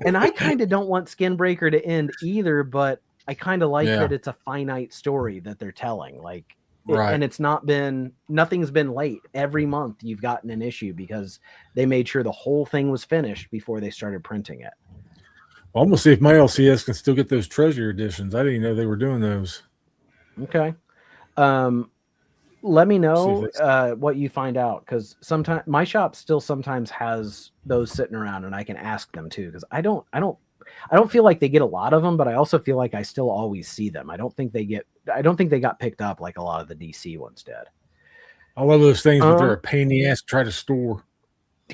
And I kind of don't want Skinbreaker to end either, but I kind of like Yeah. that it's a finite story that they're telling. Like, Right. and it's nothing's been late. Every month you've gotten an issue because they made sure the whole thing was finished before they started printing it. Well, I'm gonna see if my LCS can still get those treasure editions. I didn't even know they were doing those. Okay. Let me know See what you find out, because sometimes my shop still sometimes has those sitting around, and I can ask them too. Because I don't feel like they get a lot of them, but I also feel like I still always see them. I don't think they got picked up like a lot of the DC ones did. I love those things, but they're a pain in the ass to try to store.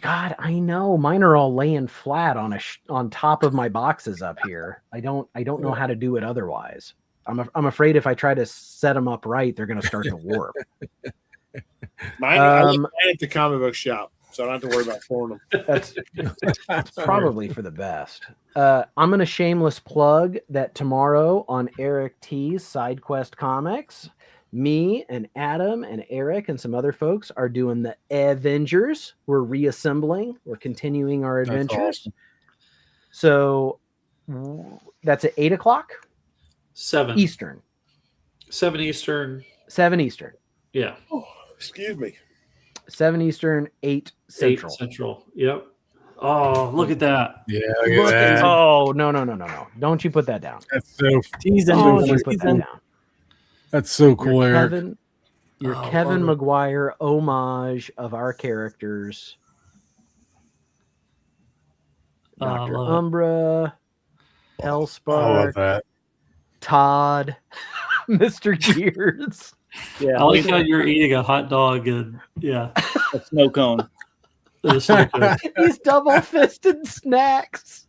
God, I know. Mine are all laying flat on top of my boxes up here. I don't know how to do it otherwise. I'm afraid if I try to set them up right, they're going to start to warp. I look at the comic book shop, so I don't have to worry about pouring them. That's probably for the best. I'm going to shameless plug that tomorrow on Eric T's Side Quest Comics, me and Adam and Eric and some other folks are doing the Avengers. We're reassembling. We're continuing our adventures. Awesome. So that's at 8 o'clock. 7 Eastern. 7 Eastern. 7 Eastern. Yeah. Oh, excuse me. 7 Eastern, 8 Central. 8 Central. Yep. Oh, look at that. Yeah, look at that. Oh, no. Don't you put that down. That's so Don't you put that down. That's so cool, Eric. Your Kevin Maguire homage of our characters. Dr. Umbra, Hellspark. I love that. Todd, Mr. Gears. Yeah, I like how you're eating a hot dog and a snow cone. These double-fisted snacks.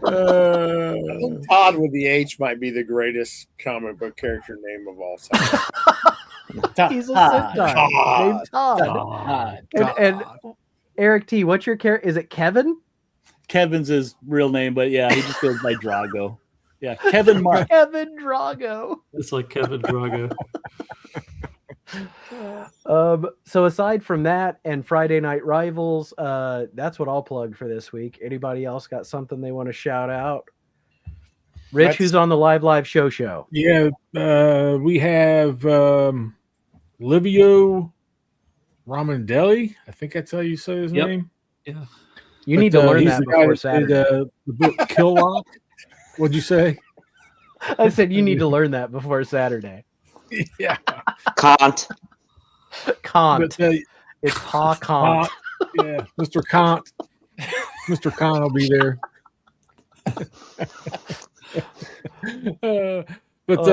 I think Todd with the H might be the greatest comic book character name of all time. He's a Sith named Todd. And Eric T, what's your character? Is it Kevin? Kevin's his real name, but yeah, he just goes by Drago. Yeah, Kevin Mark. Kevin Drago. It's like Kevin Drago. So aside from that and Friday Night Rivals, that's what I'll plug for this week. Anybody else got something they want to shout out? Rich, who's on the live show? Yeah, we have Livio Ramondelli. I think that's how you say his name. Yeah. You need to learn that before Saturday. The book Kill Lock. What'd you say? I said you need to learn that before Saturday. Yeah. Kant. Kant. It's Pa Kant. Yeah, Mr. Kant. Mr. Kant will be there.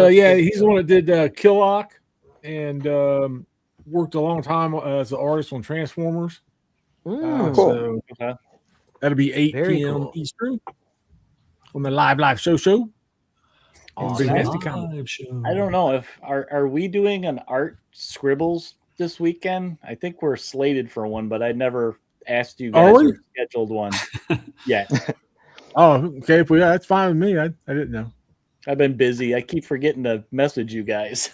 Yeah, he's the one that did Killock and worked a long time as an artist on Transformers. Cool. So that'll be 8 Very p.m. cool. Eastern on the live show. Awesome. Big Nasty Comics. I don't know if are we doing an art scribbles this weekend? I think we're slated for one, but I never asked you guys or scheduled one yet. Oh, okay. If that's fine with me. I didn't know. I've been busy. I keep forgetting to message you guys.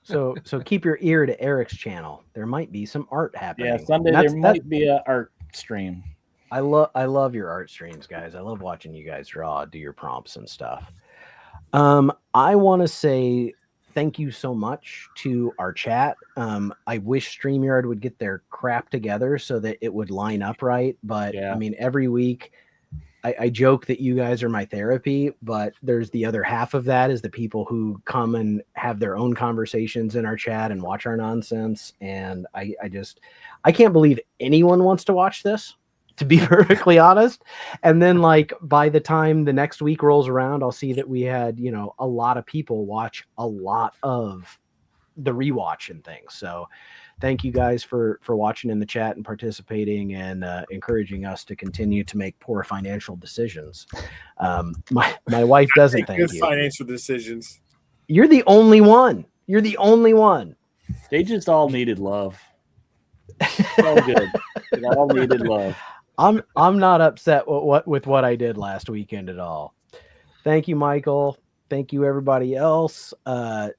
So keep your ear to Eric's channel. There might be some art happening. Yeah, Sunday there might be an art stream. I love your art streams, guys. I love watching you guys draw, do your prompts and stuff. I want to say thank you so much to our chat. I wish StreamYard would get their crap together so that it would line up right. But Yeah. I mean, every week I joke that you guys are my therapy, but there's the other half of that is the people who come and have their own conversations in our chat and watch our nonsense. And I can't believe anyone wants to watch this, to be perfectly honest. And then like by the time the next week rolls around, I'll see that we had, a lot of people watch a lot of the rewatch and things. So thank you guys for watching in the chat and participating and encouraging us to continue to make poor financial decisions. My wife doesn't thank Good you. financial decisions. You're the only one. You're the only one. They just all needed love. It's all good. They all needed love. I'm not upset with what I did last weekend at all. Thank you, Michael. Thank you, everybody else.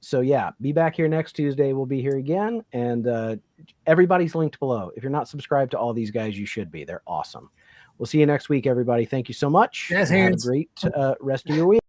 So yeah, be back here next Tuesday. We'll be here again, and everybody's linked below. If you're not subscribed to all these guys, you should be. They're awesome. We'll see you next week, everybody. Thank you so much. Yes, Have a hands. great rest of your week.